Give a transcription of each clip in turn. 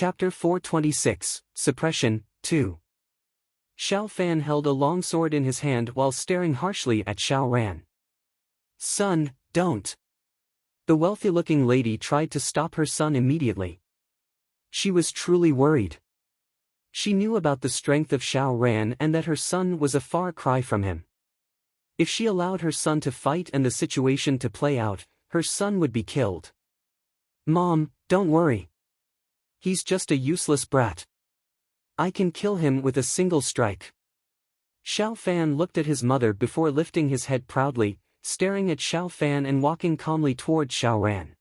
Chapter 426, Suppression, 2. Xiao Fan held a long sword in his hand while staring harshly at Xiao Ran. "Son, don't." The wealthy-looking lady tried to stop her son immediately. She was truly worried. She knew about the strength of Xiao Ran and that her son was a far cry from him. If she allowed her son to fight and the situation to play out, her son would be killed. "Mom, don't worry. He's just a useless brat. I can kill him with a single strike." Xiao Fan looked at his mother before lifting his head proudly, staring at Xiao Fan and walking calmly toward Xiao Ran.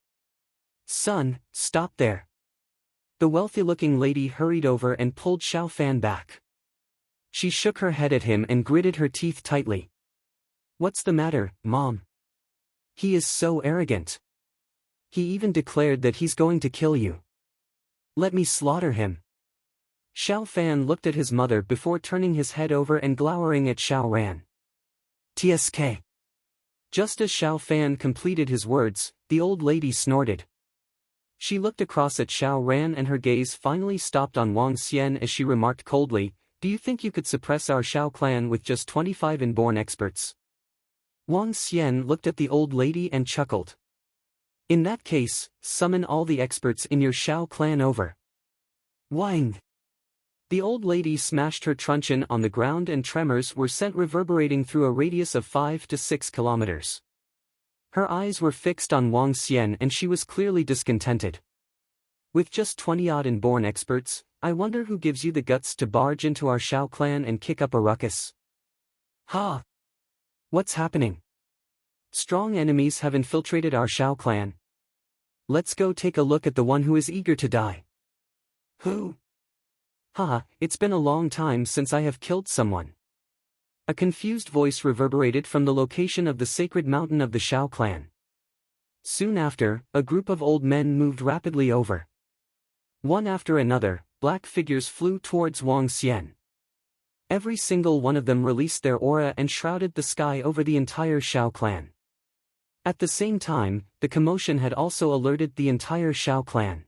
"Son, stop there." The wealthy-looking lady hurried over and pulled Xiao Fan back. She shook her head at him and gritted her teeth tightly. "What's the matter, Mom? He is so arrogant. He even declared that he's going to kill you. Let me slaughter him." Xiao Fan looked at his mother before turning his head over and glowering at Xiao Ran. "Tsk." Just as Xiao Fan completed his words, the old lady snorted. She looked across at Xiao Ran and her gaze finally stopped on Wang Xian as she remarked coldly, "Do you think you could suppress our Xiao clan with just 25 inborn experts?" Wang Xian looked at the old lady and chuckled. "In that case, summon all the experts in your Xiao clan over." Wang! The old lady smashed her truncheon on the ground and tremors were sent reverberating through a radius of 5 to 6 kilometers. Her eyes were fixed on Wang Xian and she was clearly discontented. "With just 20-odd inborn experts, I wonder who gives you the guts to barge into our Xiao clan and kick up a ruckus." "Ha! What's happening? Strong enemies have infiltrated our Xiao clan. Let's go take a look at the one who is eager to die." "Who?" "Ha, it's been a long time since I have killed someone." A confused voice reverberated from the location of the sacred mountain of the Xiao clan. Soon after, a group of old men moved rapidly over. One after another, black figures flew towards Wang Xian. Every single one of them released their aura and shrouded the sky over the entire Xiao clan. At the same time, the commotion had also alerted the entire Xiao clan.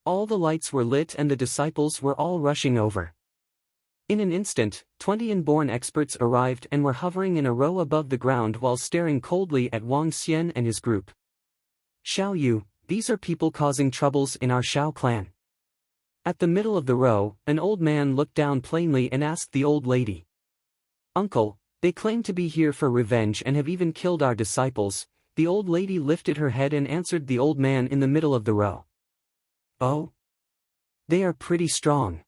All the lights were lit and the disciples were all rushing over. In an instant, 20 inborn experts arrived and were hovering in a row above the ground while staring coldly at Wang Xian and his group. "Xiao Yu, these are people causing troubles in our Xiao clan." At the middle of the row, an old man looked down plainly and asked the old lady. "Uncle, they claim to be here for revenge and have even killed our disciples." The old lady lifted her head and answered the old man in the middle of the row. "Oh? They are pretty strong.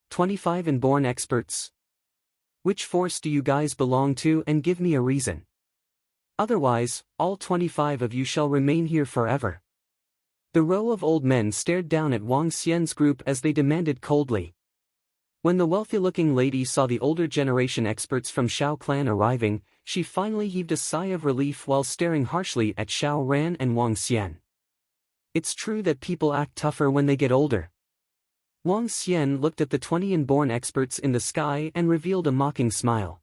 25 inborn experts. Which force do you guys belong to and give me a reason? Otherwise, all 25 of you shall remain here forever." The row of old men stared down at Wang Xian's group as they demanded coldly. When the wealthy-looking lady saw the older generation experts from Xiao clan arriving, she finally heaved a sigh of relief while staring harshly at Xiao Ran and Wang Xian. "It's true that people act tougher when they get older." Wang Xian looked at the 20 inborn experts in the sky and revealed a mocking smile.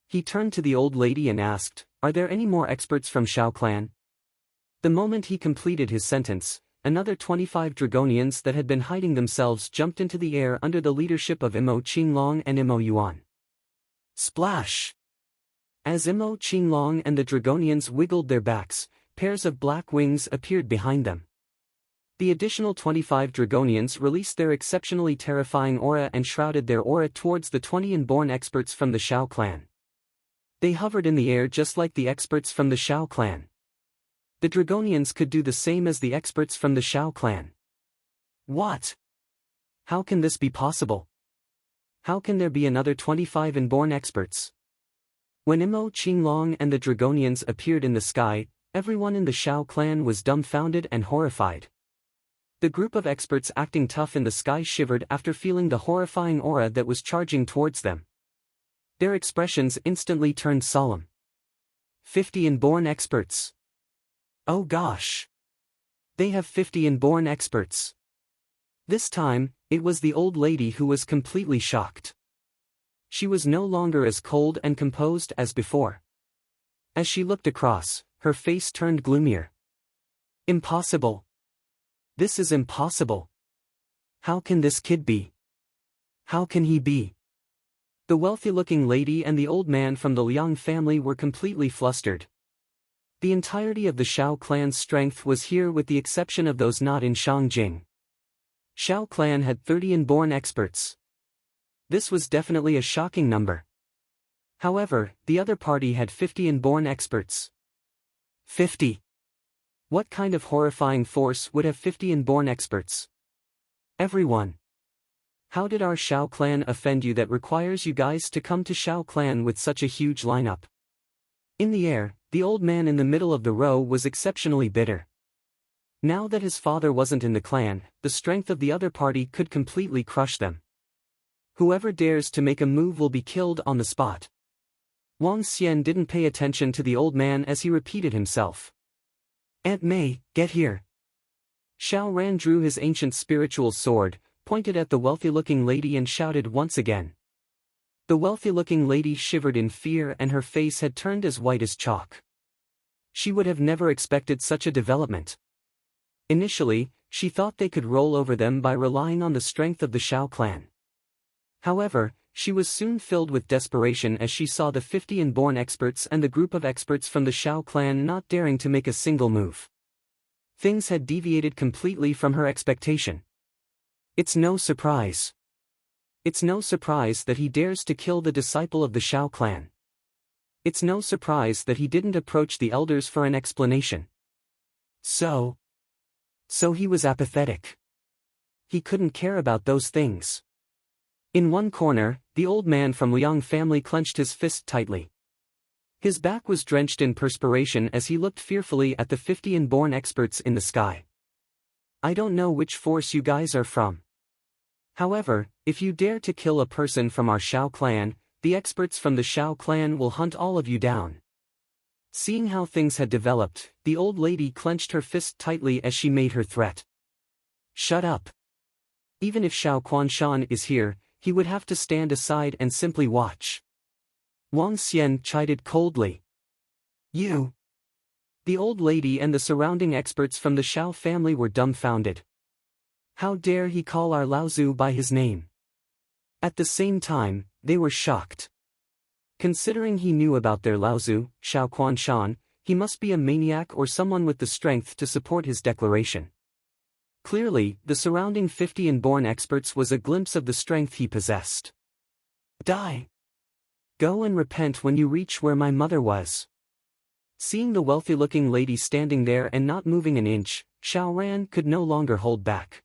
He turned to the old lady and asked, "Are there any more experts from Xiao clan?" The moment he completed his sentence, another 25 Dragonians that had been hiding themselves jumped into the air under the leadership of Imo Qinglong and Imo Yuan. Splash! As Imo Qinglong and the Dragonians wiggled their backs, pairs of black wings appeared behind them. The additional 25 Dragonians released their exceptionally terrifying aura and shrouded their aura towards the 20 inborn experts from the Xiao clan. They hovered in the air just like the experts from the Xiao clan. The Dragonians could do the same as the experts from the Xiao clan. What? How can this be possible? How can there be another 25 inborn experts? When Imo Qinglong and the Dragonians appeared in the sky, everyone in the Xiao clan was dumbfounded and horrified. The group of experts acting tough in the sky shivered after feeling the horrifying aura that was charging towards them. Their expressions instantly turned solemn. 50 inborn experts. Oh gosh! They have 50 inborn experts. This time, it was the old lady who was completely shocked. She was no longer as cold and composed as before. As she looked across, her face turned gloomier. Impossible! This is impossible! How can this kid be? How can he be? The wealthy-looking lady and the old man from the Liang family were completely flustered. The entirety of the Shao clan's strength was here with the exception of those not in Shangjing. Shao clan had 30 inborn experts. This was definitely a shocking number. However, the other party had 50 inborn experts. 50. What kind of horrifying force would have 50 inborn experts? Everyone. How did our Shao clan offend you that requires you guys to come to Shao clan with such a huge lineup? In the air, the old man in the middle of the row was exceptionally bitter. Now that his father wasn't in the clan, the strength of the other party could completely crush them. Whoever dares to make a move will be killed on the spot. Wang Xian didn't pay attention to the old man as he repeated himself. Aunt May, get here. Xiao Ran drew his ancient spiritual sword, pointed at the wealthy-looking lady and shouted once again. The wealthy-looking lady shivered in fear and her face had turned as white as chalk. She would have never expected such a development. Initially, she thought they could roll over them by relying on the strength of the Shao clan. However, she was soon filled with desperation as she saw the 50 inborn experts and the group of experts from the Shao clan not daring to make a single move. Things had deviated completely from her expectation. It's no surprise. It's no surprise that he dares to kill the disciple of the Shao clan. It's no surprise that he didn't approach the elders for an explanation. So he was apathetic. He couldn't care about those things. In one corner, the old man from Liang family clenched his fist tightly. His back was drenched in perspiration as he looked fearfully at the 50 inborn experts in the sky. I don't know which force you guys are from. However, if you dare to kill a person from our Shao clan, the experts from the Shao clan will hunt all of you down. Seeing how things had developed, the old lady clenched her fist tightly as she made her threat. Shut up. Even if Shao Quanshan is here, he would have to stand aside and simply watch. Wang Xian chided coldly. You. The old lady and the surrounding experts from the Shao family were dumbfounded. How dare he call our Laozu by his name? At the same time, they were shocked. Considering he knew about their Laozu, Shao Quanshan, he must be a maniac or someone with the strength to support his declaration. Clearly, the surrounding 50 inborn experts was a glimpse of the strength he possessed. Die! Go and repent when you reach where my mother was. Seeing the wealthy-looking lady standing there and not moving an inch, Xiao Ran could no longer hold back.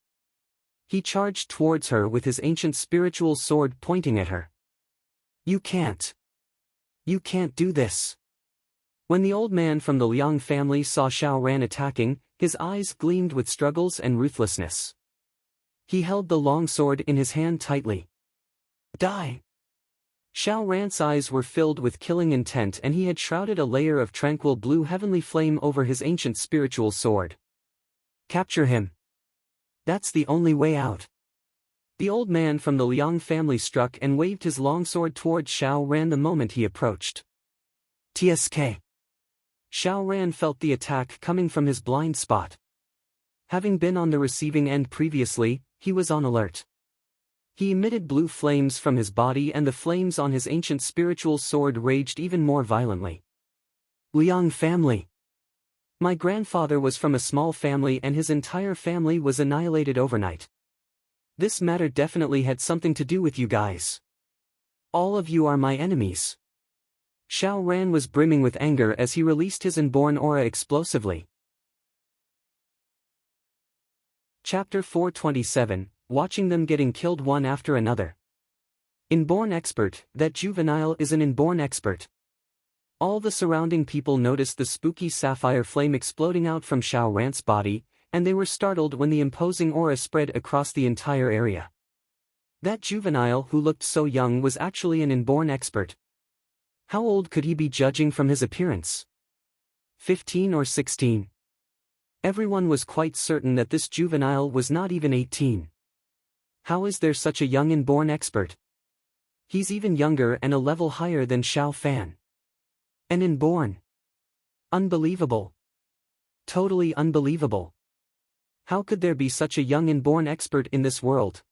He charged towards her with his ancient spiritual sword pointing at her. You can't. You can't do this. When the old man from the Liang family saw Xiao Ran attacking, his eyes gleamed with struggles and ruthlessness. He held the long sword in his hand tightly. Die! Xiao Ran's eyes were filled with killing intent and he had shrouded a layer of tranquil blue heavenly flame over his ancient spiritual sword. Capture him. That's the only way out. The old man from the Liang family struck and waved his longsword towards Xiao Ran the moment he approached. TSK. Xiao Ran felt the attack coming from his blind spot. Having been on the receiving end previously, he was on alert. He emitted blue flames from his body and the flames on his ancient spiritual sword raged even more violently. Liang family. My grandfather was from a small family and his entire family was annihilated overnight. This matter definitely had something to do with you guys. All of you are my enemies. Xiao Ran was brimming with anger as he released his inborn aura explosively. Chapter 427, Watching them getting killed one after another. Inborn expert, that juvenile is an inborn expert. All the surrounding people noticed the spooky sapphire flame exploding out from Xiao Ran's body, and they were startled when the imposing aura spread across the entire area. That juvenile who looked so young was actually an inborn expert. How old could he be judging from his appearance? 15 or 16? Everyone was quite certain that this juvenile was not even 18. How is there such a young inborn expert? He's even younger and a level higher than Xiao Fan. An inborn. Unbelievable. Totally unbelievable. How could there be such a young inborn expert in this world?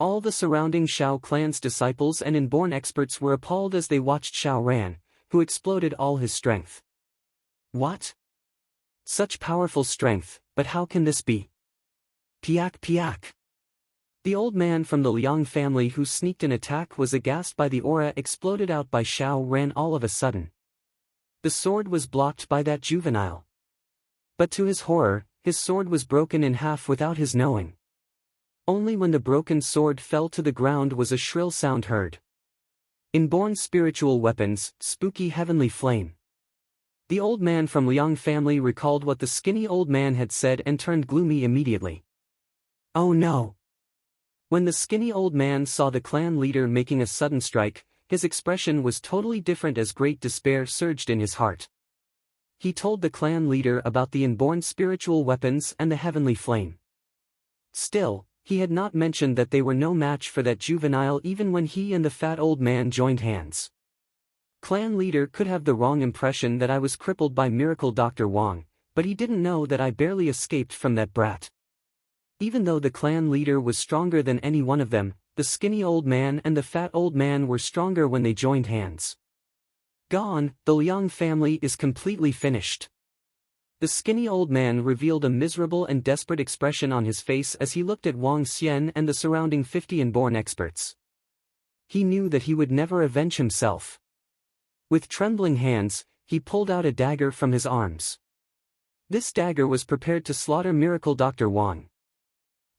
All the surrounding Shao clan's disciples and inborn experts were appalled as they watched Shao Ran, who exploded all his strength. What? Such powerful strength, but how can this be? Piak piak. The old man from the Liang family who sneaked an attack was aghast by the aura exploded out by Shao Ran all of a sudden. The sword was blocked by that juvenile. But to his horror, his sword was broken in half without his knowing. Only when the broken sword fell to the ground was a shrill sound heard. Inborn spiritual weapons, spooky heavenly flame. The old man from Liang family recalled what the skinny old man had said and turned gloomy immediately. Oh no! When the skinny old man saw the clan leader making a sudden strike, his expression was totally different as great despair surged in his heart. He told the clan leader about the inborn spiritual weapons and the heavenly flame. Still, he had not mentioned that they were no match for that juvenile even when he and the fat old man joined hands. Clan leader could have the wrong impression that I was crippled by miracle Dr. Wang, but he didn't know that I barely escaped from that brat. Even though the clan leader was stronger than any one of them, the skinny old man and the fat old man were stronger when they joined hands. Gone, the Liang family is completely finished. The skinny old man revealed a miserable and desperate expression on his face as he looked at Wang Xian and the surrounding 50 inborn experts. He knew that he would never avenge himself. With trembling hands, he pulled out a dagger from his arms. This dagger was prepared to slaughter miracle Dr. Wang.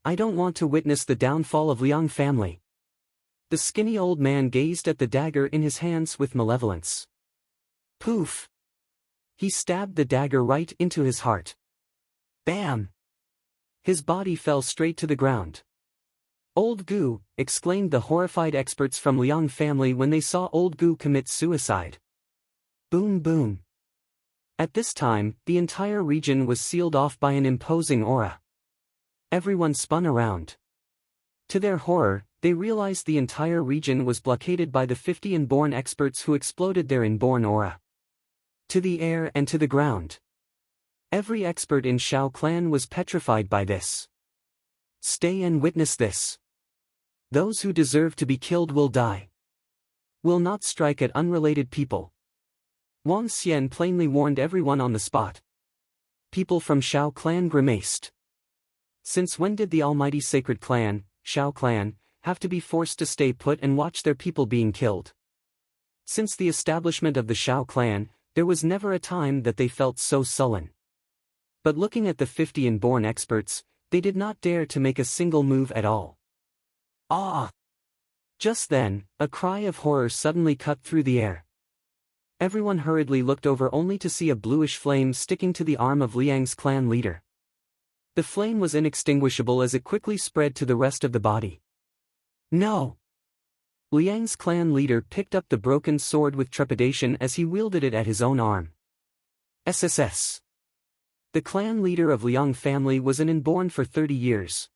I don't want to witness the downfall of Liang family. The skinny old man gazed at the dagger in his hands with malevolence. Poof! He stabbed the dagger right into his heart. Bam! His body fell straight to the ground. Old Gu, exclaimed the horrified experts from Liang family when they saw Old Gu commit suicide. Boom boom. At this time, the entire region was sealed off by an imposing aura. Everyone spun around. To their horror, they realized the entire region was blockaded by the 50 inborn experts who exploded their inborn aura. To the air and to the ground. Every expert in Shao clan was petrified by this. Stay and witness this. Those who deserve to be killed will die. Will not strike at unrelated people. Wang Xian plainly warned everyone on the spot. People from Shao clan grimaced. Since when did the almighty sacred clan, Shao clan, have to be forced to stay put and watch their people being killed? Since the establishment of the Shao clan, there was never a time that they felt so sullen. But looking at the 50 inborn experts, they did not dare to make a single move at all. Ah! Just then, a cry of horror suddenly cut through the air. Everyone hurriedly looked over only to see a bluish flame sticking to the arm of Liang's clan leader. The flame was inextinguishable as it quickly spread to the rest of the body. No! Liang's clan leader picked up the broken sword with trepidation as he wielded it at his own arm. SSS. The clan leader of Liang family was an inborn for 30 years.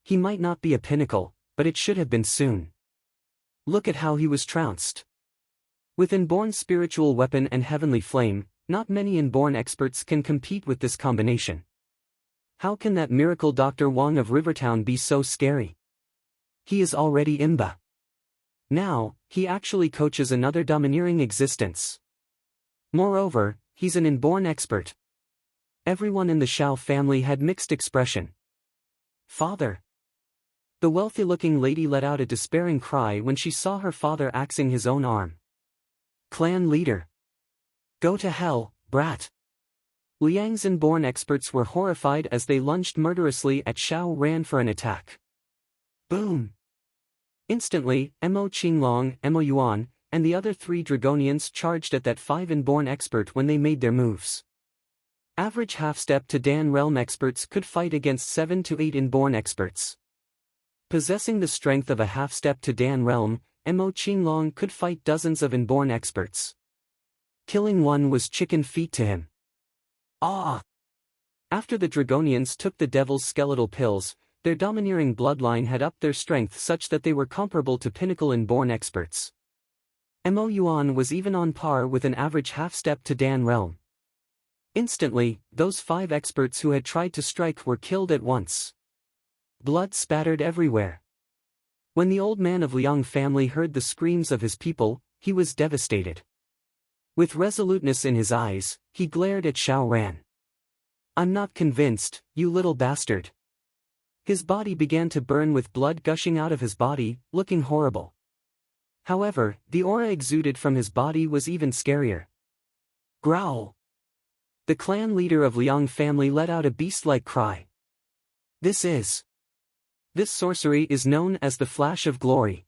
He might not be a pinnacle, but it should have been soon. Look at how he was trounced. With inborn spiritual weapon and heavenly flame, not many inborn experts can compete with this combination. How can that miracle Dr. Wang of Rivertown be so scary? He is already Imba. Now, he actually coaches another domineering existence. Moreover, he's an inborn expert. Everyone in the Shao family had mixed expression. Father. The wealthy-looking lady let out a despairing cry when she saw her father axing his own arm. Clan leader. Go to hell, brat. Liang's inborn experts were horrified as they lunged murderously at Shao Ran for an attack. Boom! Instantly, Mo Qinglong, Mo Yuan, and the other 3 Dragonians charged at that 5 inborn expert when they made their moves. Average half-step to Dan realm experts could fight against 7 to 8 inborn experts. Possessing the strength of a half-step to Dan realm, Mo Qinglong could fight dozens of inborn experts. Killing one was chicken feet to him. Ah! After the Dragonians took the devil's skeletal pills, their domineering bloodline had upped their strength such that they were comparable to pinnacle inborn experts. Mo Yuan was even on par with an average half-step to Dan realm. Instantly, those 5 experts who had tried to strike were killed at once. Blood spattered everywhere. When the old man of Liang family heard the screams of his people, he was devastated. With resoluteness in his eyes, he glared at Xiao Ran. "I'm not convinced, you little bastard." His body began to burn with blood gushing out of his body, looking horrible. However, the aura exuded from his body was even scarier. Growl! The clan leader of Liang family let out a beast-like cry. This sorcery is known as the Flash of Glory.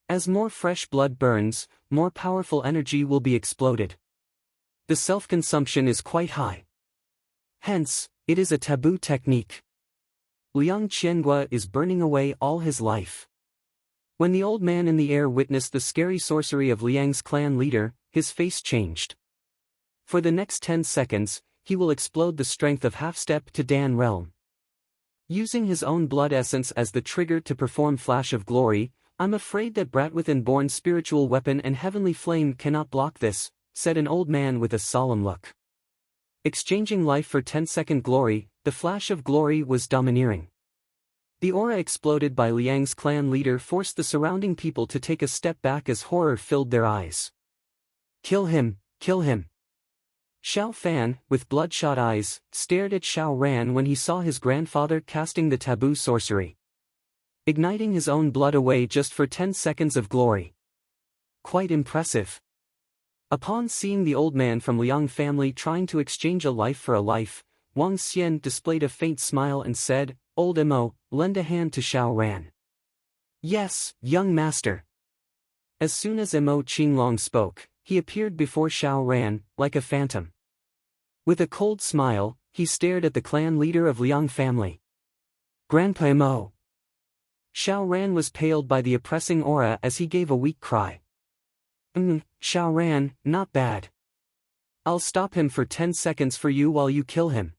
As more fresh blood burns, more powerful energy will be exploded. The self-consumption is quite high. Hence, it is a taboo technique. Liang Qiangua is burning away all his life. When the old man in the air witnessed the scary sorcery of Liang's clan leader, his face changed. For the next 10 seconds, he will explode the strength of half-step to Dan realm. Using his own blood essence as the trigger to perform Flash of Glory, "I'm afraid that brat with inborn spiritual weapon and heavenly flame cannot block this," said an old man with a solemn look. Exchanging life for 10-second glory, the Flash of Glory was domineering. The aura exploded by Liang's clan leader forced the surrounding people to take a step back as horror filled their eyes. "Kill him, kill him." Xiao Fan, with bloodshot eyes, stared at Xiao Ran when he saw his grandfather casting the taboo sorcery. Igniting his own blood away just for 10 seconds of glory. Quite impressive. Upon seeing the old man from Liang family trying to exchange a life for a life, Wang Xian displayed a faint smile and said, "Old Mo, lend a hand to Xiao Ran." "Yes, young master." As soon as Mo Qinglong spoke, he appeared before Xiao Ran, like a phantom. With a cold smile, he stared at the clan leader of Liang family. "Grandpa Mo." Xiao Ran was paled by the oppressing aura as he gave a weak cry. Xiao Ran, not bad. I'll stop him for 10 seconds for you while you kill him."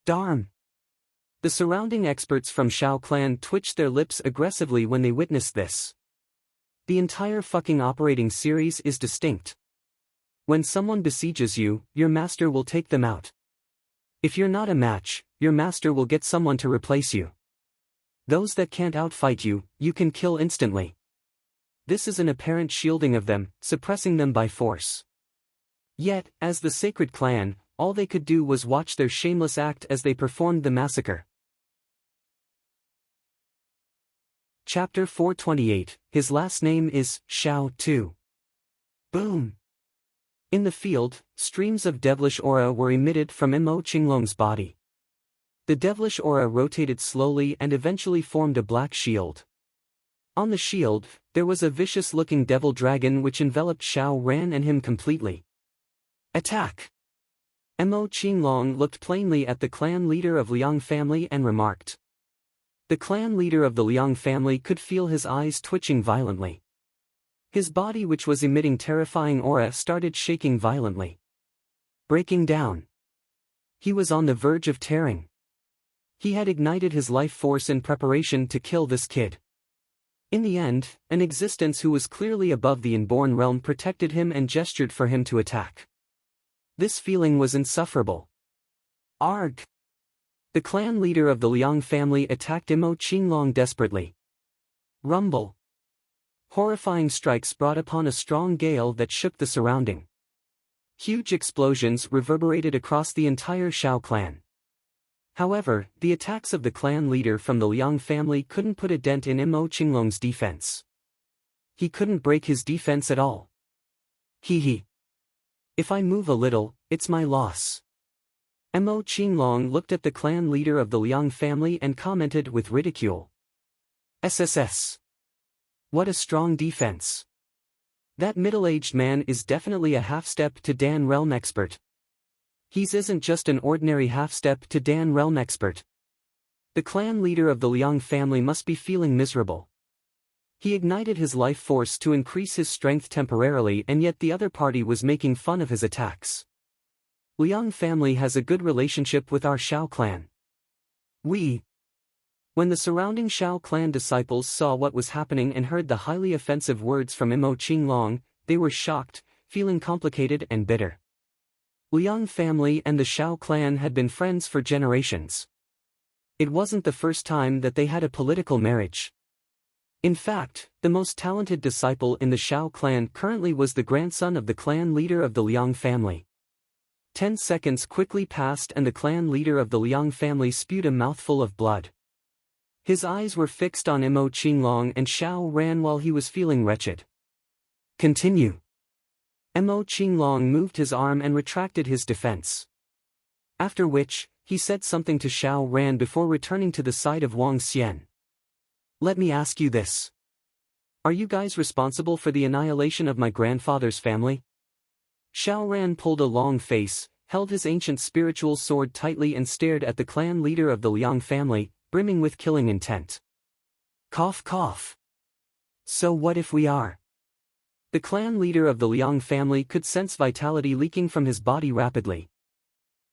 "Darn." The surrounding experts from Xiao clan twitched their lips aggressively when they witnessed this. The entire fucking operating series is distinct. When someone besieges you, your master will take them out. If you're not a match, your master will get someone to replace you. Those that can't outfight you, you can kill instantly. This is an apparent shielding of them, suppressing them by force. Yet, as the sacred clan, all they could do was watch their shameless act as they performed the massacre. Chapter 428, His last name is Xiao Tu. Boom! In the field, streams of devilish aura were emitted from Mo Qinglong's body. The devilish aura rotated slowly and eventually formed a black shield. On the shield, there was a vicious-looking devil dragon which enveloped Xiao Ran and him completely. "Attack!" Mo Qinglong looked plainly at the clan leader of Liang family and remarked. The clan leader of the Liang family could feel his eyes twitching violently. His body, which was emitting terrifying aura, started shaking violently. Breaking down. He was on the verge of tearing. He had ignited his life force in preparation to kill this kid. In the end, an existence who was clearly above the inborn realm protected him and gestured for him to attack. This feeling was insufferable. Arg! The clan leader of the Liang family attacked Mo Qinglong desperately. Rumble! Horrifying strikes brought upon a strong gale that shook the surrounding. Huge explosions reverberated across the entire Xiao clan. However, the attacks of the clan leader from the Liang family couldn't put a dent in Mo Qinglong's defense. He couldn't break his defense at all. Hee. If I move a little, it's my loss. Mo Qinglong looked at the clan leader of the Liang family and commented with ridicule. SSS. What a strong defense. That middle-aged man is definitely a half-step to Dan realm expert. He's isn't just an ordinary half-step to Dan realm expert. The clan leader of the Liang family must be feeling miserable. He ignited his life force to increase his strength temporarily, and yet the other party was making fun of his attacks. Liang family has a good relationship with our Xiao clan. When the surrounding Xiao clan disciples saw what was happening and heard the highly offensive words from Mo Qinglong, they were shocked, feeling complicated and bitter. Liang family and the Shao clan had been friends for generations. It wasn't the first time that they had a political marriage. In fact, the most talented disciple in the Shao clan currently was the grandson of the clan leader of the Liang family. 10 seconds quickly passed and the clan leader of the Liang family spewed a mouthful of blood. His eyes were fixed on Mo Qinglong and Shao ran while he was feeling wretched. Continue. Mo Qinglong moved his arm and retracted his defense. After which, he said something to Shao Ran before returning to the side of Wang Xian. Let me ask you this. Are you guys responsible for the annihilation of my grandfather's family? Shao Ran pulled a long face, held his ancient spiritual sword tightly and stared at the clan leader of the Liang family, brimming with killing intent. Cough cough. So what if we are? The clan leader of the Liang family could sense vitality leaking from his body rapidly.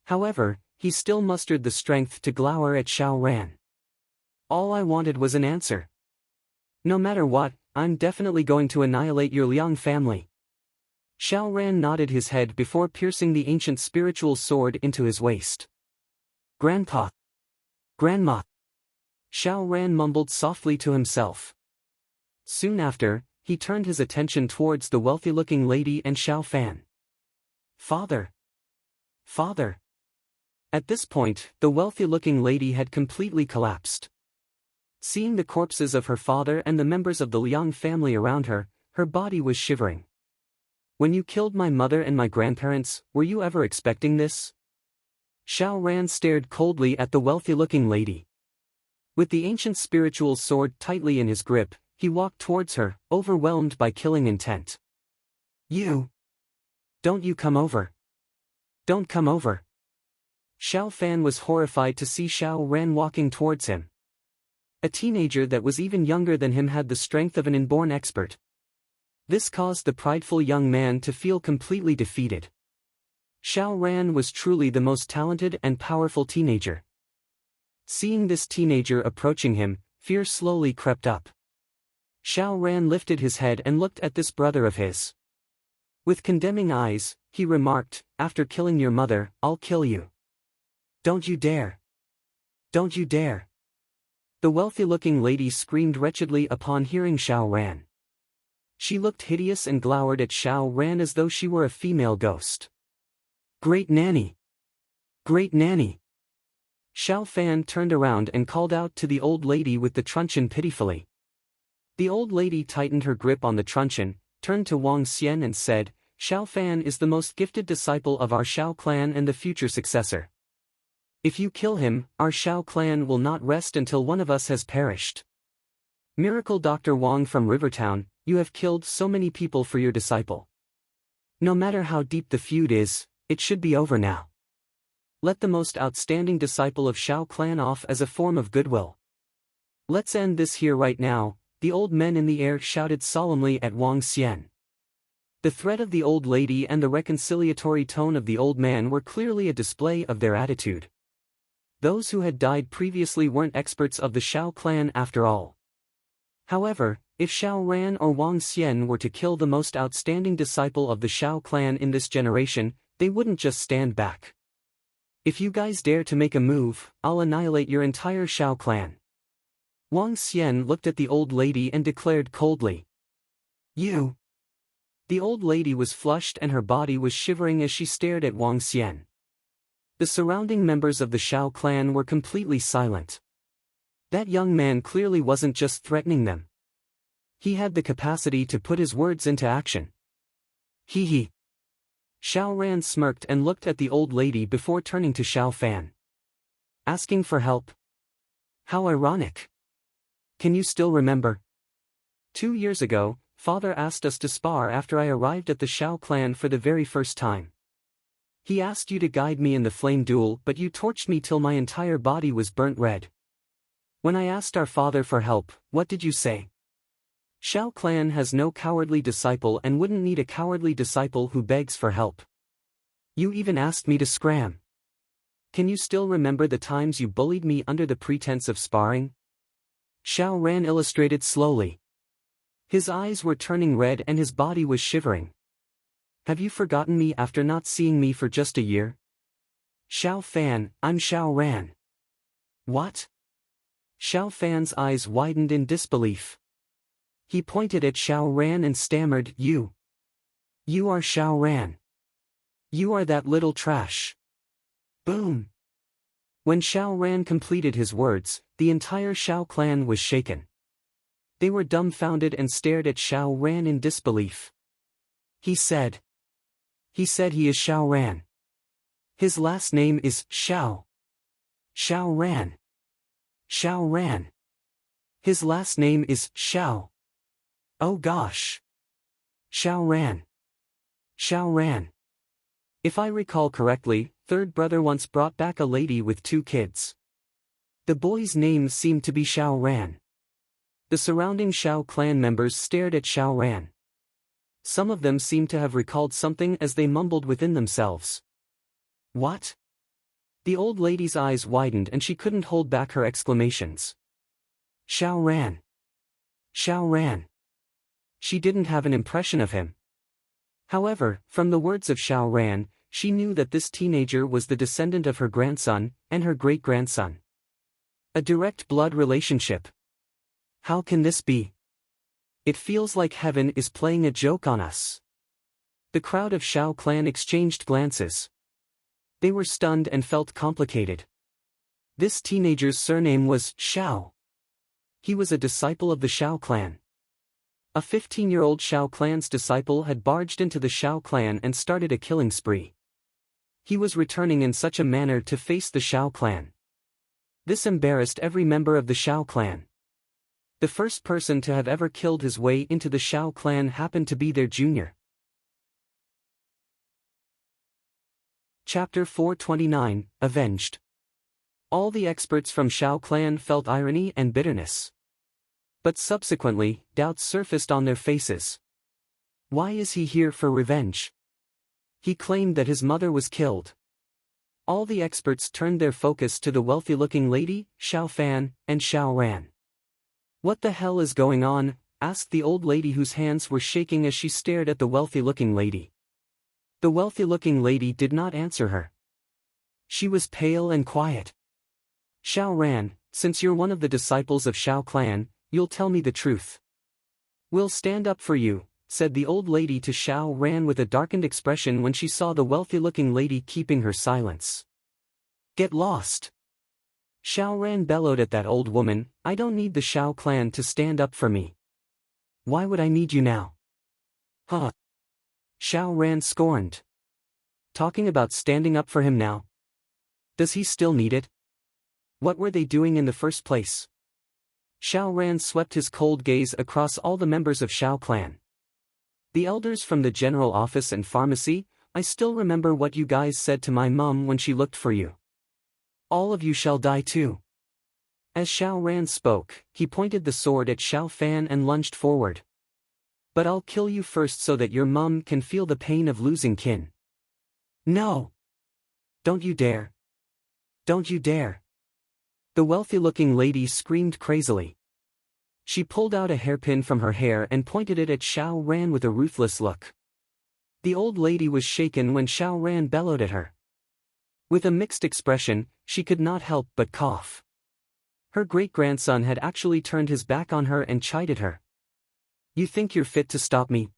However, he still mustered the strength to glower at Shao Ran. All I wanted was an answer. No matter what, I'm definitely going to annihilate your Liang family. Shao Ran nodded his head before piercing the ancient spiritual sword into his waist. Grandpa. Grandma. Shao Ran mumbled softly to himself. Soon after, he turned his attention towards the wealthy-looking lady and Shao Fan. Father. Father. At this point, the wealthy-looking lady had completely collapsed. Seeing the corpses of her father and the members of the Liang family around her, her body was shivering. When you killed my mother and my grandparents, were you ever expecting this? Shao Ran stared coldly at the wealthy-looking lady. With the ancient spiritual sword tightly in his grip, he walked towards her, overwhelmed by killing intent. You! Don't you come over! Don't come over! Shao Fan was horrified to see Shao Ran walking towards him. A teenager that was even younger than him had the strength of an inborn expert. This caused the prideful young man to feel completely defeated. Shao Ran was truly the most talented and powerful teenager. Seeing this teenager approaching him, fear slowly crept up. Shao Ran lifted his head and looked at this brother of his. With condemning eyes, he remarked, "After killing your mother, I'll kill you. Don't you dare! Don't you dare!" The wealthy-looking lady screamed wretchedly upon hearing Shao Ran. She looked hideous and glowered at Shao Ran as though she were a female ghost. Great nanny! Great nanny! Shao Fan turned around and called out to the old lady with the truncheon pitifully. The old lady tightened her grip on the truncheon, turned to Wang Xian and said, "Shao Fan is the most gifted disciple of our Shao clan and the future successor. If you kill him, our Shao clan will not rest until one of us has perished. Miracle Dr. Wang from Rivertown, you have killed so many people for your disciple. No matter how deep the feud is, it should be over now. Let the most outstanding disciple of Shao clan off as a form of goodwill. Let's end this here right now," the old men in the air shouted solemnly at Wang Xian. The threat of the old lady and the reconciliatory tone of the old man were clearly a display of their attitude. Those who had died previously weren't experts of the Shao clan after all. However, if Shao Ran or Wang Xian were to kill the most outstanding disciple of the Shao clan in this generation, they wouldn't just stand back. If you guys dare to make a move, I'll annihilate your entire Shao clan. Wang Xian looked at the old lady and declared coldly. You! The old lady was flushed and her body was shivering as she stared at Wang Xian. The surrounding members of the Shao clan were completely silent. That young man clearly wasn't just threatening them. He had the capacity to put his words into action. Hee hee. Shao Ran smirked and looked at the old lady before turning to Shao Fan. Asking for help? How ironic. Can you still remember? 2 years ago, Father asked us to spar after I arrived at the Shao clan for the very first time. He asked you to guide me in the flame duel, but you torched me till my entire body was burnt red. When I asked our father for help, what did you say? Shao clan has no cowardly disciple and wouldn't need a cowardly disciple who begs for help. You even asked me to scram. Can you still remember the times you bullied me under the pretense of sparring? Shao Ran illustrated slowly. His eyes were turning red and his body was shivering. Have you forgotten me after not seeing me for just a year? Xiao Fan, I'm Xiao Ran. What? Xiao Fan's eyes widened in disbelief. He pointed at Xiao Ran and stammered, You are Xiao Ran. You are that little trash. Boom. When Xiao Ran completed his words, the entire Xiao clan was shaken. They were dumbfounded and stared at Xiao Ran in disbelief. He said he is Xiao Ran. His last name is Xiao. Xiao Ran. Xiao Ran. His last name is Xiao. Oh gosh. Xiao Ran. Xiao Ran. If I recall correctly, third brother once brought back a lady with 2 kids. The boy's name seemed to be Xiao Ran. The surrounding Xiao clan members stared at Xiao Ran. Some of them seemed to have recalled something as they mumbled within themselves. What? The old lady's eyes widened and she couldn't hold back her exclamations. Xiao Ran. Xiao Ran. She didn't have an impression of him. However, from the words of Xiao Ran, she knew that this teenager was the descendant of her grandson, and her great-grandson. A direct blood relationship. How can this be? It feels like heaven is playing a joke on us. The crowd of Xiao clan exchanged glances. They were stunned and felt complicated. This teenager's surname was Xiao. He was a disciple of the Xiao clan. A 15-year-old Xiao clan's disciple had barged into the Xiao clan and started a killing spree. He was returning in such a manner to face the Xiao clan. This embarrassed every member of the Xiao clan. The first person to have ever killed his way into the Xiao clan happened to be their junior. Chapter 429, Avenged. All the experts from Xiao clan felt irony and bitterness. But subsequently, doubts surfaced on their faces. Why is he here for revenge? He claimed that his mother was killed. All the experts turned their focus to the wealthy-looking lady, Xiao Fan, and Xiao Ran. What the hell is going on? Asked the old lady whose hands were shaking as she stared at the wealthy-looking lady. The wealthy-looking lady did not answer her. She was pale and quiet. Xiao Ran, since you're one of the disciples of Xiao clan, you'll tell me the truth. We'll stand up for you, said the old lady to Xiao Ran with a darkened expression when she saw the wealthy-looking lady keeping her silence. Get lost. Xiao Ran bellowed at that old woman, I don't need the Xiao clan to stand up for me. Why would I need you now? Huh. Xiao Ran scorned. Talking about standing up for him now? Does he still need it? What were they doing in the first place? Xiao Ran swept his cold gaze across all the members of Xiao clan. The elders from the general office and pharmacy, I still remember what you guys said to my mum when she looked for you. All of you shall die too. As Xiao Ran spoke, he pointed the sword at Xiao Fan and lunged forward. But I'll kill you first so that your mum can feel the pain of losing kin. No! Don't you dare! Don't you dare! The wealthy-looking lady screamed crazily. She pulled out a hairpin from her hair and pointed it at Xiao Ran with a ruthless look. The old lady was shaken when Xiao Ran bellowed at her. With a mixed expression, she could not help but cough. Her great-grandson had actually turned his back on her and chided her. You think you're fit to stop me?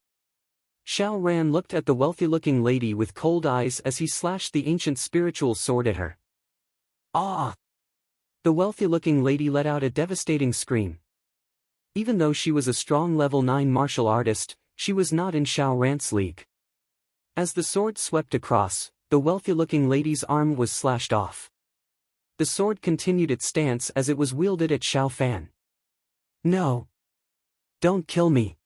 Xiao Ran looked at the wealthy-looking lady with cold eyes as he slashed the ancient spiritual sword at her. Ah! The wealthy-looking lady let out a devastating scream. Even though she was a strong level 9 martial artist, she was not in Xiao Ran's league. As the sword swept across, the wealthy-looking lady's arm was slashed off. The sword continued its stance as it was wielded at Xiao Fan. No! Don't kill me!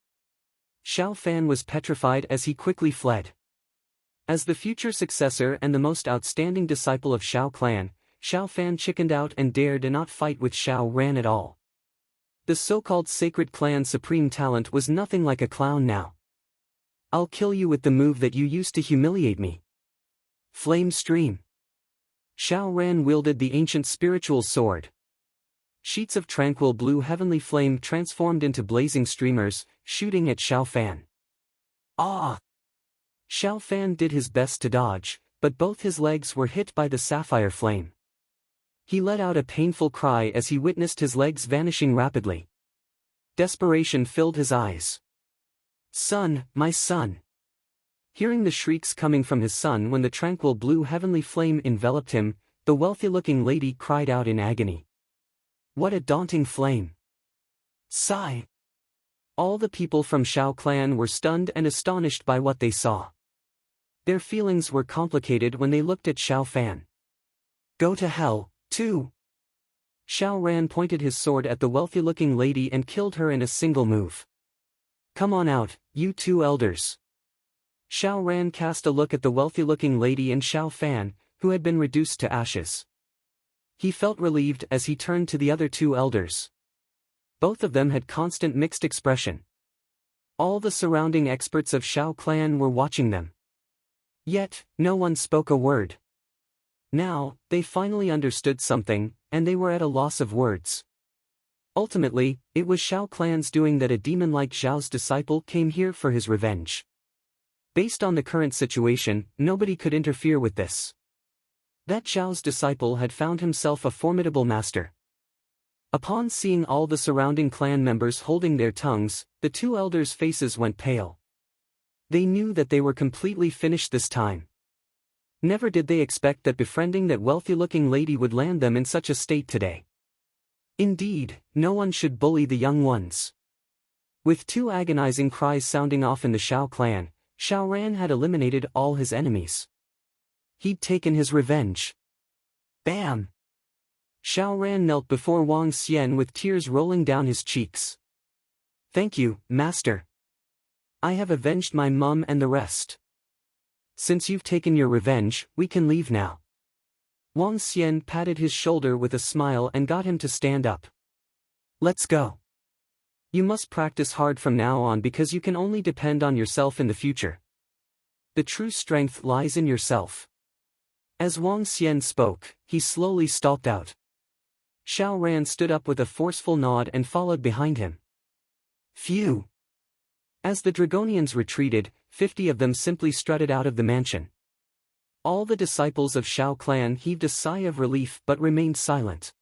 Xiao Fan was petrified as he quickly fled. As the future successor and the most outstanding disciple of Xiao clan, Xiao Fan chickened out and dared not fight with Xiao Ran at all. The so-called sacred clan supreme talent was nothing like a clown now. I'll kill you with the move that you used to humiliate me. Flame Stream. Xiao Ran wielded the ancient spiritual sword. Sheets of tranquil blue heavenly flame transformed into blazing streamers, shooting at Xiao Fan. Ah! Xiao Fan did his best to dodge, but both his legs were hit by the sapphire flame. He let out a painful cry as he witnessed his legs vanishing rapidly. Desperation filled his eyes. "Son, my son!" Hearing the shrieks coming from his son when the tranquil blue heavenly flame enveloped him, the wealthy-looking lady cried out in agony. What a daunting flame! Sigh! All the people from Shao clan were stunned and astonished by what they saw. Their feelings were complicated when they looked at Xiao Fan. Go to hell, too! Xiao Ran pointed his sword at the wealthy-looking lady and killed her in a single move. Come on out, you two elders. Xiao Ran cast a look at the wealthy-looking lady and Xiao Fan, who had been reduced to ashes. He felt relieved as he turned to the other two elders. Both of them had constant mixed expression. All the surrounding experts of Shao clan were watching them. Yet, no one spoke a word. Now, they finally understood something, and they were at a loss of words. Ultimately, it was Shao clan's doing that a demon like Zhao's disciple came here for his revenge. Based on the current situation, nobody could interfere with this. That Zhao's disciple had found himself a formidable master. Upon seeing all the surrounding clan members holding their tongues, the two elders' faces went pale. They knew that they were completely finished this time. Never did they expect that befriending that wealthy-looking lady would land them in such a state today. Indeed, no one should bully the young ones. With two agonizing cries sounding off in the Shao clan, Xiao Ran had eliminated all his enemies. He'd taken his revenge. Bam! Xiao Ran knelt before Wang Xian with tears rolling down his cheeks. Thank you, master. I have avenged my mum and the rest. Since you've taken your revenge, we can leave now. Wang Xian patted his shoulder with a smile and got him to stand up. Let's go. You must practice hard from now on because you can only depend on yourself in the future. The true strength lies in yourself. As Wang Xian spoke, he slowly stalked out. Xiao Ran stood up with a forceful nod and followed behind him. Phew! As the Dragonians retreated, 50 of them simply strutted out of the mansion. All the disciples of Shao clan heaved a sigh of relief but remained silent.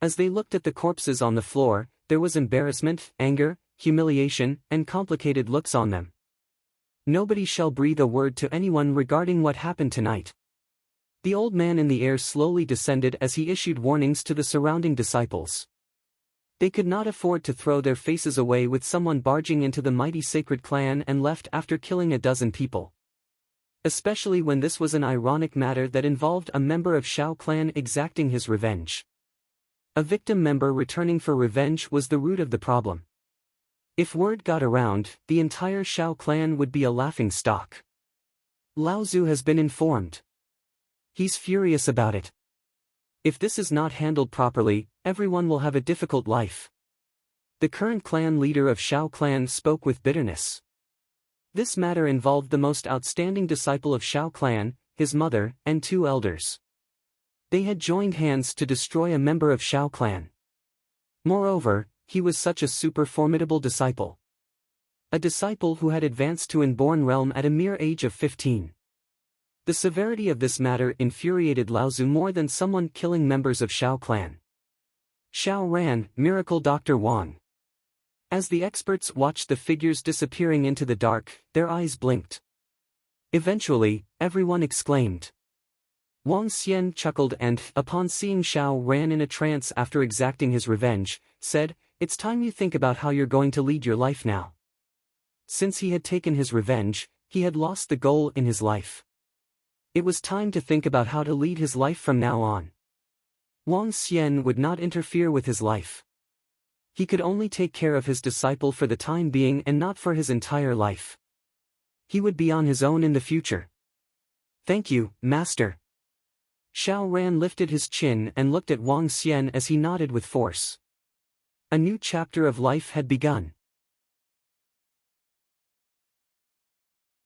As they looked at the corpses on the floor, there was embarrassment, anger, humiliation, and complicated looks on them. Nobody shall breathe a word to anyone regarding what happened tonight. The old man in the air slowly descended as he issued warnings to the surrounding disciples. They could not afford to throw their faces away with someone barging into the mighty sacred clan and left after killing a dozen people. Especially when this was an ironic matter that involved a member of Shao clan exacting his revenge. A victim member returning for revenge was the root of the problem. If word got around, the entire Shao clan would be a laughing stock. Lao Zu has been informed. He's furious about it. If this is not handled properly, everyone will have a difficult life. The current clan leader of Shao clan spoke with bitterness. This matter involved the most outstanding disciple of Shao clan, his mother, and two elders. They had joined hands to destroy a member of Shao clan. Moreover, he was such a super formidable disciple. A disciple who had advanced to Inborn Realm at a mere age of 15. The severity of this matter infuriated Lao Zu more than someone killing members of Shao clan. Xiao Ran, Miracle Dr. Wang. As the experts watched the figures disappearing into the dark, their eyes blinked. Eventually, everyone exclaimed. Wang Xian chuckled and, upon seeing Xiao Ran in a trance after exacting his revenge, said, "It's time you think about how you're going to lead your life now." Since he had taken his revenge, he had lost the goal in his life. It was time to think about how to lead his life from now on. Wang Xian would not interfere with his life. He could only take care of his disciple for the time being and not for his entire life. He would be on his own in the future. Thank you, Master. Xiao Ran lifted his chin and looked at Wang Xian as he nodded with force. A new chapter of life had begun.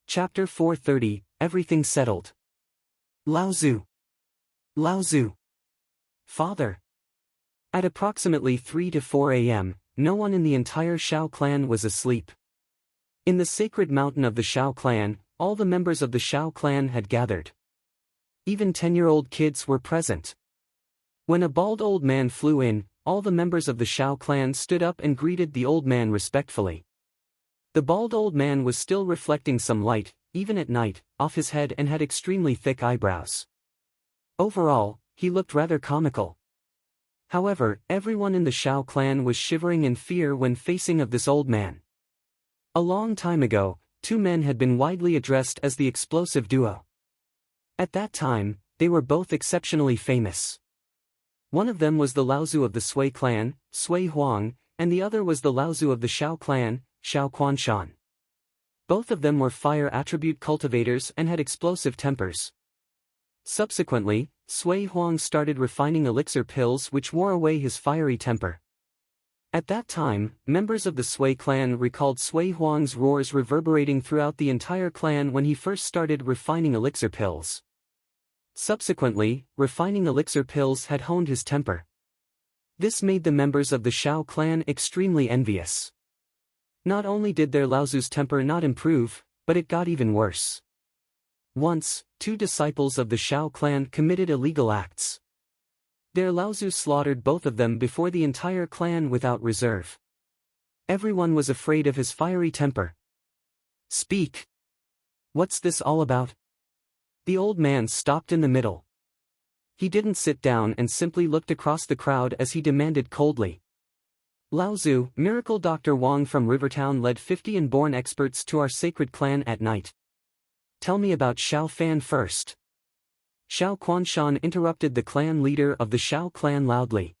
Chapter 430, Everything Settled. Lao Zu. Lao Zu. Father. At approximately 3 to 4 a.m., no one in the entire Shao clan was asleep. In the sacred mountain of the Shao clan, all the members of the Shao clan had gathered. Even 10-year-old kids were present. When a bald old man flew in, all the members of the Shao clan stood up and greeted the old man respectfully. The bald old man was still reflecting some light, even at night, off his head and had extremely thick eyebrows. Overall, he looked rather comical. However, everyone in the Shao clan was shivering in fear when facing of this old man. A long time ago, two men had been widely addressed as the explosive duo. At that time, they were both exceptionally famous. One of them was the Laozu of the Sui clan, Sui Huang, and the other was the Laozu of the Shao clan, Shao Quanshan. Both of them were fire attribute cultivators and had explosive tempers. Subsequently, Sui Huang started refining elixir pills which wore away his fiery temper. At that time, members of the Sui clan recalled Sui Huang's roars reverberating throughout the entire clan when he first started refining elixir pills. Subsequently, refining elixir pills had honed his temper. This made the members of the Shao clan extremely envious. Not only did their Laozu's temper not improve, but it got even worse. Once, two disciples of the Shao clan committed illegal acts. Their Laozu slaughtered both of them before the entire clan without reserve. Everyone was afraid of his fiery temper. "Speak! What's this all about?" The old man stopped in the middle. He didn't sit down and simply looked across the crowd as he demanded coldly. "Laozu, Miracle Dr. Wang from Rivertown led 50 inborn experts to our sacred clan at night. Tell me about Shao Fan first." Shao Quanshan interrupted the clan leader of the Shao clan loudly.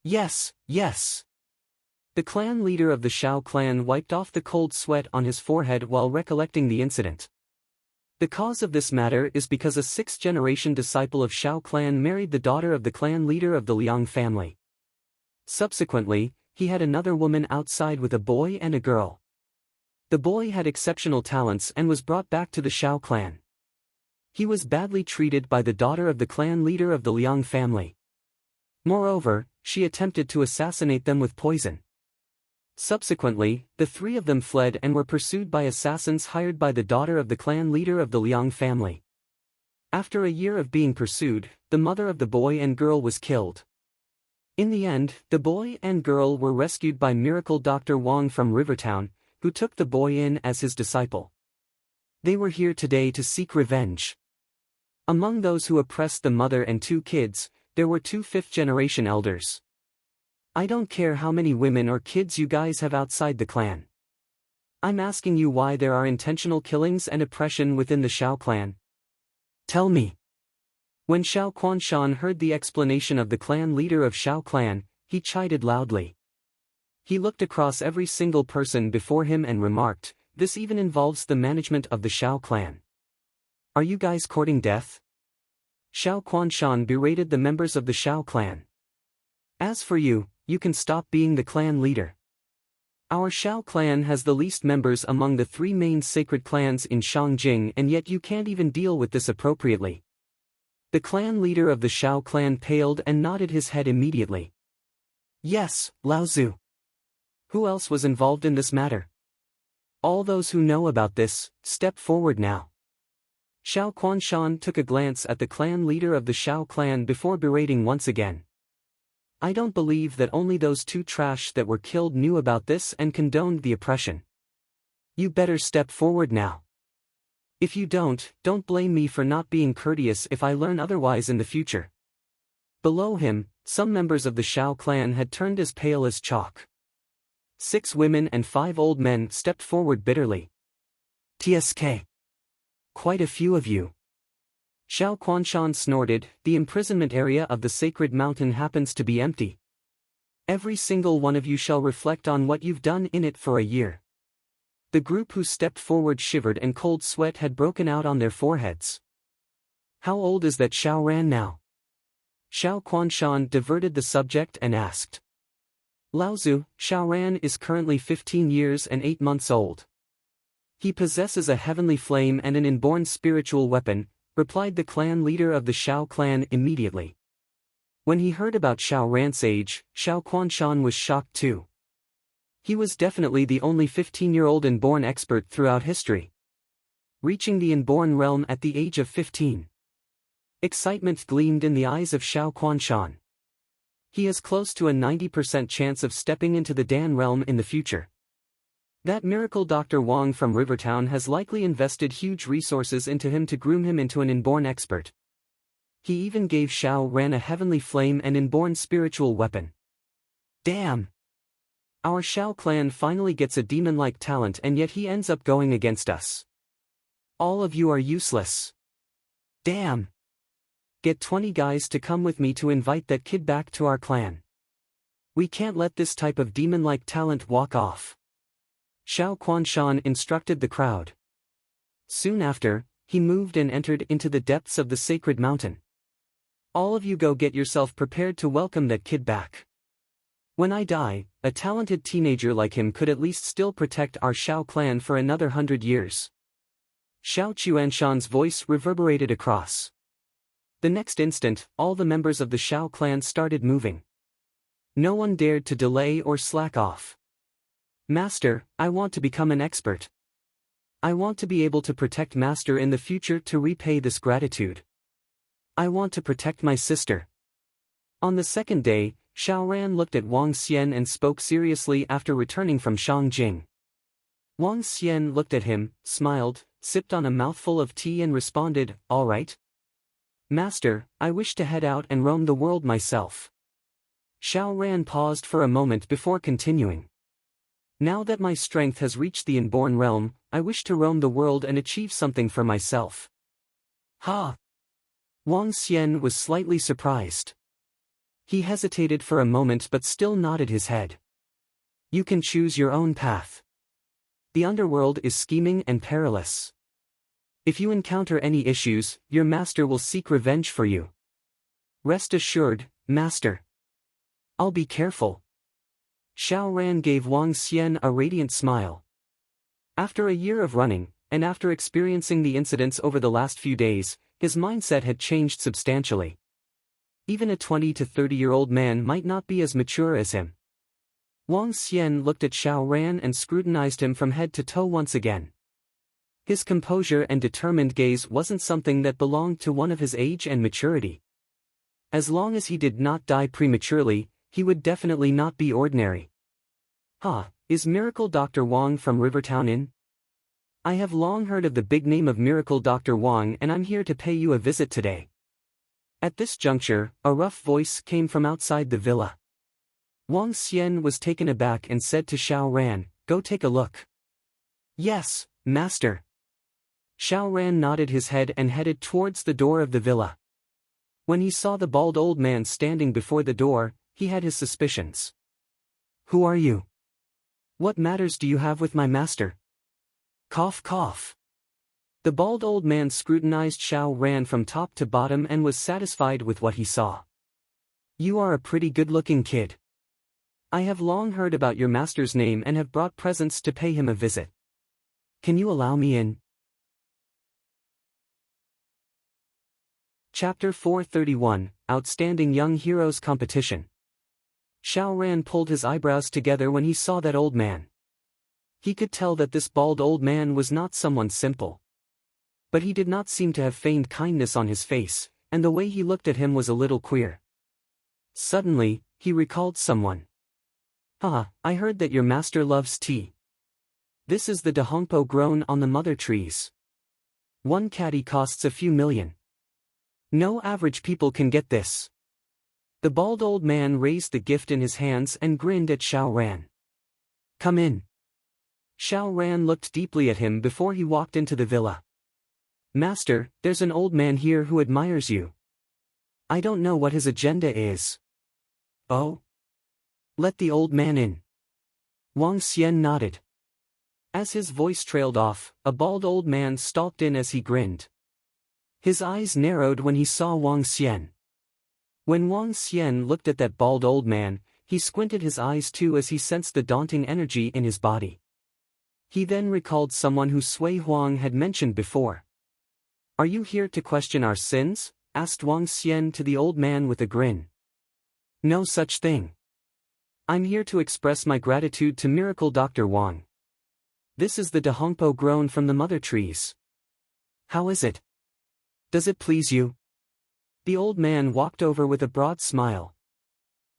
"Yes, yes." The clan leader of the Shao clan wiped off the cold sweat on his forehead while recollecting the incident. The cause of this matter is because a 6th-generation disciple of Shao clan married the daughter of the clan leader of the Liang family. Subsequently, he had another woman outside with a boy and a girl. The boy had exceptional talents and was brought back to the Shao clan. He was badly treated by the daughter of the clan leader of the Liang family. Moreover, she attempted to assassinate them with poison. Subsequently, the three of them fled and were pursued by assassins hired by the daughter of the clan leader of the Liang family. After a year of being pursued, the mother of the boy and girl was killed. In the end, the boy and girl were rescued by Miracle Dr. Wang from Rivertown, who took the boy in as his disciple. They were here today to seek revenge. Among those who oppressed the mother and two kids, there were two 5th-generation elders. I don't care how many women or kids you guys have outside the clan. I'm asking you why there are intentional killings and oppression within the Shao clan. Tell me. When Shao Quanshan heard the explanation of the clan leader of Shao clan, he chided loudly. He looked across every single person before him and remarked, "This even involves the management of the Shao clan. Are you guys courting death?" Shao Quanshan berated the members of the Shao clan. "As for you, you can stop being the clan leader. Our Shao clan has the least members among the 3 main sacred clans in Shangjing, and yet you can't even deal with this appropriately." The clan leader of the Shao clan paled and nodded his head immediately. "Yes, Laozu. Who else was involved in this matter? All those who know about this, step forward now." Shao Quanshan took a glance at the clan leader of the Shao clan before berating once again. "I don't believe that only those two trash that were killed knew about this and condoned the oppression. You better step forward now. If you don't blame me for not being courteous if I learn otherwise in the future." Below him, some members of the Shao clan had turned as pale as chalk. 6 women and 5 old men stepped forward bitterly. "TSK. Quite a few of you." Shao Quanshan snorted, "The imprisonment area of the sacred mountain happens to be empty. Every single one of you shall reflect on what you've done in it for a year." The group who stepped forward shivered and cold sweat had broken out on their foreheads. "How old is that Shao Ran now?" Shao Quanshan diverted the subject and asked. "Laozu, Shao Ran is currently 15 years and 8 months old. He possesses a heavenly flame and an inborn spiritual weapon," replied the clan leader of the Shao clan immediately. When he heard about Shao Ran's age, Shao Quanshan was shocked too. He was definitely the only 15-year-old inborn expert throughout history. reaching the inborn realm at the age of 15. Excitement gleamed in the eyes of Xiao Quanshan. He is close to a 90% chance of stepping into the Dan realm in the future. That miracle Dr. Wang from Rivertown has likely invested huge resources into him to groom him into an inborn expert. He even gave Xiao Ran a heavenly flame and inborn spiritual weapon. Damn! Our Xiao clan finally gets a demon-like talent and yet he ends up going against us. All of you are useless. Damn! Get 20 guys to come with me to invite that kid back to our clan. We can't let this type of demon-like talent walk off. Xiao Quanshan instructed the crowd. Soon after, he moved and entered into the depths of the sacred mountain. All of you go get yourself prepared to welcome that kid back. When I die, a talented teenager like him could at least still protect our Xiao clan for another 100 years. Xiao Quanshan's voice reverberated across. The next instant, all the members of the Xiao clan started moving. No one dared to delay or slack off. Master, I want to become an expert. I want to be able to protect Master in the future to repay this gratitude. I want to protect my sister. On the second day, Xiao Ran looked at Wang Xian and spoke seriously after returning from Shangjing. Wang Xian looked at him, smiled, sipped on a mouthful of tea and responded, "All right. Master, I wish to head out and roam the world myself." Xiao Ran paused for a moment before continuing. Now that my strength has reached the inborn realm, I wish to roam the world and achieve something for myself. Ha! Wang Xian was slightly surprised. He hesitated for a moment but still nodded his head. You can choose your own path. The underworld is scheming and perilous. If you encounter any issues, your master will seek revenge for you. Rest assured, master. I'll be careful. Xiao Ran gave Wang Xian a radiant smile. After a year of running, and after experiencing the incidents over the last few days, his mindset had changed substantially. Even a 20 to 30-year-old man might not be as mature as him. Wang Xian looked at Xiao Ran and scrutinized him from head to toe once again. His composure and determined gaze wasn't something that belonged to one of his age and maturity. As long as he did not die prematurely, he would definitely not be ordinary. Is Miracle Dr. Wang from Rivertown in? I have long heard of the big name of Miracle Dr. Wang and I'm here to pay you a visit today. At this juncture, a rough voice came from outside the villa. Wang Xian was taken aback and said to Xiao Ran, "Go take a look." "Yes, master." Xiao Ran nodded his head and headed towards the door of the villa. When he saw the bald old man standing before the door, he had his suspicions. "Who are you? What matters do you have with my master?" Cough cough. The bald old man scrutinized Xiao Ran from top to bottom and was satisfied with what he saw. "You are a pretty good-looking kid. I have long heard about your master's name and have brought presents to pay him a visit. Can you allow me in?" Chapter 431, Outstanding Young Heroes Competition. Xiao Ran pulled his eyebrows together when he saw that old man. He could tell that this bald old man was not someone simple. But he did not seem to have feigned kindness on his face, and the way he looked at him was a little queer. Suddenly, he recalled someone. I heard that your master loves tea. This is the dahongpo grown on the mother trees. One caddy costs a few million. No average people can get this. The bald old man raised the gift in his hands and grinned at Xiao Ran. "Come in." Xiao Ran looked deeply at him before he walked into the villa. "Master, there's an old man here who admires you. I don't know what his agenda is." "Oh? Let the old man in." Wang Xian nodded. As his voice trailed off, a bald old man stalked in as he grinned. His eyes narrowed when he saw Wang Xian. When Wang Xian looked at that bald old man, he squinted his eyes too as he sensed the daunting energy in his body. He then recalled someone who Sui Huang had mentioned before. "Are you here to question our sins?" asked Wang Xian to the old man with a grin. "No such thing. I'm here to express my gratitude to Miracle Dr. Wang. This is the dahongpo grown from the mother trees. How is it? Does it please you? The old man walked over with a broad smile.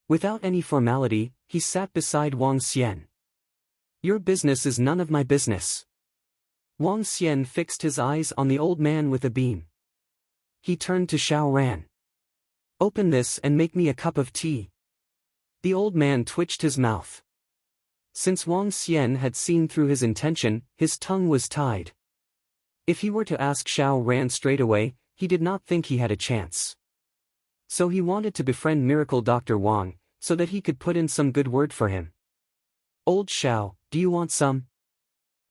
Without any formality, he sat beside Wang Xian. Your business is none of my business. Wang Xian fixed his eyes on the old man with a beam. He turned to Xiao Ran. Open this and make me a cup of tea. The old man twitched his mouth. Since Wang Xian had seen through his intention, his tongue was tied. If he were to ask Xiao Ran straight away, he did not think he had a chance. So he wanted to befriend Miracle Dr. Wang, so that he could put in some good word for him. Old Xiao, do you want some?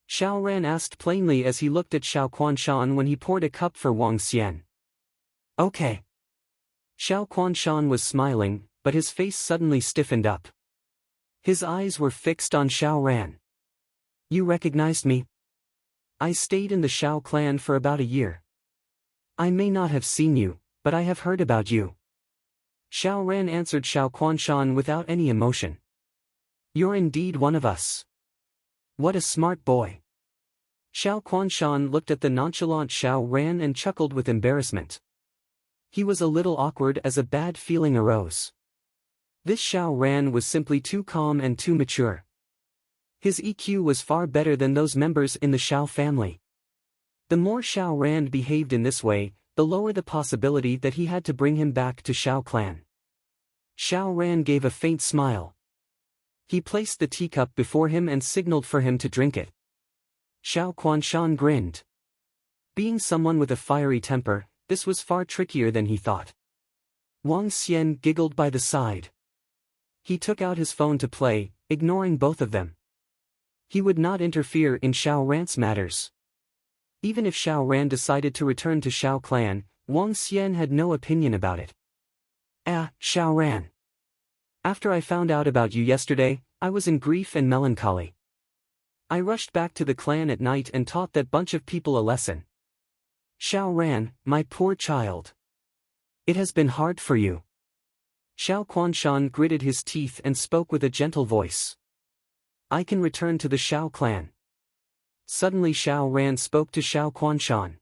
Xiao Ran asked plainly as he looked at Xiao Quanshan when he poured a cup for Wang Xian. Okay. Xiao Quanshan was smiling, but his face suddenly stiffened up. His eyes were fixed on Xiao Ran. You recognized me? I stayed in the Xiao clan for about a year. I may not have seen you, but I have heard about you. Xiao Ran answered Xiao Quanshan without any emotion. You're indeed one of us. What a smart boy. Xiao Quanshan looked at the nonchalant Xiao Ran and chuckled with embarrassment. He was a little awkward as a bad feeling arose. This Xiao Ran was simply too calm and too mature. His EQ was far better than those members in the Xiao family. The more Xiao Ran behaved in this way, the lower the possibility that he had to bring him back to Xiao clan. Xiao Ran gave a faint smile. He placed the teacup before him and signaled for him to drink it. Xiao Quanshan grinned. Being someone with a fiery temper, this was far trickier than he thought. Wang Xian giggled by the side. He took out his phone to play, ignoring both of them. He would not interfere in Xiao Ran's matters. Even if Xiao Ran decided to return to Xiao clan, Wang Xian had no opinion about it. Xiao Ran. After I found out about you yesterday, I was in grief and melancholy. I rushed back to the clan at night and taught that bunch of people a lesson. Xiao Ran, my poor child. It has been hard for you. Xiao Quanshan gritted his teeth and spoke with a gentle voice. I can return to the Xiao clan. Suddenly Xiao Ran spoke to Xiao Quanshan.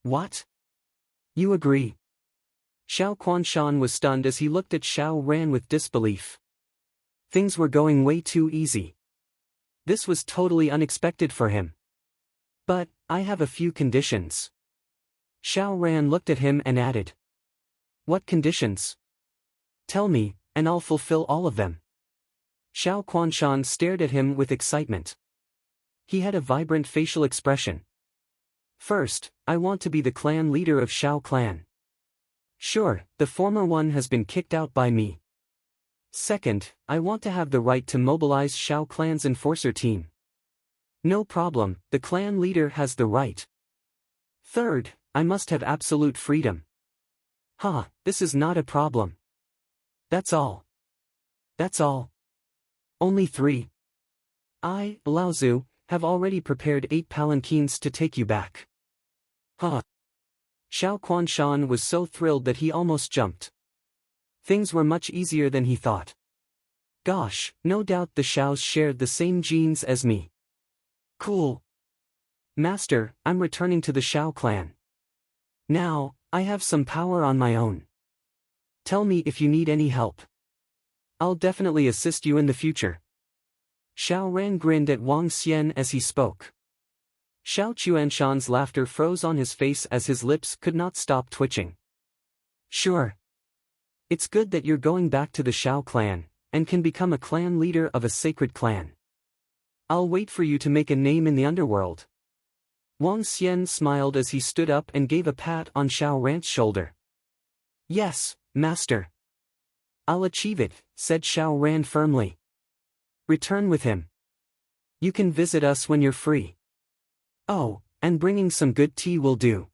What? You agree? Xiao Quanshan was stunned as he looked at Xiao Ran with disbelief. Things were going way too easy. This was totally unexpected for him. But, I have a few conditions. Xiao Ran looked at him and added. What conditions? Tell me, and I'll fulfill all of them. Xiao Quanshan stared at him with excitement. He had a vibrant facial expression. First, I want to be the clan leader of Xiao clan. Sure, the former one has been kicked out by me. Second, I want to have the right to mobilize Xiao clan's enforcer team. No problem, the clan leader has the right. Third, I must have absolute freedom. This is not a problem. That's all. That's all. Only 3. I, Lao Zu, have already prepared 8 palanquins to take you back. Xiao Quanshan was so thrilled that he almost jumped. Things were much easier than he thought. Gosh, no doubt the Xiaos shared the same genes as me. Cool. Master, I'm returning to the Xiao clan. Now, I have some power on my own. Tell me if you need any help. I'll definitely assist you in the future. Xiao Ran grinned at Wang Xian as he spoke. Xiao Quanshan's laughter froze on his face as his lips could not stop twitching. Sure. It's good that you're going back to the Xiao clan, and can become a clan leader of a sacred clan. I'll wait for you to make a name in the underworld. Wang Xian smiled as he stood up and gave a pat on Xiao Ran's shoulder. Yes, master. I'll achieve it, said Xiao Ran firmly. Return with him. You can visit us when you're free. Oh, and bringing some good tea will do.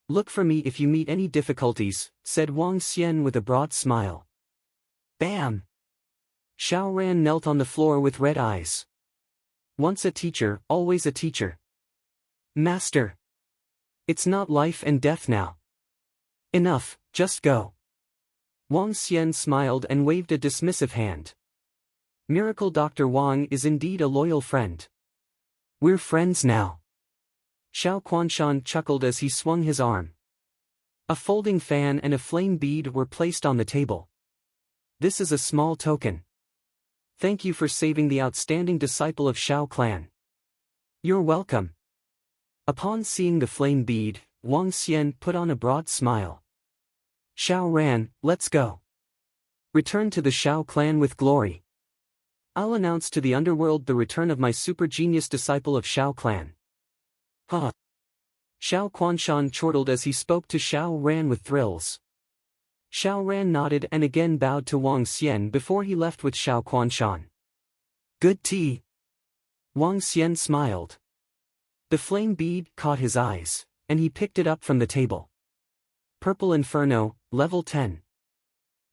Look for me if you meet any difficulties, said Wang Xian with a broad smile. Bam! Xiao Ran knelt on the floor with red eyes. Once a teacher, always a teacher. Master. It's not life and death now. Enough, just go. Wang Xian smiled and waved a dismissive hand. Miracle Dr. Wang is indeed a loyal friend. We're friends now. Xiao Quanshan chuckled as he swung his arm. A folding fan and a flame bead were placed on the table. This is a small token. Thank you for saving the outstanding disciple of Shao clan. You're welcome. Upon seeing the flame bead, Wang Xian put on a broad smile. Shao Ran, let's go. Return to the Shao clan with glory. I'll announce to the underworld the return of my super genius disciple of Shao clan. Huh. Xiao Quanshan chortled as he spoke to Shao Ran with thrills. Shao Ran nodded and again bowed to Wang Xian before he left with Xiao Quanshan. Good tea. Wang Xian smiled. The flame bead caught his eyes, and he picked it up from the table. Purple Inferno, level 10.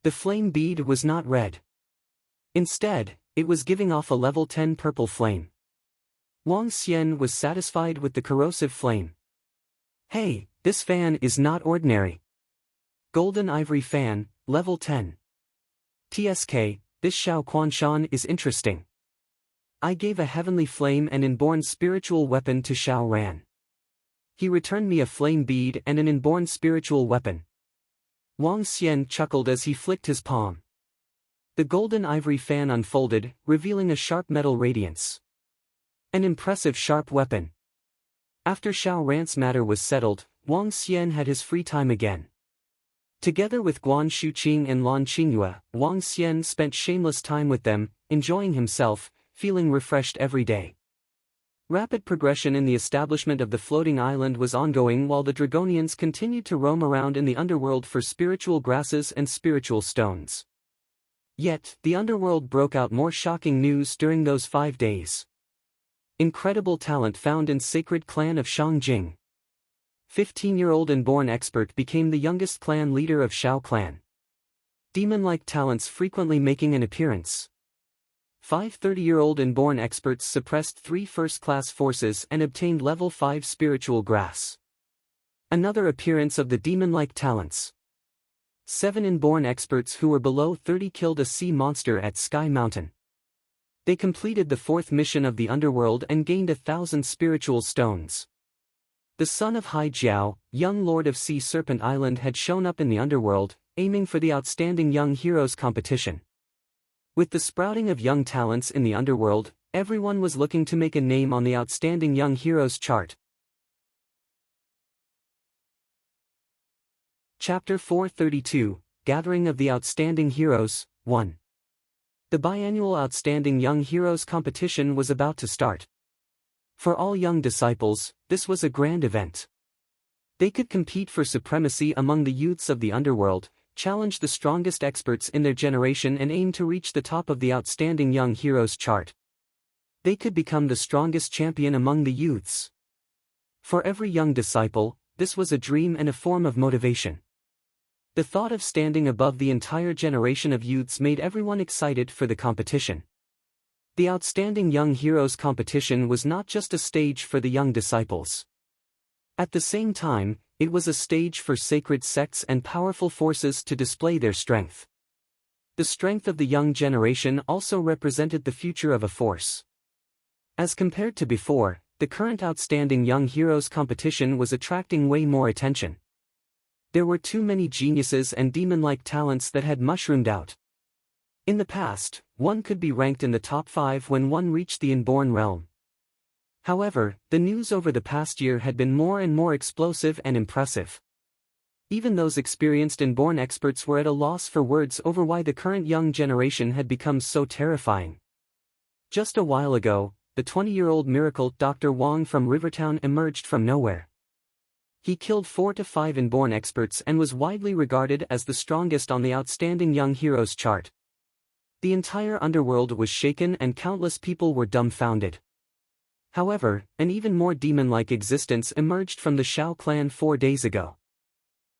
The flame bead was not red. Instead, it was giving off a level 10 purple flame. Wang Xian was satisfied with the corrosive flame. Hey, this fan is not ordinary. Golden Ivory Fan, level 10. TSK, this Xiao Quanshan is interesting. I gave a heavenly flame and inborn spiritual weapon to Shao Ran. He returned me a flame bead and an inborn spiritual weapon. Wang Xian chuckled as he flicked his palm. The golden ivory fan unfolded, revealing a sharp metal radiance. An impressive sharp weapon. After Shao Ran's matter was settled, Wang Xian had his free time again. Together with Guan Shuqing and Lan Qingyue, Wang Xian spent shameless time with them, enjoying himself, feeling refreshed every day. Rapid progression in the establishment of the floating island was ongoing while the Dragonians continued to roam around in the underworld for spiritual grasses and spiritual stones. Yet, the underworld broke out more shocking news during those 5 days. Incredible talent found in sacred clan of Shangjing. 15-year-old inborn expert became the youngest clan leader of Shao clan. Demon-like talents frequently making an appearance. 5 30-year-old inborn experts suppressed 3 first-class forces and obtained level 5 spiritual grass. Another appearance of the demon-like talents. 7 inborn experts who were below 30 killed a sea monster at Sky Mountain. They completed the 4th mission of the underworld and gained 1,000 spiritual stones. The son of Hai Jiao, young lord of Sea Serpent Island, had shown up in the underworld, aiming for the Outstanding Young Heroes competition. With the sprouting of young talents in the underworld, everyone was looking to make a name on the Outstanding Young Heroes chart. Chapter 432, Gathering of the Outstanding Heroes, 1. The biannual Outstanding Young Heroes competition was about to start. For all young disciples, this was a grand event. They could compete for supremacy among the youths of the underworld, challenge the strongest experts in their generation and aim to reach the top of the Outstanding Young Heroes chart. They could become the strongest champion among the youths. For every young disciple, this was a dream and a form of motivation. The thought of standing above the entire generation of youths made everyone excited for the competition. The Outstanding Young Heroes competition was not just a stage for the young disciples. At the same time, it was a stage for sacred sects and powerful forces to display their strength. The strength of the young generation also represented the future of a force. As compared to before, the current Outstanding Young Heroes competition was attracting way more attention. There were too many geniuses and demon-like talents that had mushroomed out. In the past, one could be ranked in the top 5 when one reached the inborn realm. However, the news over the past year had been more and more explosive and impressive. Even those experienced inborn experts were at a loss for words over why the current young generation had become so terrifying. Just a while ago, the 20-year-old miracle Dr. Wang from Rivertown emerged from nowhere. He killed 4 to 5 inborn experts and was widely regarded as the strongest on the Outstanding Young Heroes chart. The entire underworld was shaken and countless people were dumbfounded. However, an even more demon-like existence emerged from the Shao clan 4 days ago.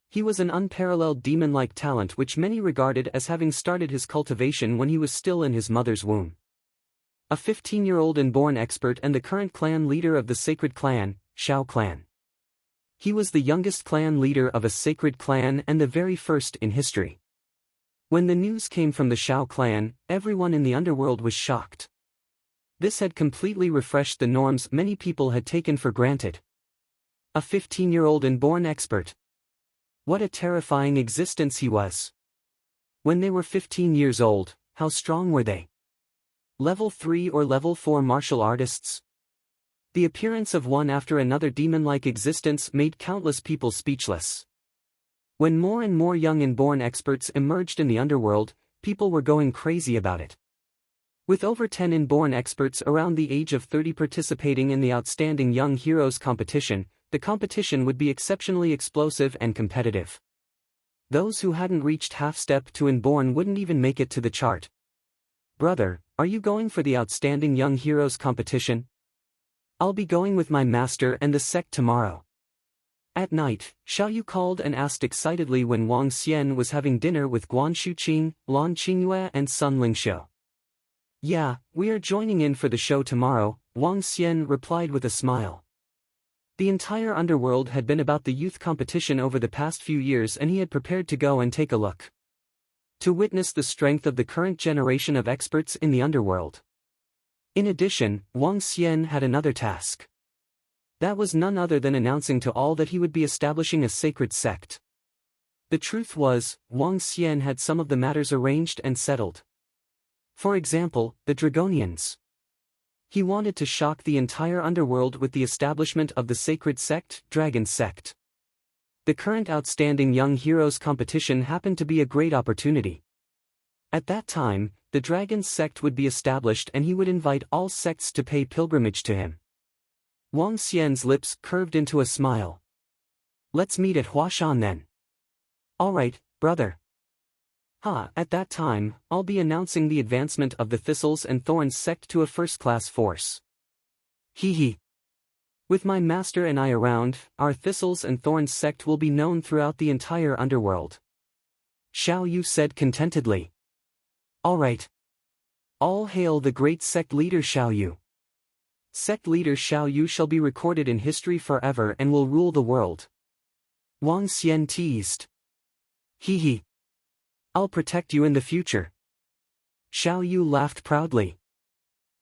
He was an unparalleled demon-like talent which many regarded as having started his cultivation when he was still in his mother's womb. A 15-year-old inborn expert and the current clan leader of the sacred clan, Shao clan. He was the youngest clan leader of a sacred clan and the very first in history. When the news came from the Shao clan, everyone in the underworld was shocked. This had completely refreshed the norms many people had taken for granted. A 15-year-old inborn expert. What a terrifying existence he was. When they were 15 years old, how strong were they? Level 3 or Level 4 martial artists? The appearance of one after another demon-like existence made countless people speechless. When more and more young inborn experts emerged in the underworld, people were going crazy about it. With over 10 inborn experts around the age of 30 participating in the Outstanding Young Heroes competition, the competition would be exceptionally explosive and competitive. Those who hadn't reached half-step to inborn wouldn't even make it to the chart. Brother, are you going for the Outstanding Young Heroes competition? I'll be going with my master and the sect tomorrow. At night, Xiao Yu called and asked excitedly when Wang Xian was having dinner with Guan Shuqing, Lan Qingyue and Sun Lingxiu. Yeah, we are joining in for the show tomorrow, Wang Xian replied with a smile. The entire underworld had been about the youth competition over the past few years and he had prepared to go and take a look. To witness the strength of the current generation of experts in the underworld. In addition, Wang Xian had another task. That was none other than announcing to all that he would be establishing a sacred sect. The truth was, Wang Xian had some of the matters arranged and settled. For example, the Dragonians. He wanted to shock the entire underworld with the establishment of the sacred sect, Dragon Sect. The current Outstanding Young Heroes competition happened to be a great opportunity. At that time, the Dragon Sect would be established and he would invite all sects to pay pilgrimage to him. Wang Xian's lips curved into a smile. Let's meet at Huashan then. Alright, brother. At that time, I'll be announcing the advancement of the Thistles and Thorns sect to a first-class force. Hee. With my master and I around, our Thistles and Thorns sect will be known throughout the entire underworld. Xiao Yu said contentedly. Alright. All hail the great sect leader Xiao Yu. Sect leader Xiao Yu shall be recorded in history forever and will rule the world. Wang Xian teased. Hee. I'll protect you in the future. Xiao Yu laughed proudly.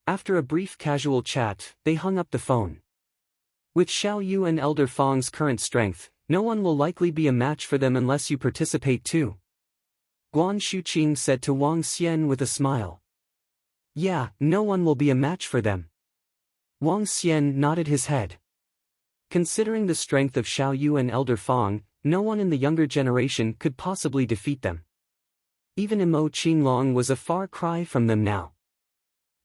After a brief casual chat, they hung up the phone. With Xiao Yu and Elder Fang's current strength, no one will likely be a match for them unless you participate too. Guan Shuqing said to Wang Xian with a smile. Yeah, no one will be a match for them. Wang Xian nodded his head. Considering the strength of Xiao Yu and Elder Fang, no one in the younger generation could possibly defeat them. Even Imo Qinglong was a far cry from them now.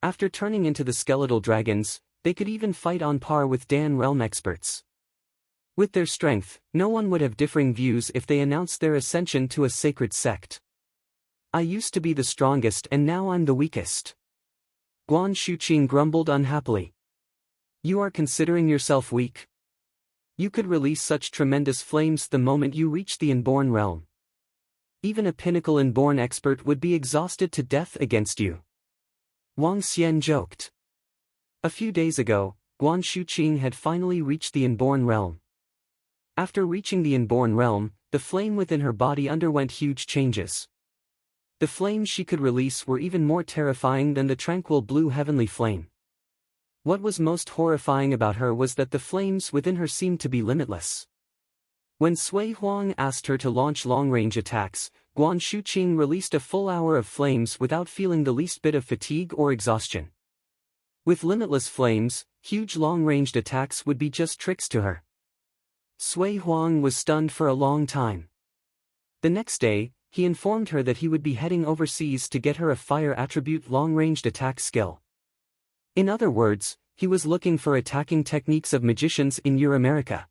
After turning into the skeletal dragons, they could even fight on par with Dan realm experts. With their strength, no one would have differing views if they announced their ascension to a sacred sect. I used to be the strongest and now I'm the weakest. Guan Shuqing grumbled unhappily. You are considering yourself weak? You could release such tremendous flames the moment you reach the inborn realm. Even a pinnacle inborn expert would be exhausted to death against you. Wang Xian joked. A few days ago, Guan Shuqing had finally reached the inborn realm. After reaching the inborn realm, the flame within her body underwent huge changes. The flames she could release were even more terrifying than the tranquil blue heavenly flame. What was most horrifying about her was that the flames within her seemed to be limitless. When Sui Huang asked her to launch long-range attacks, Guan Shuqing released a full hour of flames without feeling the least bit of fatigue or exhaustion. With limitless flames, huge long-ranged attacks would be just tricks to her. Sui Huang was stunned for a long time. The next day, he informed her that he would be heading overseas to get her a fire attribute long-ranged attack skill. In other words, he was looking for attacking techniques of magicians in Euramerica.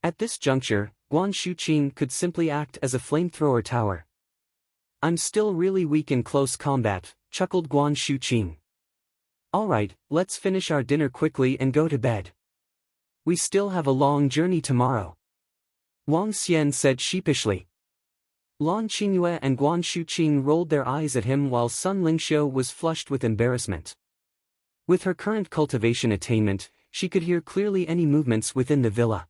At this juncture, Guan Shuqing could simply act as a flamethrower tower. I'm still really weak in close combat, chuckled Guan Shuqing. Alright, let's finish our dinner quickly and go to bed. We still have a long journey tomorrow. Wang Xian said sheepishly. Lan Qingyue and Guan Shuqing rolled their eyes at him while Sun Lingxiu was flushed with embarrassment. With her current cultivation attainment, she could hear clearly any movements within the villa.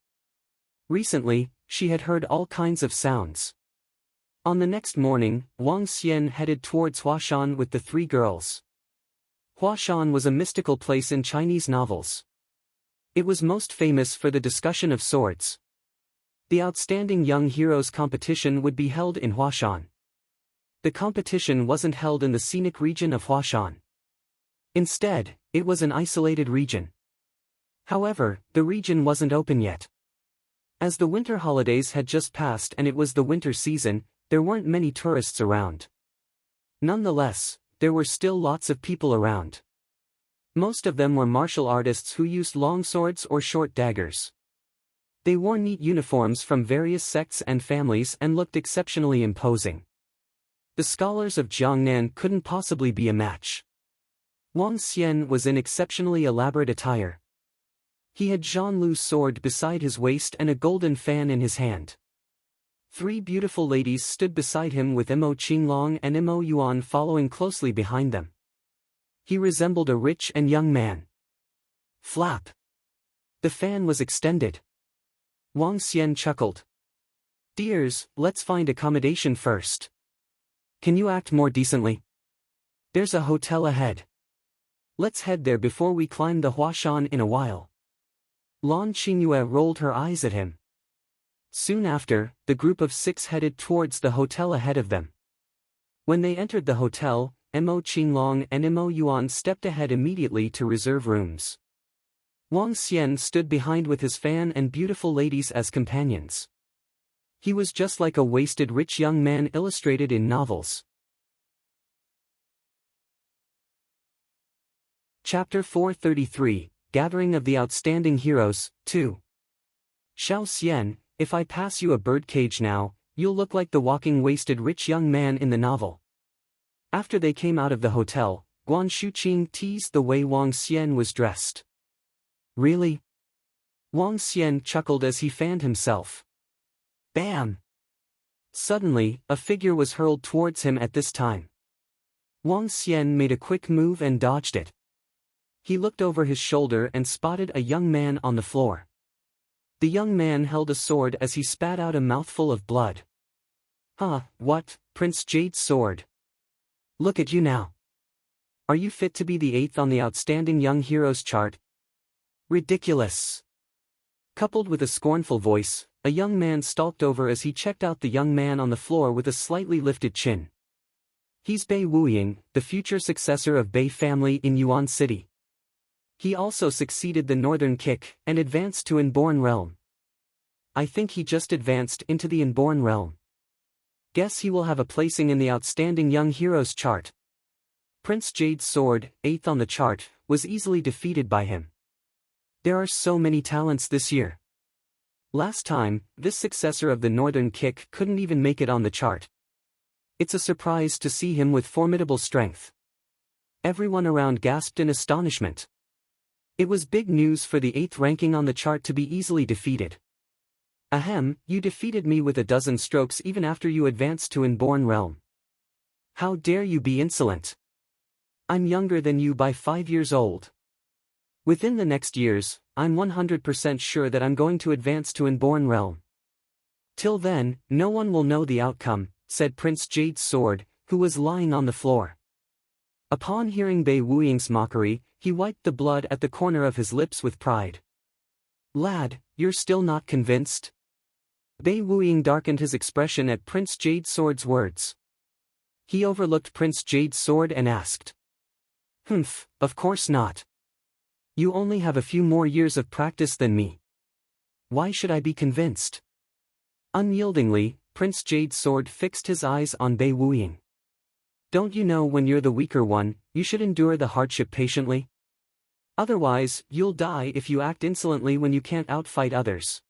Recently, she had heard all kinds of sounds. On the next morning, Wang Xian headed towards Huashan with the three girls. Huashan was a mystical place in Chinese novels. It was most famous for the discussion of swords. The Outstanding Young Heroes competition would be held in Huashan. The competition wasn't held in the scenic region of Huashan. Instead, it was an isolated region. However, the region wasn't open yet. As the winter holidays had just passed and it was the winter season, there weren't many tourists around. Nonetheless, there were still lots of people around. Most of them were martial artists who used longswords or short daggers. They wore neat uniforms from various sects and families and looked exceptionally imposing. The scholars of Jiangnan couldn't possibly be a match. Wang Xian was in exceptionally elaborate attire. He had Zhan Lu's sword beside his waist and a golden fan in his hand. 3 beautiful ladies stood beside him with Mo Qinglong and Mo Yuan following closely behind them. He resembled a rich and young man. Flap. The fan was extended. Wang Xian chuckled. Dears, let's find accommodation first. Can you act more decently? There's a hotel ahead. Let's head there before we climb the Huashan in a while. Lan Qingyue rolled her eyes at him. Soon after, the group of 6 headed towards the hotel ahead of them. When they entered the hotel, Mo Qinglong and Mo Yuan stepped ahead immediately to reserve rooms. Wang Xian stood behind with his fan and beautiful ladies as companions. He was just like a wasted rich young man illustrated in novels. Chapter 433, Gathering of the Outstanding Heroes, 2. Xiao Xian, if I pass you a birdcage now, you'll look like the walking wasted rich young man in the novel. After they came out of the hotel, Guan Shuqing teased the way Wang Xian was dressed. Really? Wang Xian chuckled as he fanned himself. Bam! Suddenly, a figure was hurled towards him at this time. Wang Xian made a quick move and dodged it. He looked over his shoulder and spotted a young man on the floor. The young man held a sword as he spat out a mouthful of blood. Huh, what, Prince Jade's sword? Look at you now. Are you fit to be the 8th on the Outstanding Young Heroes chart? Ridiculous. Coupled with a scornful voice, a young man stalked over as he checked out the young man on the floor with a slightly lifted chin. He's Bei Wuying, the future successor of Bei family in Yuan City. He also succeeded the Northern Kick and advanced to Inborn Realm. I think he just advanced into the Inborn Realm. Guess he will have a placing in the Outstanding Young Heroes chart. Prince Jade's sword, 8th on the chart, was easily defeated by him. There are so many talents this year. Last time, this successor of the Northern Kick couldn't even make it on the chart. It's a surprise to see him with formidable strength. Everyone around gasped in astonishment. It was big news for the 8th ranking on the chart to be easily defeated. Ahem, you defeated me with a dozen strokes even after you advanced to Inborn Realm. How dare you be insolent? I'm younger than you by 5 years old. Within the next years, I'm 100% sure that I'm going to advance to Inborn Realm. Till then, no one will know the outcome, said Prince Jade's sword, who was lying on the floor. Upon hearing Bei Wuying's mockery, he wiped the blood at the corner of his lips with pride. Lad, you're still not convinced? Bei Wuying darkened his expression at Prince Jade's sword's words. He overlooked Prince Jade's sword and asked. Humph, of course not. You only have a few more years of practice than me. Why should I be convinced? Unyieldingly, Prince Jade's sword fixed his eyes on Bei Wuying. Don't you know when you're the weaker one, you should endure the hardship patiently? Otherwise, you'll die if you act insolently when you can't outfight others.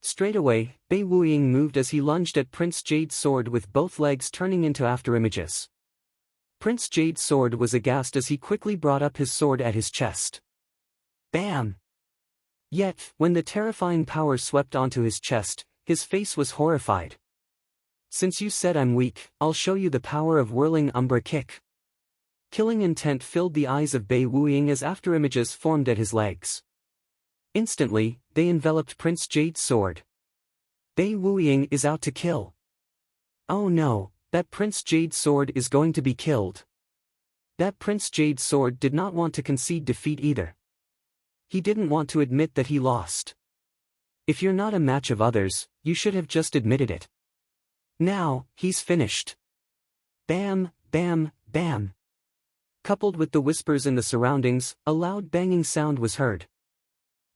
Straight away, Bei Wuying moved as he lunged at Prince Jade's sword with both legs turning into afterimages. Prince Jade's sword was aghast as he quickly brought up his sword at his chest. Bam! Yet, when the terrifying power swept onto his chest, his face was horrified. Since you said I'm weak, I'll show you the power of whirling Umbra Kick. Killing intent filled the eyes of Bei Wuying as afterimages formed at his legs. Instantly, they enveloped Prince Jade's sword. Bei Wuying is out to kill. Oh no, that Prince Jade's sword is going to be killed. That Prince Jade's sword did not want to concede defeat either. He didn't want to admit that he lost. If you're not a match of others, you should have just admitted it. Now, he's finished. Bam, bam, bam. Coupled with the whispers in the surroundings, a loud banging sound was heard.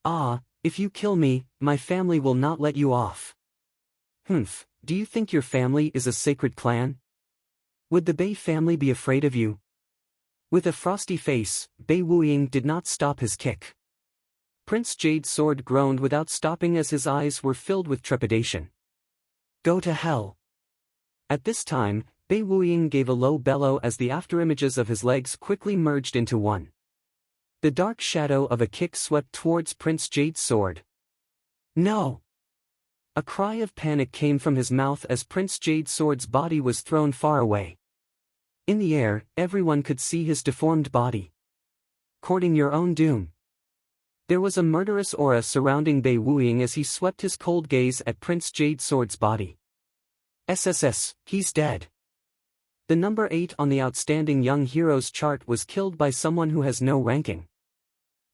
Ah, if you kill me, my family will not let you off. Humph, do you think your family is a sacred clan? Would the Bei family be afraid of you? With a frosty face, Bei Wuying did not stop his kick. Prince Jade's sword groaned without stopping as his eyes were filled with trepidation. Go to hell. At this time, Bei Wuying gave a low bellow as the afterimages of his legs quickly merged into one. The dark shadow of a kick swept towards Prince Jade's sword. No! A cry of panic came from his mouth as Prince Jade's sword's body was thrown far away. In the air, everyone could see his deformed body. Courting your own doom. There was a murderous aura surrounding Bei Wuying as he swept his cold gaze at Prince Jade's sword's body. SSS, he's dead. The number 8 on the Outstanding Young Heroes chart was killed by someone who has no ranking.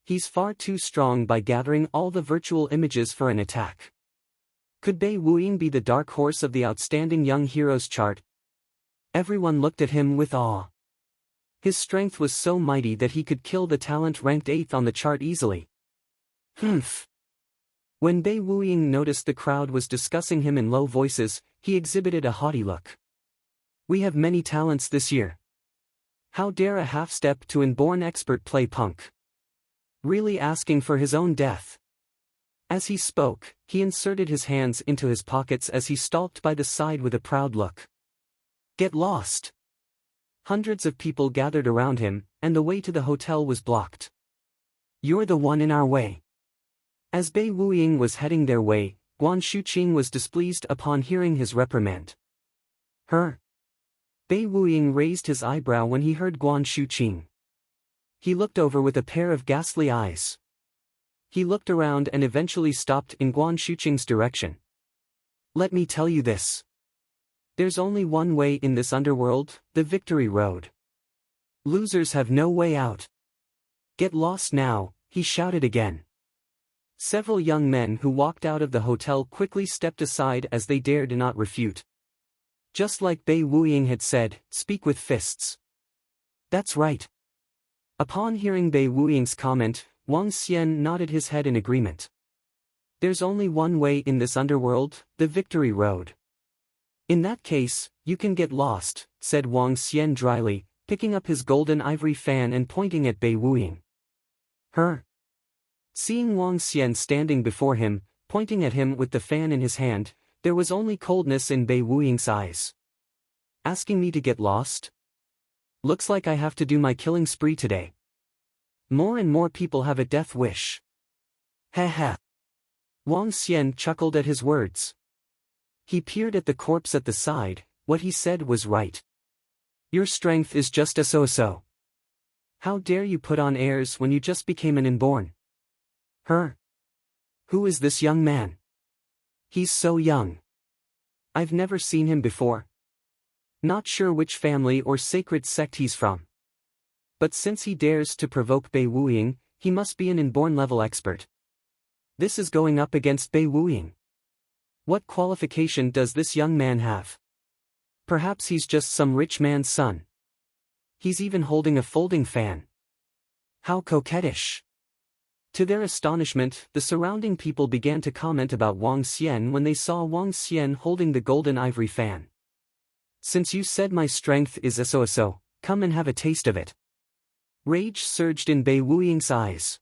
He's far too strong by gathering all the virtual images for an attack. Could Bei Wuying be the dark horse of the Outstanding Young Heroes chart? Everyone looked at him with awe. His strength was so mighty that he could kill the talent ranked 8th on the chart easily. Humph. When Bei Wuying noticed the crowd was discussing him in low voices, he exhibited a haughty look. We have many talents this year. How dare a half-step to inborn expert play punk? Really asking for his own death. As he spoke, he inserted his hands into his pockets as he stalked by the side with a proud look. Get lost. Hundreds of people gathered around him, and the way to the hotel was blocked. You're the one in our way. As Bei Wuying was heading their way, Guan Shuqing was displeased upon hearing his reprimand. Her. Bei Wuying raised his eyebrow when he heard Guan Shuqing. He looked over with a pair of ghastly eyes. He looked around and eventually stopped in Guan Shuqing's direction. Let me tell you this. There's only one way in this underworld, the victory road. Losers have no way out. Get lost now, he shouted again. Several young men who walked out of the hotel quickly stepped aside as they dared not refute. Just like Bei Wuying had said, speak with fists. That's right. Upon hearing Bei Wuying's comment, Wang Xian nodded his head in agreement. There's only one way in this underworld, the victory road. In that case, you can get lost, said Wang Xian dryly, picking up his golden ivory fan and pointing at Bei Wuying. Her. Seeing Wang Xian standing before him, pointing at him with the fan in his hand, there was only coldness in Bei Wuying's eyes. Asking me to get lost? Looks like I have to do my killing spree today. More and more people have a death wish. Ha ha. Wang Xian chuckled at his words. He peered at the corpse at the side. What he said was right. Your strength is just a so-so. How dare you put on airs when you just became an inborn? Her. Who is this young man? He's so young. I've never seen him before. Not sure which family or sacred sect he's from. But since he dares to provoke Bei Wuying, he must be an inborn level expert. This is going up against Bei Wuying. What qualification does this young man have? Perhaps he's just some rich man's son. He's even holding a folding fan. How coquettish. To their astonishment, the surrounding people began to comment about Wang Xian when they saw Wang Xian holding the golden ivory fan. Since you said my strength is so, come and have a taste of it. Rage surged in Bei Wuying's eyes.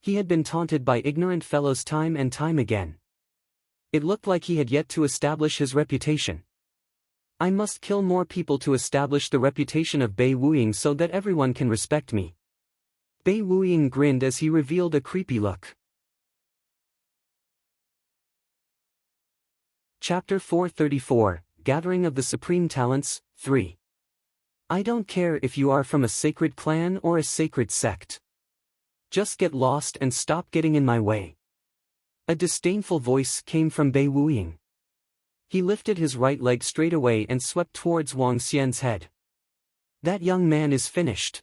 He had been taunted by ignorant fellows time and time again. It looked like he had yet to establish his reputation. I must kill more people to establish the reputation of Bei Wuying so that everyone can respect me. Bei Wuying grinned as he revealed a creepy look. Chapter 434, Gathering of the Supreme Talents, 3. I don't care if you are from a sacred clan or a sacred sect. Just get lost and stop getting in my way. A disdainful voice came from Bei Wuying. He lifted his right leg straight away and swept towards Wang Xian's head. That young man is finished.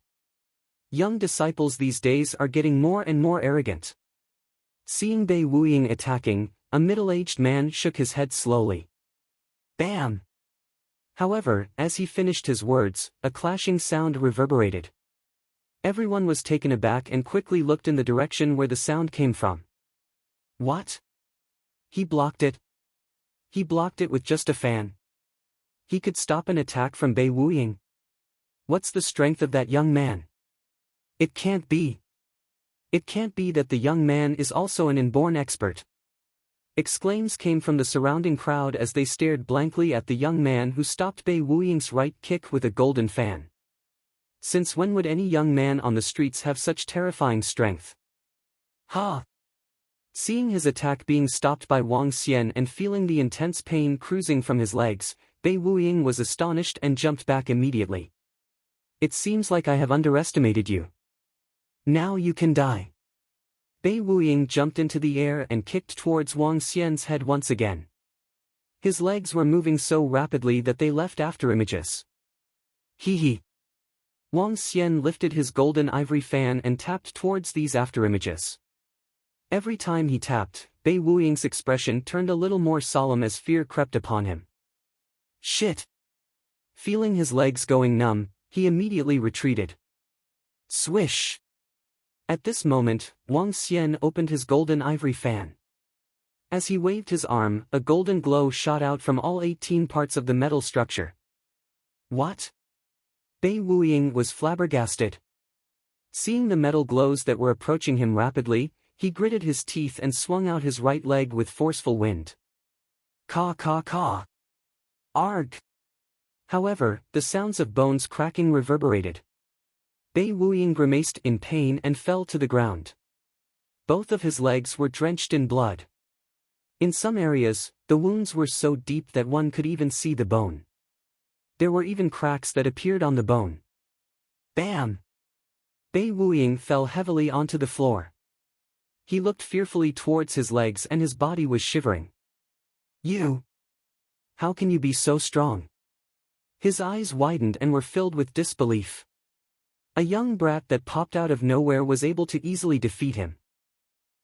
Young disciples these days are getting more and more arrogant. Seeing Bei Wuying attacking, a middle-aged man shook his head slowly. Bam! However, as he finished his words, a clashing sound reverberated. Everyone was taken aback and quickly looked in the direction where the sound came from. What? He blocked it? He blocked it with just a fan. He could stop an attack from Bei Wuying. What's the strength of that young man? It can't be. It can't be that the young man is also an inborn expert. Exclaims came from the surrounding crowd as they stared blankly at the young man who stopped Bei Wuying's right kick with a golden fan. Since when would any young man on the streets have such terrifying strength? Ha! Seeing his attack being stopped by Wang Xian and feeling the intense pain cruising from his legs, Bei Wuying was astonished and jumped back immediately. It seems like I have underestimated you. Now you can die. Bei Wuying jumped into the air and kicked towards Wang Xian's head once again. His legs were moving so rapidly that they left afterimages. Hee. Wang Xian lifted his golden ivory fan and tapped towards these afterimages. Every time he tapped, Bei Wuying's expression turned a little more solemn as fear crept upon him. Shit! Feeling his legs going numb, he immediately retreated. Swish! At this moment, Wang Xian opened his golden ivory fan. As he waved his arm, a golden glow shot out from all 18 parts of the metal structure. What? Bei Wuying was flabbergasted. Seeing the metal glows that were approaching him rapidly, he gritted his teeth and swung out his right leg with forceful wind. Caw caw caw. Arg! However, the sounds of bones cracking reverberated. Bei Wuying grimaced in pain and fell to the ground. Both of his legs were drenched in blood. In some areas, the wounds were so deep that one could even see the bone. There were even cracks that appeared on the bone. Bam! Bei Wuying fell heavily onto the floor. He looked fearfully towards his legs and his body was shivering. You! How can you be so strong? His eyes widened and were filled with disbelief. A young brat that popped out of nowhere was able to easily defeat him.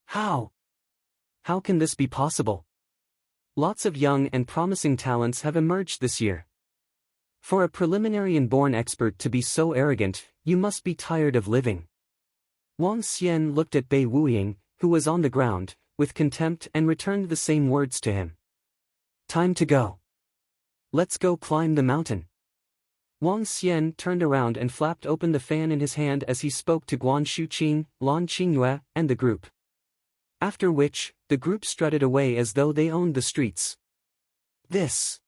How? How can this be possible? Lots of young and promising talents have emerged this year. For a preliminary inborn expert to be so arrogant, you must be tired of living. Wang Xian looked at Bei Wuying, who was on the ground, with contempt and returned the same words to him. Time to go. Let's go climb the mountain. Wang Xian turned around and flapped open the fan in his hand as he spoke to Guan Shuqing, Lan Qingyue, and the group. After which, the group strutted away as though they owned the streets. This.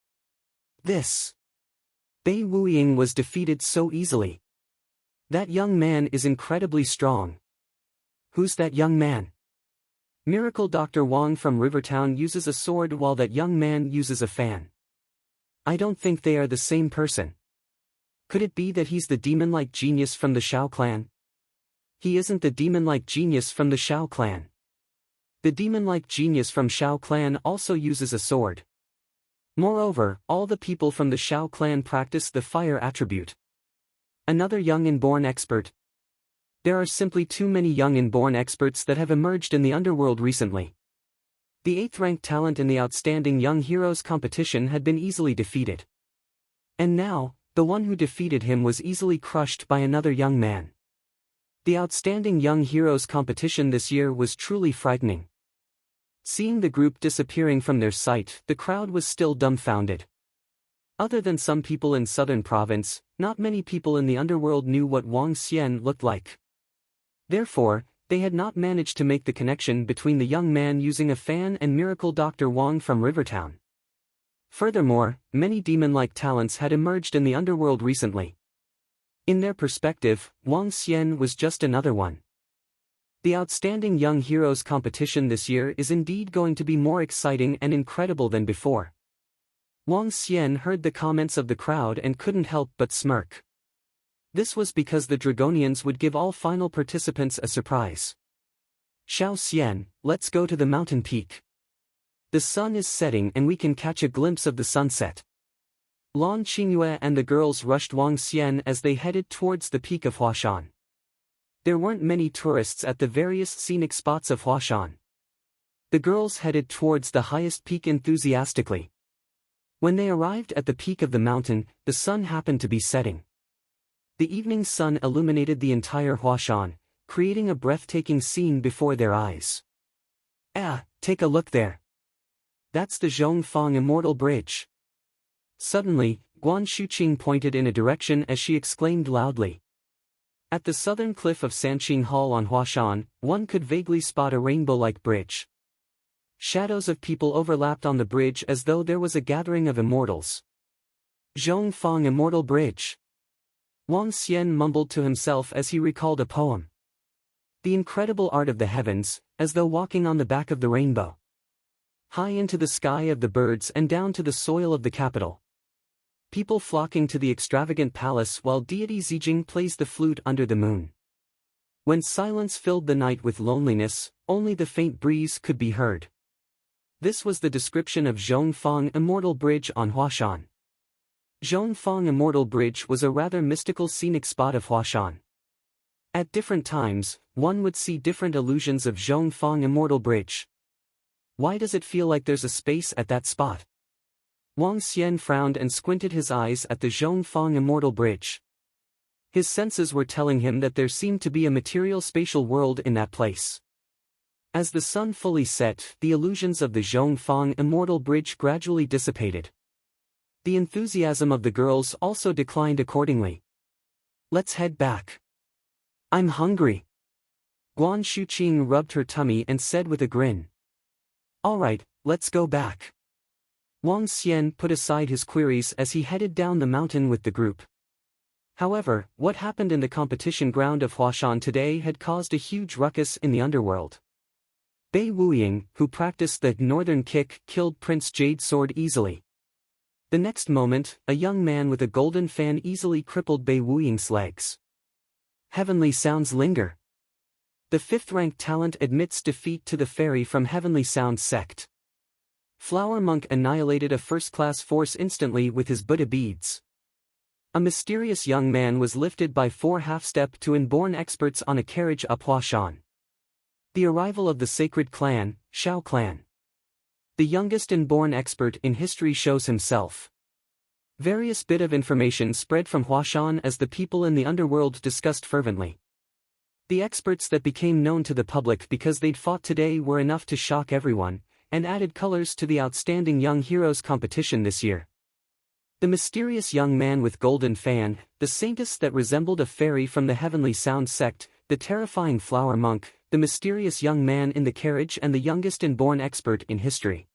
Bei Wuying was defeated so easily. That young man is incredibly strong. Who's that young man? Miracle Dr. Wang from Rivertown uses a sword while that young man uses a fan. I don't think they are the same person. Could it be that he's the demon-like genius from the Shao clan? He isn't the demon-like genius from the Shao clan. The demon-like genius from Shao clan also uses a sword. Moreover, all the people from the Shao clan practice the fire attribute. Another young inborn expert. There are simply too many young inborn experts that have emerged in the underworld recently. The 8th-ranked talent in the Outstanding Young Heroes competition had been easily defeated. And now, the one who defeated him was easily crushed by another young man. The Outstanding Young Heroes competition this year was truly frightening. Seeing the group disappearing from their sight, the crowd was still dumbfounded. Other than some people in Southern Province, not many people in the underworld knew what Wang Xian looked like. Therefore, they had not managed to make the connection between the young man using a fan and Miracle Dr. Wang from Rivertown. Furthermore, many demon-like talents had emerged in the underworld recently. In their perspective, Wang Xian was just another one. The Outstanding Young Heroes competition this year is indeed going to be more exciting and incredible than before. Wang Xian heard the comments of the crowd and couldn't help but smirk. This was because the Dragonians would give all final participants a surprise. Xiao Xian, let's go to the mountain peak. The sun is setting and we can catch a glimpse of the sunset. Lan Qingyue and the girls rushed Wang Xian as they headed towards the peak of Huashan. There weren't many tourists at the various scenic spots of Huashan. The girls headed towards the highest peak enthusiastically. When they arrived at the peak of the mountain, the sun happened to be setting. The evening sun illuminated the entire Huashan, creating a breathtaking scene before their eyes. Take a look there. That's the Zhongfang Immortal Bridge. Suddenly, Guan Shuqing pointed in a direction as she exclaimed loudly. At the southern cliff of Sanqing Hall on Huashan, one could vaguely spot a rainbow-like bridge. Shadows of people overlapped on the bridge as though there was a gathering of immortals. Zhongfang Immortal Bridge. Wang Xian mumbled to himself as he recalled a poem. The incredible art of the heavens, as though walking on the back of the rainbow. High into the sky of the birds and down to the soil of the capital. People flocking to the extravagant palace while deity Zijing plays the flute under the moon. When silence filled the night with loneliness, only the faint breeze could be heard. This was the description of Zhongfang Immortal Bridge on Huashan. Zhongfang Immortal Bridge was a rather mystical scenic spot of Huashan. At different times, one would see different illusions of Zhongfang Immortal Bridge. Why does it feel like there's a space at that spot? Wang Xian frowned and squinted his eyes at the Zhongfang Immortal Bridge. His senses were telling him that there seemed to be a material spatial world in that place. As the sun fully set, the illusions of the Zhongfang Immortal Bridge gradually dissipated. The enthusiasm of the girls also declined accordingly. Let's head back. I'm hungry. Guan Shuqing rubbed her tummy and said with a grin. Alright, let's go back. Wang Xian put aside his queries as he headed down the mountain with the group. However, what happened in the competition ground of Huashan today had caused a huge ruckus in the underworld. Bei Wuying, who practiced the northern kick, killed Prince Jade Sword easily. The next moment, a young man with a golden fan easily crippled Bei Wuying's legs. Heavenly Sounds linger. The 5th-ranked talent admits defeat to the fairy from Heavenly Sound sect. Flower Monk annihilated a first-class force instantly with his Buddha beads. A mysterious young man was lifted by 4 half-step to inborn experts on a carriage up Huashan. The arrival of the sacred clan, Shao clan. The youngest inborn expert in history shows himself. Various bit of information spread from Huashan as the people in the underworld discussed fervently. The experts that became known to the public because they'd fought today were enough to shock everyone, and added colors to the outstanding young heroes competition this year. The mysterious young man with golden fan, the saintess that resembled a fairy from the Heavenly Sound sect, the terrifying flower monk, the mysterious young man in the carriage and the youngest inborn expert in history.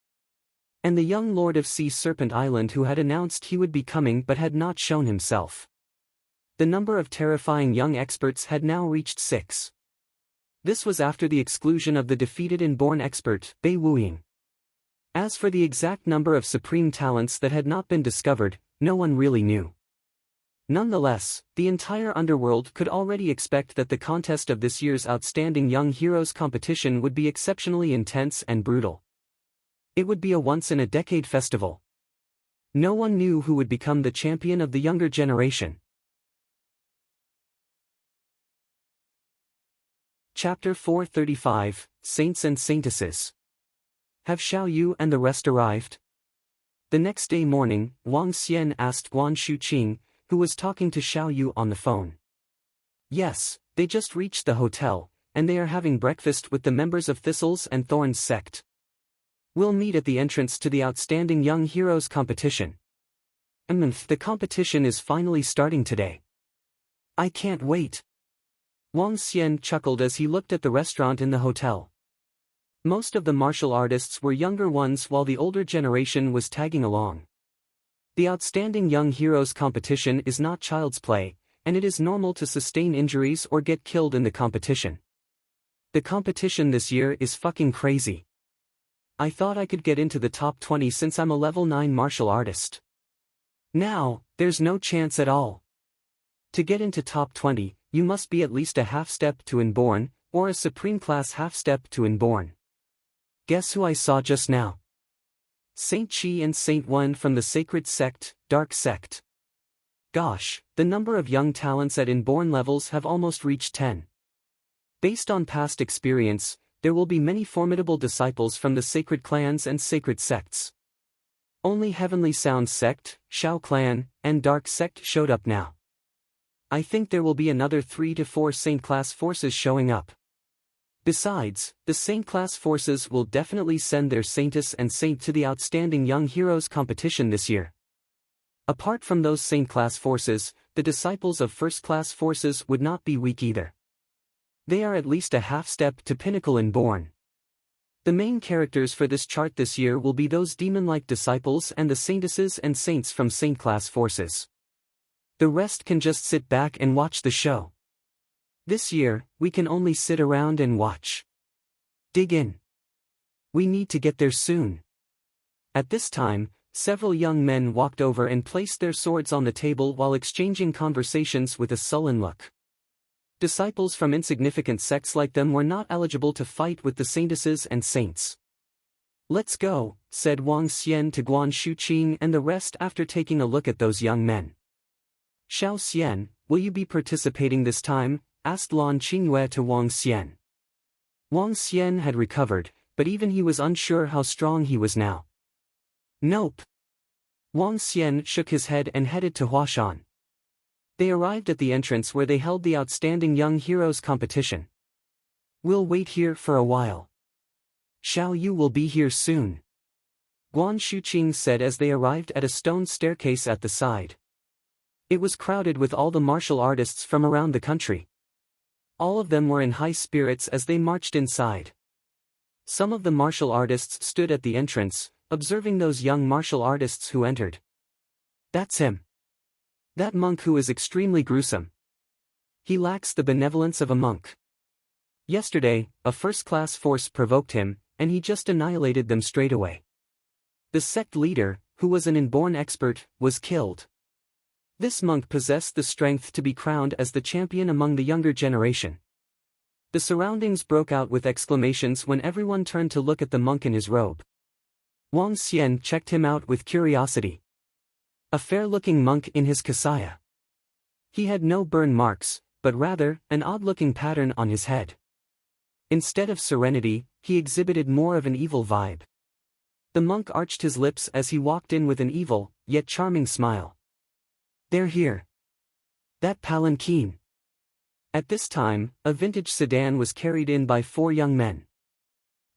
And the young lord of Sea Serpent Island who had announced he would be coming but had not shown himself. The number of terrifying young experts had now reached 6. This was after the exclusion of the defeated inborn expert, Bei Wuying. As for the exact number of supreme talents that had not been discovered, no one really knew. Nonetheless, the entire underworld could already expect that the contest of this year's Outstanding Young Heroes competition would be exceptionally intense and brutal. It would be a once-in-a-decade festival. No one knew who would become the champion of the younger generation. Chapter 435, Saints and Saintesses. Have Xiao Yu and the rest arrived? The next day morning, Wang Xian asked Guan Shuqing, who was talking to Xiao Yu on the phone. Yes, they just reached the hotel, and they are having breakfast with the members of Thistles and Thorns sect. We'll meet at the entrance to the Outstanding Young Heroes competition. The competition is finally starting today. I can't wait. Wang Xian chuckled as he looked at the restaurant in the hotel. Most of the martial artists were younger ones while the older generation was tagging along. The Outstanding Young Heroes competition is not child's play, and it is normal to sustain injuries or get killed in the competition. The competition this year is fucking crazy. I thought I could get into the top 20 since I'm a level 9 martial artist. Now, there's no chance at all. To get into top 20, you must be at least a half-step to inborn, or a supreme class half-step to inborn. Guess who I saw just now? Saint Chi and Saint Wen from the Sacred Sect, Dark Sect. Gosh, the number of young talents at inborn levels have almost reached 10. Based on past experience, there will be many formidable disciples from the sacred clans and sacred sects. Only Heavenly Sound Sect, Shao Clan, and Dark Sect showed up now. I think there will be another 3 to 4 Saint class forces showing up. Besides, the Saint class forces will definitely send their Saintess and Saint to the Outstanding Young Heroes competition this year. Apart from those Saint class forces, the disciples of first class forces would not be weak either. They are at least a half step to pinnacle in Born. The main characters for this chart this year will be those demon-like disciples and the Saintesses and Saints from Saint class forces. The rest can just sit back and watch the show. This year, we can only sit around and watch. Dig in. We need to get there soon. At this time, several young men walked over and placed their swords on the table while exchanging conversations with a sullen look. Disciples from insignificant sects like them were not eligible to fight with the Saintesses and Saints. "Let's go," said Wang Xian to Guan Shuqing and the rest after taking a look at those young men. "Xiao Xian, will you be participating this time?" asked Lan Qingyue to Wang Xian. Wang Xian had recovered, but even he was unsure how strong he was now. "Nope." Wang Xian shook his head and headed to Huashan. They arrived at the entrance where they held the Outstanding Young Heroes competition. "We'll wait here for a while. Xiao Yu will be here soon," Guan Shuqing said as they arrived at a stone staircase at the side. It was crowded with all the martial artists from around the country. All of them were in high spirits as they marched inside. Some of the martial artists stood at the entrance, observing those young martial artists who entered. "That's him. That monk who is extremely gruesome. He lacks the benevolence of a monk. Yesterday, a first-class force provoked him, and he just annihilated them straight away. The sect leader, who was an inborn expert, was killed. This monk possessed the strength to be crowned as the champion among the younger generation." The surroundings broke out with exclamations when everyone turned to look at the monk in his robe. Wang Xian checked him out with curiosity. A fair-looking monk in his kasaya. He had no burn marks, but rather, an odd-looking pattern on his head. Instead of serenity, he exhibited more of an evil vibe. The monk arched his lips as he walked in with an evil, yet charming smile. "They're here. That palanquin." At this time, a vintage sedan was carried in by 4 young men.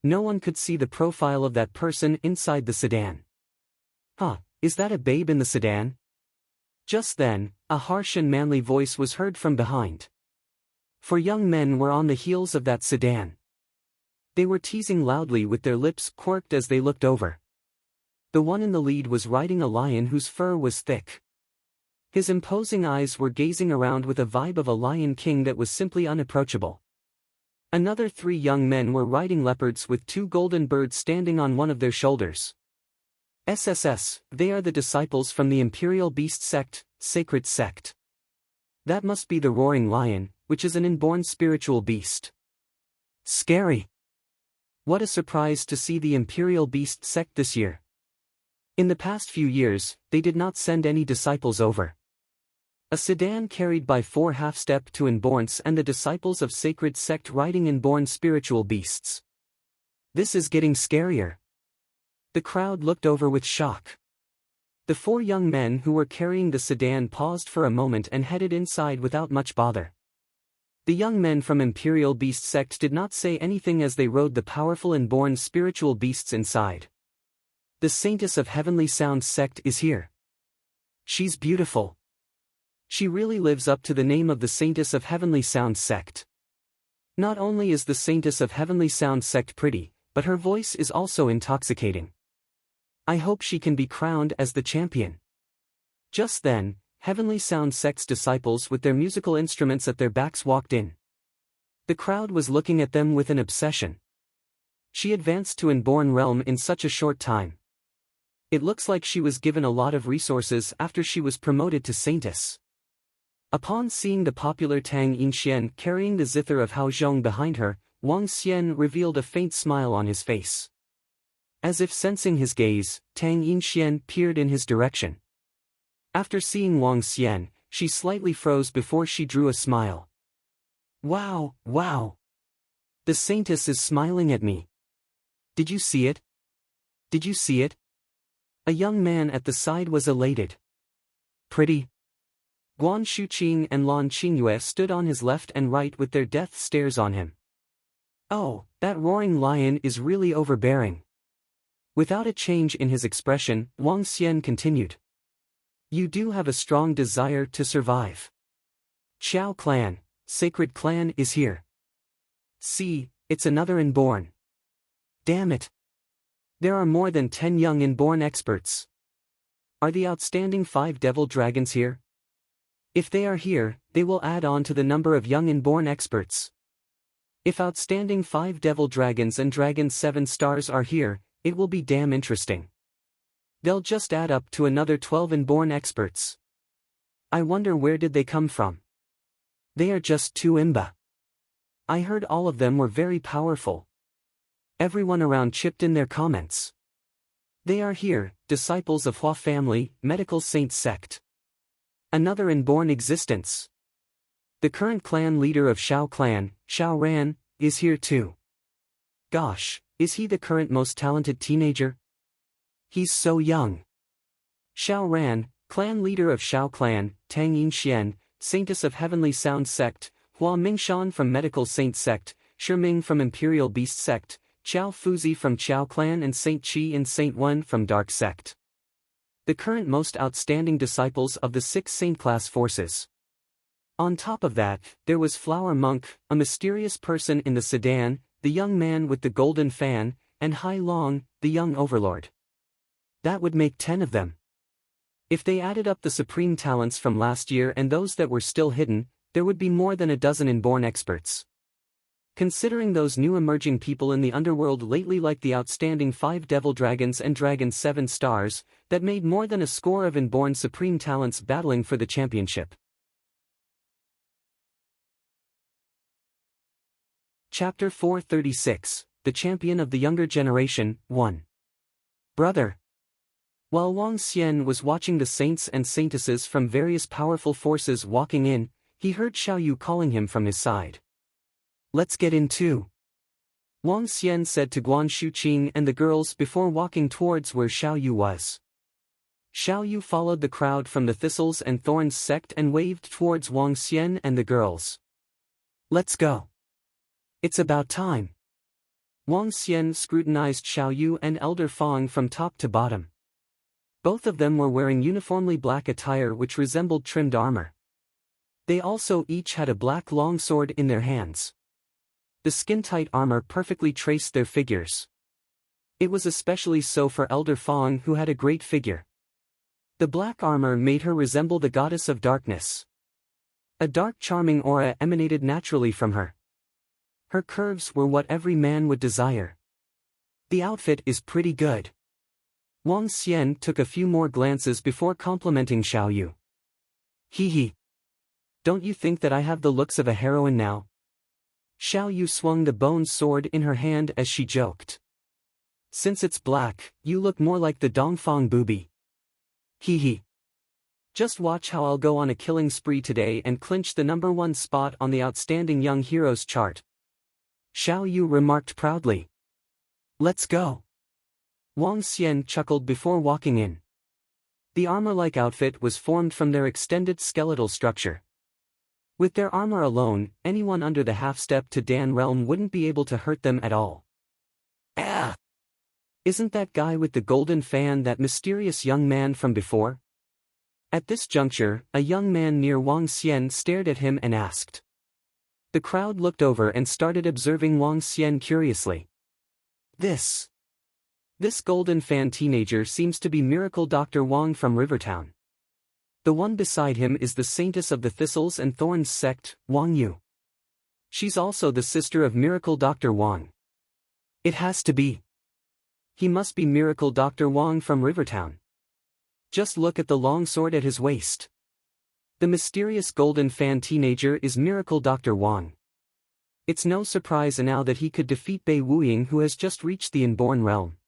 No one could see the profile of that person inside the sedan. "Huh, is that a babe in the sedan?" Just then, a harsh and manly voice was heard from behind. 4 young men were on the heels of that sedan. They were teasing loudly with their lips quirked as they looked over. The one in the lead was riding a lion whose fur was thick. His imposing eyes were gazing around with a vibe of a lion king that was simply unapproachable. Another 3 young men were riding leopards with 2 golden birds standing on one of their shoulders. SSS, they are the disciples from the Imperial Beast Sect, Sacred Sect. That must be the Roaring Lion, which is an inborn spiritual beast. Scary. What a surprise to see the Imperial Beast Sect this year. In the past few years, they did not send any disciples over. A sedan carried by 4 half-step to inborns and the disciples of Sacred Sect riding inborn spiritual beasts. This is getting scarier. The crowd looked over with shock. The 4 young men who were carrying the sedan paused for a moment and headed inside without much bother. The young men from Imperial Beast Sect did not say anything as they rode the powerful inborn spiritual beasts inside. The Saintess of Heavenly Sound Sect is here. She's beautiful. She really lives up to the name of the Saintess of Heavenly Sound Sect. Not only is the Saintess of Heavenly Sound Sect pretty, but her voice is also intoxicating. I hope she can be crowned as the champion. Just then, Heavenly Sound Sect's disciples with their musical instruments at their backs walked in. The crowd was looking at them with an obsession. She advanced to Inborn Realm in such a short time. It looks like she was given a lot of resources after she was promoted to Saintess. Upon seeing the popular Tang Yinxian carrying the zither of Hao Zhong behind her, Wang Xian revealed a faint smile on his face. As if sensing his gaze, Tang Yinxian peered in his direction. After seeing Wang Xian, she slightly froze before she drew a smile. Wow, wow! The saintess is smiling at me. Did you see it? Did you see it? A young man at the side was elated. Pretty. Guan Shuqing and Lan Qingyue stood on his left and right with their death stares on him. Oh, that roaring lion is really overbearing. Without a change in his expression, Wang Xian continued. You do have a strong desire to survive. Xiao clan, sacred clan is here. See, it's another inborn. Damn it. There are more than 10 young inborn experts. Are the outstanding 5 devil dragons here? If they are here, they will add on to the number of young inborn experts. If outstanding 5 devil dragons and dragon 7 stars are here, it will be damn interesting. They'll just add up to another 12 inborn experts. I wonder where did they come from? They are just 2 imba. I heard all of them were very powerful. Everyone around chipped in their comments. They are here, disciples of Hua family, medical saint sect. Another inborn existence. The current clan leader of Shao clan, Shao Ran, is here too. Gosh, is he the current most talented teenager? He's so young. Shao Ran, clan leader of Shao clan, Tang Yinxian, saintess of heavenly sound sect, Hua Mingshan from medical saint sect, Shiming from imperial beast sect, Qiao Fuzi from Qiao clan and Saint Qi and Saint Wen from dark sect. The current most outstanding disciples of the 6 saint class forces. On top of that, there was Flower Monk, a mysterious person in the sedan, the young man with the golden fan, and Hai Long, the young overlord. That would make 10 of them. If they added up the supreme talents from last year and those that were still hidden, there would be more than a dozen inborn experts. Considering those new emerging people in the underworld lately like the outstanding 5 devil dragons and dragon 7 stars, that made more than a score of inborn supreme talents battling for the championship. Chapter 436, The Champion of the Younger Generation, 1. Brother. While Wang Xian was watching the saints and saintesses from various powerful forces walking in, he heard Xiaoyu calling him from his side. Let's get in too. Wang Xian said to Guan Shuqing and the girls before walking towards where Xiaoyu was. Xiaoyu followed the crowd from the Thistles and Thorns sect and waved towards Wang Xian and the girls. Let's go. It's about time. Wang Xian scrutinized Xiaoyu and Elder Fang from top to bottom. Both of them were wearing uniformly black attire which resembled trimmed armor. They also each had a black longsword in their hands. The skin-tight armor perfectly traced their figures. It was especially so for Elder Fang who had a great figure. The black armor made her resemble the goddess of darkness. A dark charming aura emanated naturally from her. Her curves were what every man would desire. The outfit is pretty good. Wang Xian took a few more glances before complimenting Xiaoyu. Hee. Don't you think that I have the looks of a heroine now? Xiaoyu swung the bone sword in her hand as she joked. Since it's black, you look more like the Dongfang booby. Hee. Just watch how I'll go on a killing spree today and clinch the #1 spot on the Outstanding Young Heroes chart. Xiaoyu remarked proudly. Let's go. Wang Xian chuckled before walking in. The armor-like outfit was formed from their extended skeletal structure. With their armor alone, anyone under the half-step to Dan realm wouldn't be able to hurt them at all. Ah! Isn't that guy with the golden fan that mysterious young man from before? At this juncture, a young man near Wang Xian stared at him and asked. The crowd looked over and started observing Wang Xian curiously. This golden fan teenager seems to be Miracle Dr. Wang from Rivertown. The one beside him is the saintess of the Thistles and Thorns sect, Wang Yu. She's also the sister of Miracle Dr. Wang. It has to be. He must be Miracle Dr. Wang from Rivertown. Just look at the long sword at his waist. The mysterious golden fan teenager is Miracle Dr. Wang. It's no surprise now that he could defeat Bei Wuying who has just reached the inborn realm.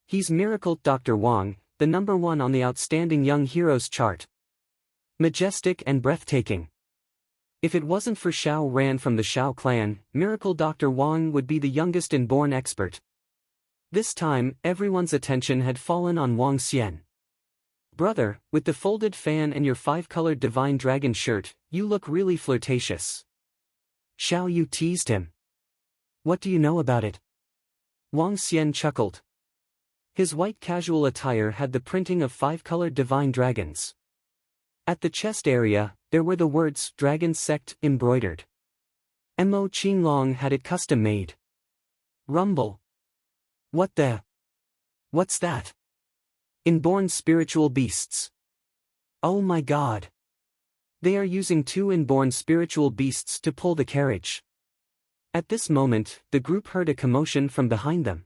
He's Miracle Dr. Wang, the #1 on the Outstanding Young Heroes chart. Majestic and breathtaking. If it wasn't for Xiao Ran from the Xiao clan, Miracle Dr. Wang would be the youngest inborn expert. This time, everyone's attention had fallen on Wang Xian. "Brother, with the folded fan and your five-colored divine dragon shirt, you look really flirtatious." Xiao Yu teased him. "What do you know about it?" Wang Xian chuckled. His white casual attire had the printing of five-colored divine dragons. At the chest area, there were the words "Dragon Sect" embroidered. Mo Qinglong had it custom-made. Rumble. What's that? Inborn spiritual beasts. Oh my god. They are using two inborn spiritual beasts to pull the carriage. At this moment, the group heard a commotion from behind them.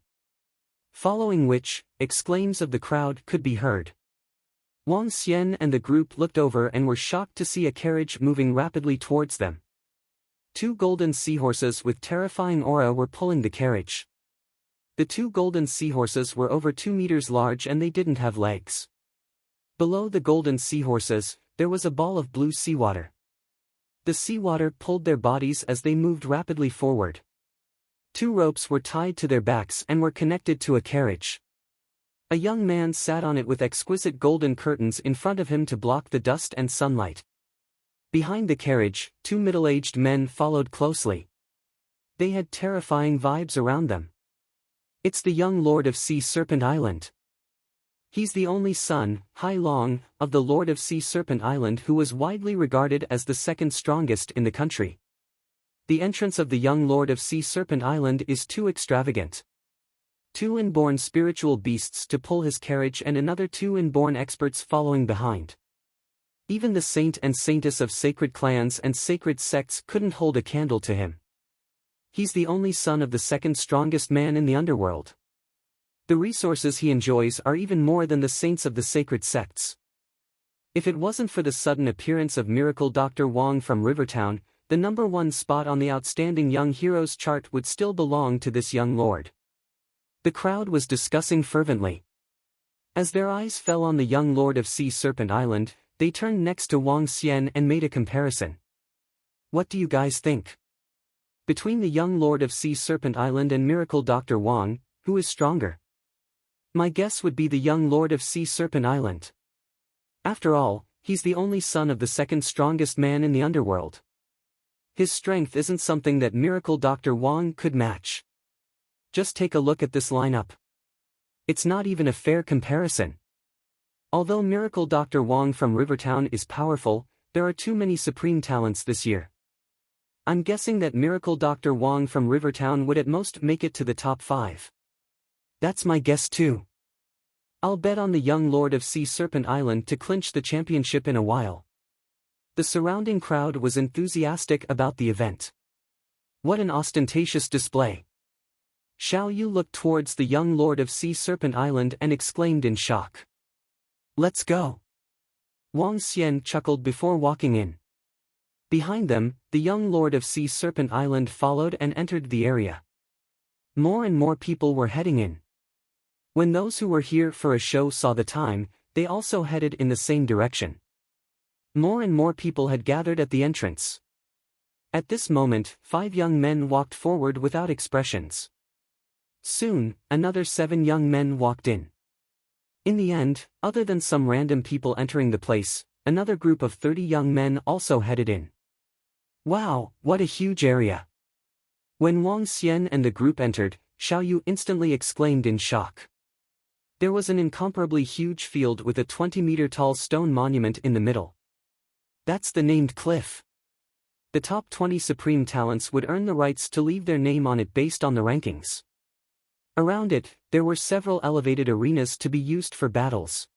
Following which, exclaims of the crowd could be heard. Wang Xian and the group looked over and were shocked to see a carriage moving rapidly towards them. Two golden seahorses with terrifying aura were pulling the carriage. The two golden seahorses were over 2 meters large and they didn't have legs. Below the golden seahorses, there was a ball of blue seawater. The seawater pulled their bodies as they moved rapidly forward. Two ropes were tied to their backs and were connected to a carriage. A young man sat on it with exquisite golden curtains in front of him to block the dust and sunlight. Behind the carriage, two middle-aged men followed closely. They had terrifying vibes around them. It's the young Lord of Sea Serpent Island. He's the only son, Hai Long, of the Lord of Sea Serpent Island, who was widely regarded as the second strongest in the country. The entrance of the young Lord of Sea Serpent Island is too extravagant. Two inborn spiritual beasts to pull his carriage and another two inborn experts following behind. Even the saint and saintess of sacred clans and sacred sects couldn't hold a candle to him. He's the only son of the second strongest man in the underworld. The resources he enjoys are even more than the saints of the sacred sects. If it wasn't for the sudden appearance of Miracle Dr. Wang from Rivertown, the number one spot on the Outstanding Young Heroes chart would still belong to this young lord. The crowd was discussing fervently. As their eyes fell on the young Lord of Sea Serpent Island, they turned next to Wang Xian and made a comparison. What do you guys think? Between the young Lord of Sea Serpent Island and Miracle Dr. Wang, who is stronger? My guess would be the young Lord of Sea Serpent Island. After all, he's the only son of the second strongest man in the underworld. His strength isn't something that Miracle Dr. Wang could match. Just take a look at this lineup. It's not even a fair comparison. Although Miracle Dr. Wang from Rivertown is powerful, there are too many supreme talents this year. I'm guessing that Miracle Dr. Wang from Rivertown would at most make it to the top 5. That's my guess too. I'll bet on the young Lord of Sea Serpent Island to clinch the championship in a while. The surrounding crowd was enthusiastic about the event. What an ostentatious display. Xiao Yu looked towards the young Lord of Sea Serpent Island and exclaimed in shock. Let's go. Wang Xian chuckled before walking in. Behind them, the young Lord of Sea Serpent Island followed and entered the area. More and more people were heading in. When those who were here for a show saw the time, they also headed in the same direction. More and more people had gathered at the entrance. At this moment, 5 young men walked forward without expressions. Soon, another 7 young men walked in. In the end, other than some random people entering the place, another group of 30 young men also headed in. Wow, what a huge area! When Wang Xian and the group entered, Xiao Yu instantly exclaimed in shock. There was an incomparably huge field with a 20-meter-tall stone monument in the middle. That's the named cliff. The top 20 supreme talents would earn the rights to leave their name on it based on the rankings. Around it, there were several elevated arenas to be used for battles.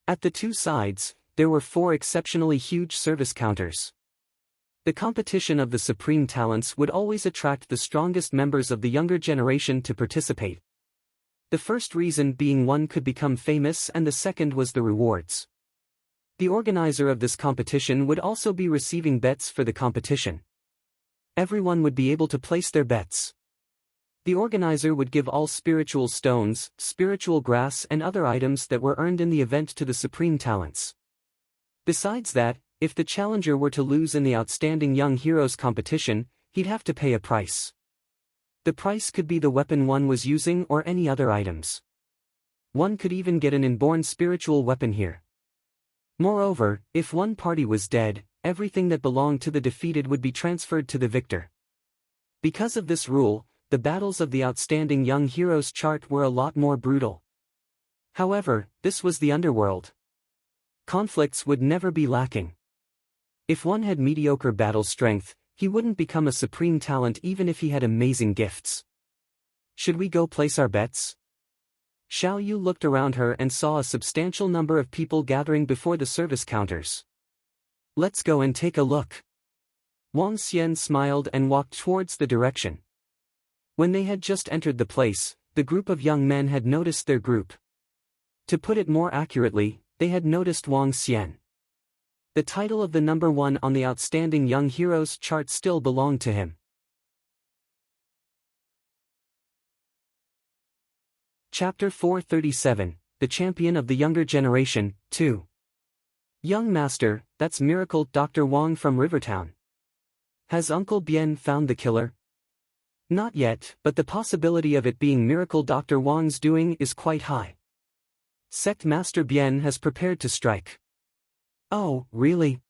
At the two sides, there were 4 exceptionally huge service counters. The competition of the supreme talents would always attract the strongest members of the younger generation to participate. The first reason being one could become famous and the second was the rewards. The organizer of this competition would also be receiving bets for the competition. Everyone would be able to place their bets. The organizer would give all spiritual stones, spiritual grass and other items that were earned in the event to the supreme talents. Besides that, If the challenger were to lose in the Outstanding Young Heroes competition, he'd have to pay a price. The price could be the weapon one was using or any other items. One could even get an inborn spiritual weapon here. Moreover, if one party was dead, everything that belonged to the defeated would be transferred to the victor. Because of this rule, the battles of the Outstanding Young Heroes chart were a lot more brutal. However, this was the underworld. Conflicts would never be lacking. If one had mediocre battle strength, he wouldn't become a supreme talent even if he had amazing gifts. Should we go place our bets? Xiao Yu looked around her and saw a substantial number of people gathering before the service counters. Let's go and take a look. Wang Xian smiled and walked towards the direction. When they had just entered the place, the group of young men had noticed their group. To put it more accurately, they had noticed Wang Xian. The title of the number one on the Outstanding Young Heroes chart still belonged to him. Chapter 437, The Champion of the Younger Generation, 2. Young Master, that's Miracle Dr. Wang from Rivertown. Has Uncle Bien found the killer? Not yet, but the possibility of it being Miracle Dr. Wang's doing is quite high. Sect Master Bien has prepared to strike. Oh, really?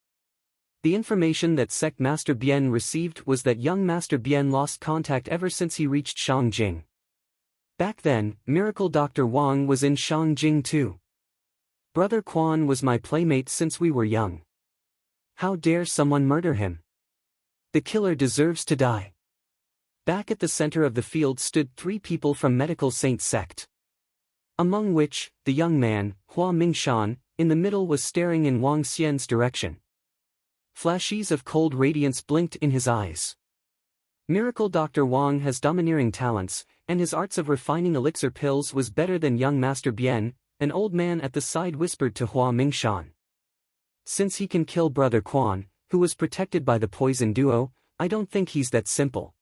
The information that Sect Master Bien received was that young Master Bien lost contact ever since he reached Shangjing. Back then, Miracle Dr. Wang was in Shangjing too. Brother Quan was my playmate since we were young. How dare someone murder him? The killer deserves to die. Back at the center of the field stood 3 people from Medical Saint Sect. Among which, the young man, Hua Mingshan, in the middle was staring in Wang Xian's direction. Flashes of cold radiance blinked in his eyes. Miracle Dr. Wang has domineering talents, and his arts of refining elixir pills was better than young Master Bien, an old man at the side whispered to Hua Mingshan. Since he can kill Brother Quan, who was protected by the poison duo, I don't think he's that simple.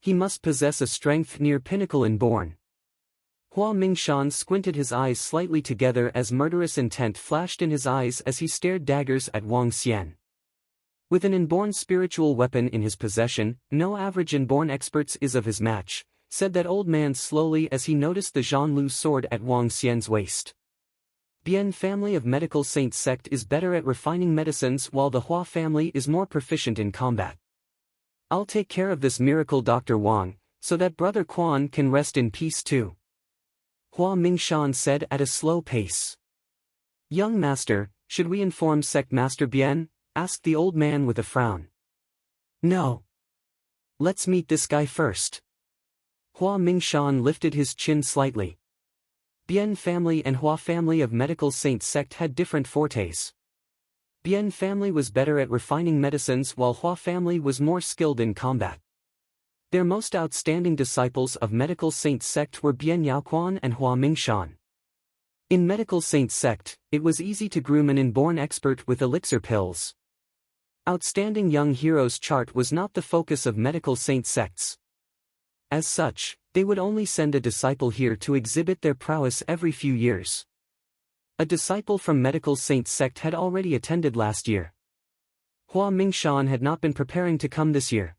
He must possess a strength near pinnacle inborn. Hua Mingshan squinted his eyes slightly together as murderous intent flashed in his eyes as he stared daggers at Wang Xian. With an inborn spiritual weapon in his possession, no average inborn experts is of his match, said that old man slowly as he noticed the Zhanlu sword at Wang Xian's waist. Bien family of Medical Saint Sect is better at refining medicines while the Hua family is more proficient in combat. I'll take care of this Miracle Dr. Wang, so that Brother Quan can rest in peace too. Hua Mingshan said at a slow pace. Young Master, should we inform Sect Master Bien? Asked the old man with a frown. No. Let's meet this guy first. Hua Mingshan lifted his chin slightly. Bien family and Hua family of Medical Saint Sect had different fortes. Bien family was better at refining medicines while Hua family was more skilled in combat. Their most outstanding disciples of Medical Saint Sect were Bien Yaoquan and Hua Mingshan. In Medical Saint Sect, it was easy to groom an inborn expert with elixir pills. Outstanding Young Heroes chart was not the focus of Medical Saint Sects. As such, they would only send a disciple here to exhibit their prowess every few years. A disciple from Medical Saint Sect had already attended last year. Hua Mingshan had not been preparing to come this year.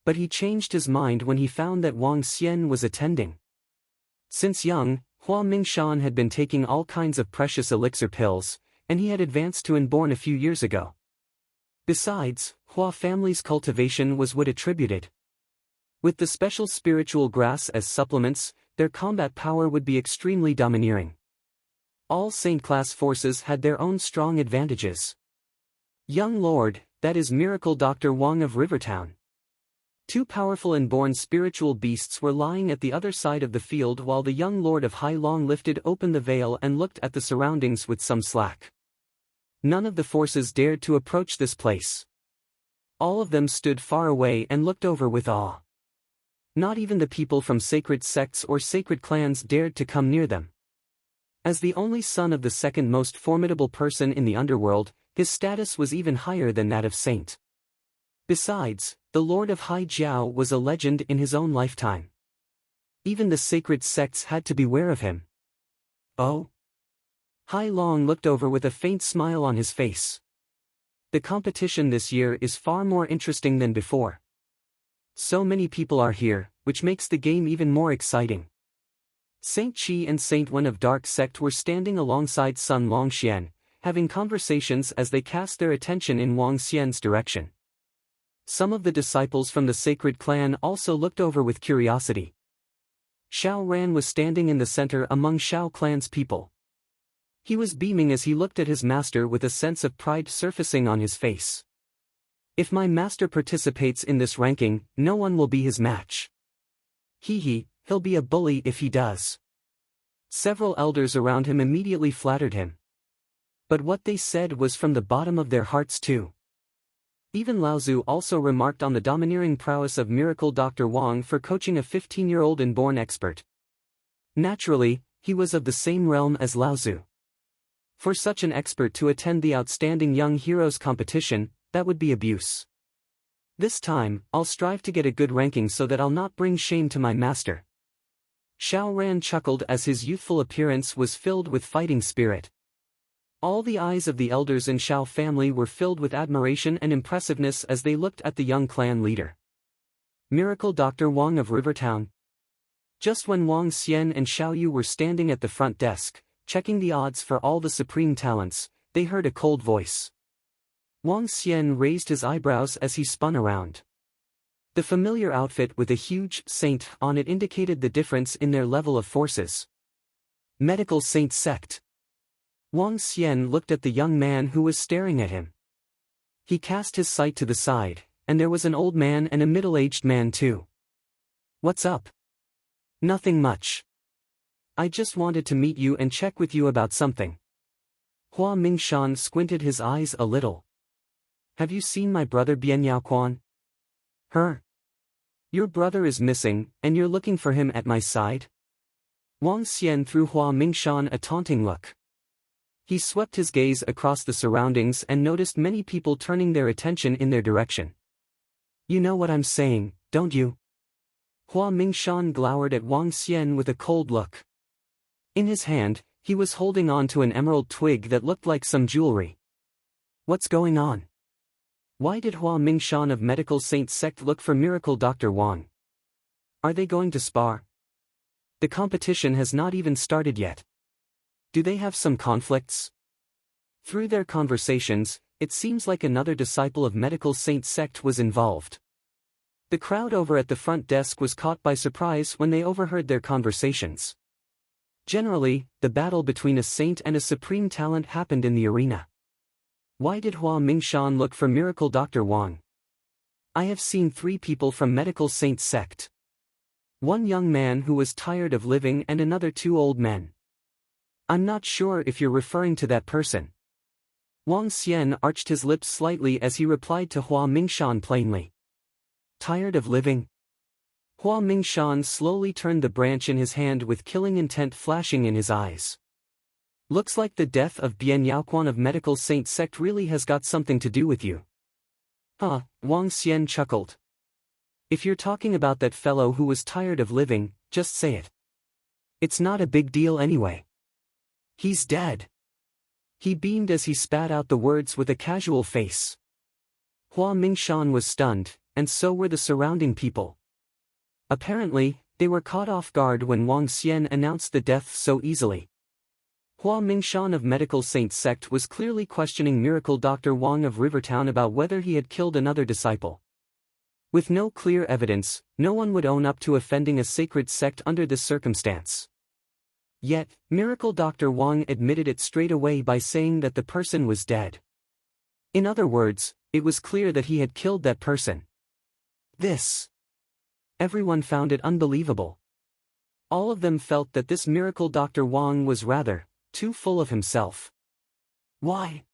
But he changed his mind when he found that Wang Xian was attending. Since young, Hua Mingshan had been taking all kinds of precious elixir pills, and he had advanced to inborn a few years ago. Besides, Hua family's cultivation was what attributed. With the special spiritual grass as supplements, their combat power would be extremely domineering. All Saint class forces had their own strong advantages. Young Lord, that is Miracle Dr. Wang of Rivertown. 2 powerful inborn spiritual beasts were lying at the other side of the field while the young Lord of Hai Long lifted open the veil and looked at the surroundings with some slack. None of the forces dared to approach this place. All of them stood far away and looked over with awe. Not even the people from sacred sects or sacred clans dared to come near them. As the only son of the second most formidable person in the underworld, his status was even higher than that of saint. Besides, the Lord of Hai Jiao was a legend in his own lifetime. Even the sacred sects had to beware of him. Oh? Hai Long looked over with a faint smile on his face. The competition this year is far more interesting than before. So many people are here, which makes the game even more exciting. Saint Chi and Saint Wen of Dark Sect were standing alongside Sun Longxian, having conversations as they cast their attention in Wang Xian's direction. Some of the disciples from the sacred clan also looked over with curiosity. Xiao Ran was standing in the center among Xiao clan's people. He was beaming as he looked at his master with a sense of pride surfacing on his face. If my master participates in this ranking, no one will be his match. He'll be a bully if he does. Several elders around him immediately flattered him. But what they said was from the bottom of their hearts too. Even Laozu also remarked on the domineering prowess of Miracle Dr. Wang for coaching a 15-year-old inborn expert. Naturally, he was of the same realm as Laozu. For such an expert to attend the Outstanding Young Heroes competition, that would be abuse. This time, I'll strive to get a good ranking so that I'll not bring shame to my master. Xiao Ran chuckled as his youthful appearance was filled with fighting spirit. All the eyes of the elders in Xiao family were filled with admiration and impressiveness as they looked at the young clan leader. Miracle Dr. Wang of Rivertown. Just when Wang Xian and Xiao Yu were standing at the front desk, checking the odds for all the supreme talents, they heard a cold voice. Wang Xian raised his eyebrows as he spun around. The familiar outfit with a huge saint on it indicated the difference in their level of forces. Medical Saint Sect. Wang Xian looked at the young man who was staring at him. He cast his sight to the side, and there was an old man and a middle-aged man too. What's up? Nothing much. I just wanted to meet you and check with you about something. Hua Mingshan squinted his eyes a little. Have you seen my brother Bian Yaoquan? Your brother is missing, and you're looking for him at my side? Wang Xian threw Hua Mingshan a taunting look. He swept his gaze across the surroundings and noticed many people turning their attention in their direction. You know what I'm saying, don't you? Hua Mingshan glowered at Wang Xian with a cold look. In his hand, he was holding on to an emerald twig that looked like some jewelry. What's going on? Why did Hua Mingshan of Medical Saint Sect look for Miracle Dr. Wang? Are they going to spar? The competition has not even started yet. Do they have some conflicts? Through their conversations, it seems like another disciple of Medical Saint Sect was involved. The crowd over at the front desk was caught by surprise when they overheard their conversations. Generally, the battle between a saint and a supreme talent happened in the arena. Why did Hua Mingshan look for Miracle Dr. Wang? I have seen 3 people from Medical Saint Sect. One young man who was tired of living and another 2 old men. I'm not sure if you're referring to that person. Wang Xian arched his lips slightly as he replied to Hua Mingshan plainly. Tired of living? Hua Mingshan slowly turned the branch in his hand with killing intent flashing in his eyes. Looks like the death of Bian Yaoquan of Medical Saint Sect really has got something to do with you. Wang Xian chuckled. If you're talking about that fellow who was tired of living, just say it. It's not a big deal anyway. He's dead. He beamed as he spat out the words with a casual face. Hua Mingshan was stunned, and so were the surrounding people. Apparently, they were caught off guard when Wang Xian announced the death so easily. Hua Mingshan of Medical Saint Sect was clearly questioning Miracle Dr. Wang of Rivertown about whether he had killed another disciple. With no clear evidence, no one would own up to offending a sacred sect under this circumstance. Yet, Miracle Dr. Wang admitted it straight away by saying that the person was dead. In other words, it was clear that he had killed that person. Everyone found it unbelievable. All of them felt that this Miracle Dr. Wang was rather too full of himself. Why?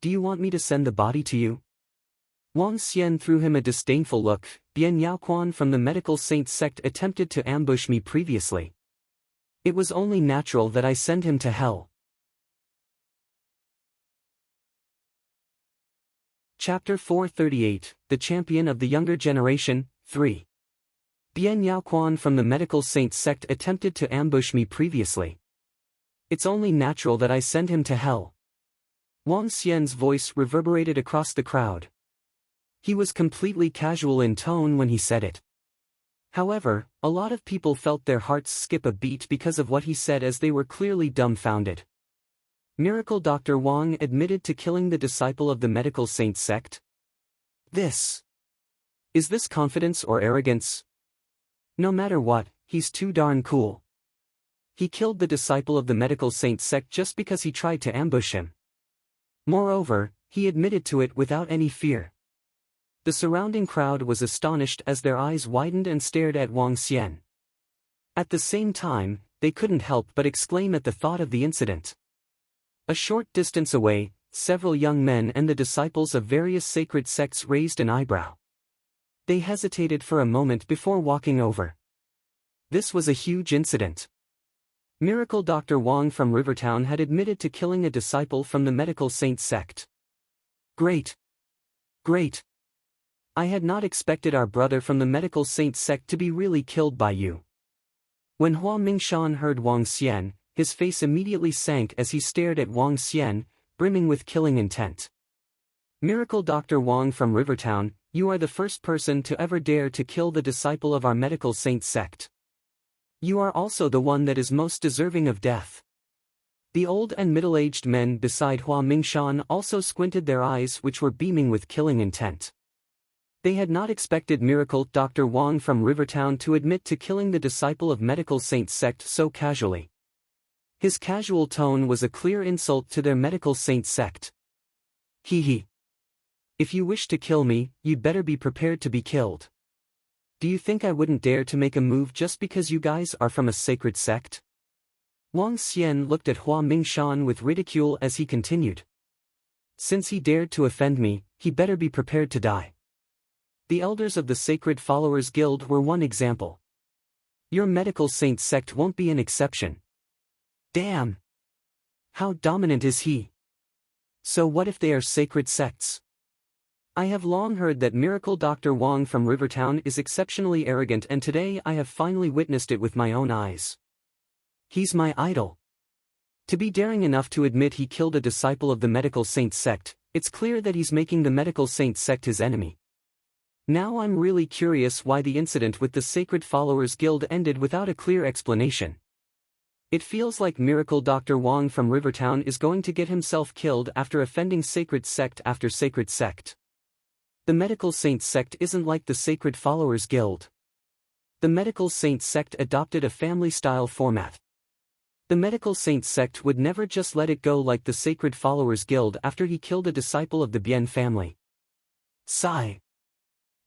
Do you want me to send the body to you? Wang Xian threw him a disdainful look. Bian Yaoquan from the Medical Saint Sect attempted to ambush me previously. It was only natural that I send him to hell. Chapter 438, The Champion of the Younger Generation, 3. Bian Yaoquan from the Medical Saint Sect attempted to ambush me previously. It's only natural that I send him to hell. Wang Xian's voice reverberated across the crowd. He was completely casual in tone when he said it. However, a lot of people felt their hearts skip a beat because of what he said, as they were clearly dumbfounded. Miracle Dr. Wang admitted to killing the disciple of the medical saint sect? Is this confidence or arrogance? No matter what, he's too darn cool. He killed the disciple of the medical saint sect just because he tried to ambush him. Moreover, he admitted to it without any fear. The surrounding crowd was astonished as their eyes widened and stared at Wang Xian. At the same time, they couldn't help but exclaim at the thought of the incident. A short distance away, several young men and the disciples of various sacred sects raised an eyebrow. They hesitated for a moment before walking over. This was a huge incident. Miracle Dr. Wang from Rivertown had admitted to killing a disciple from the medical saint sect. Great! Great! I had not expected our brother from the medical saint sect to be really killed by you. When Hua Mingshan heard Wang Xian, his face immediately sank as he stared at Wang Xian, brimming with killing intent. Miracle Dr. Wang from Rivertown, you are the first person to ever dare to kill the disciple of our medical saint sect. You are also the one that is most deserving of death. The old and middle-aged men beside Hua Mingshan also squinted their eyes, which were beaming with killing intent. They had not expected Miracle Dr. Wang from Rivertown to admit to killing the disciple of medical saint sect so casually. His casual tone was a clear insult to their medical saint sect. Hee. If you wish to kill me, you'd better be prepared to be killed. Do you think I wouldn't dare to make a move just because you guys are from a sacred sect? Wang Xian looked at Hua Mingshan with ridicule as he continued. Since he dared to offend me, he better be prepared to die. The elders of the Sacred Followers Guild were one example. Your medical saint sect won't be an exception. Damn! How dominant is he? So what if they are sacred sects? I have long heard that Miracle Dr. Wang from Rivertown is exceptionally arrogant, and today I have finally witnessed it with my own eyes. He's my idol. To be daring enough to admit he killed a disciple of the medical saint sect, it's clear that he's making the medical saint sect his enemy. Now I'm really curious why the incident with the Sacred Followers Guild ended without a clear explanation. It feels like Miracle Dr. Wang from Rivertown is going to get himself killed after offending sacred sect after sacred sect. The Medical Saint sect isn't like the Sacred Followers Guild. The Medical Saint sect adopted a family-style format. The Medical Saint sect would never just let it go like the Sacred Followers Guild after he killed a disciple of the Bian family. Sigh.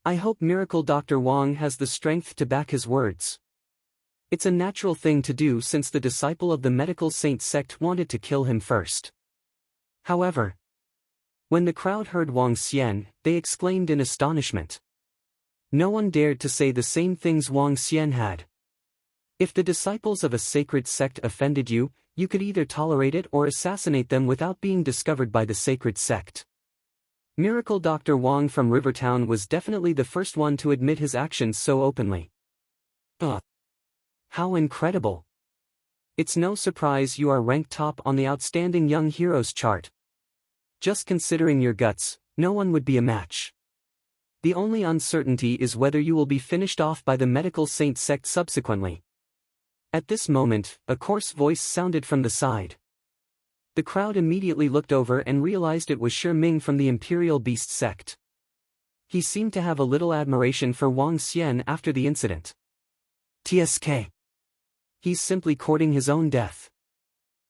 I hope Miracle Dr. Wang has the strength to back his words. It's a natural thing to do since the disciple of the Medical Saint sect wanted to kill him first. However, when the crowd heard Wang Xian, they exclaimed in astonishment. No one dared to say the same things Wang Xian had. If the disciples of a sacred sect offended you, you could either tolerate it or assassinate them without being discovered by the sacred sect. Miracle Dr. Wang from Rivertown was definitely the first one to admit his actions so openly. How incredible! It's no surprise you are ranked top on the Outstanding Young Heroes chart. Just considering your guts, no one would be a match. The only uncertainty is whether you will be finished off by the Medical Saint sect subsequently. At this moment, a coarse voice sounded from the side. The crowd immediately looked over and realized it was Shi Ming from the Imperial Beast sect. He seemed to have a little admiration for Wang Xian after the incident. TSK. He's simply courting his own death.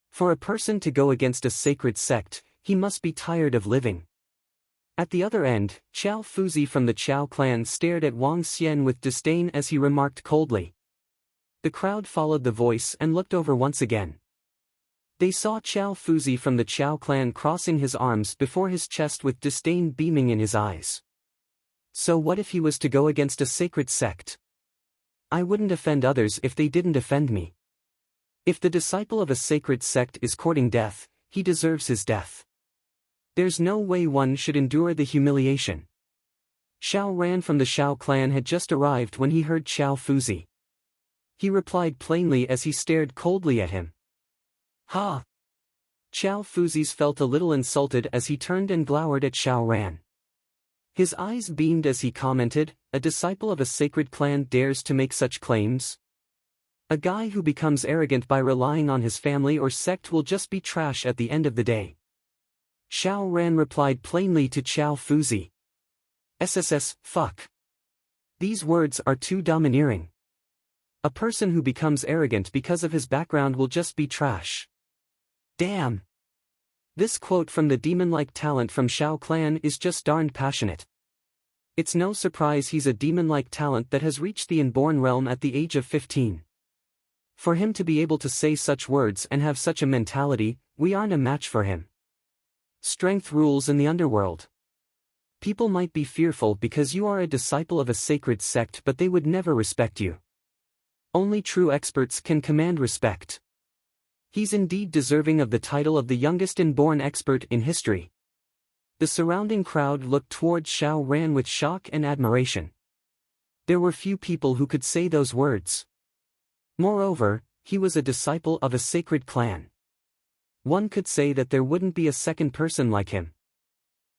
For a person to go against a sacred sect, he must be tired of living. At the other end, Qiao Fuzi from the Qiao clan stared at Wang Xian with disdain as he remarked coldly. The crowd followed the voice and looked over once again. They saw Qiao Fuzi from the Qiao clan crossing his arms before his chest with disdain beaming in his eyes. So what if he was to go against a sacred sect? I wouldn't offend others if they didn't offend me. If the disciple of a sacred sect is courting death, he deserves his death. There's no way one should endure the humiliation. Xiao Ran from the Xiao clan had just arrived when he heard Qiao Fuzi. He replied plainly as he stared coldly at him. Ha! Xiao Fuzis felt a little insulted as he turned and glowered at Xiao Ran. His eyes beamed as he commented, "A disciple of a sacred clan dares to make such claims? A guy who becomes arrogant by relying on his family or sect will just be trash at the end of the day." Xiao Ran replied plainly to Xiao Fuzi. "SSS, fuck. These words are too domineering. A person who becomes arrogant because of his background will just be trash. Damn. This quote from the demon-like talent from Xiao Clan is just darned passionate. It's no surprise he's a demon-like talent that has reached the inborn realm at the age of 15. For him to be able to say such words and have such a mentality, we aren't a match for him. Strength rules in the underworld. People might be fearful because you are a disciple of a sacred sect, but they would never respect you. Only true experts can command respect. He's indeed deserving of the title of the youngest inborn expert in history." The surrounding crowd looked toward Xiao Ran with shock and admiration. There were few people who could say those words. Moreover, he was a disciple of a sacred clan. One could say that there wouldn't be a second person like him.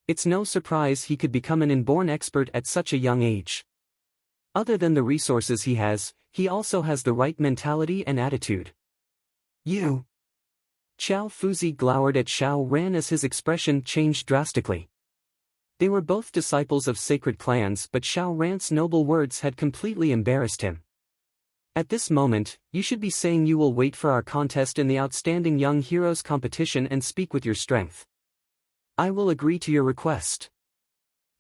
It's no surprise he could become an inborn expert at such a young age. Other than the resources he also has the right mentality and attitude. "You." Xiao Fuzi glowered at Xiao Ran as his expression changed drastically. They were both disciples of sacred clans, but Xiao Ran's noble words had completely embarrassed him. "At this moment, you should be saying you will wait for our contest in the Outstanding Young Heroes competition and speak with your strength. I will agree to your request."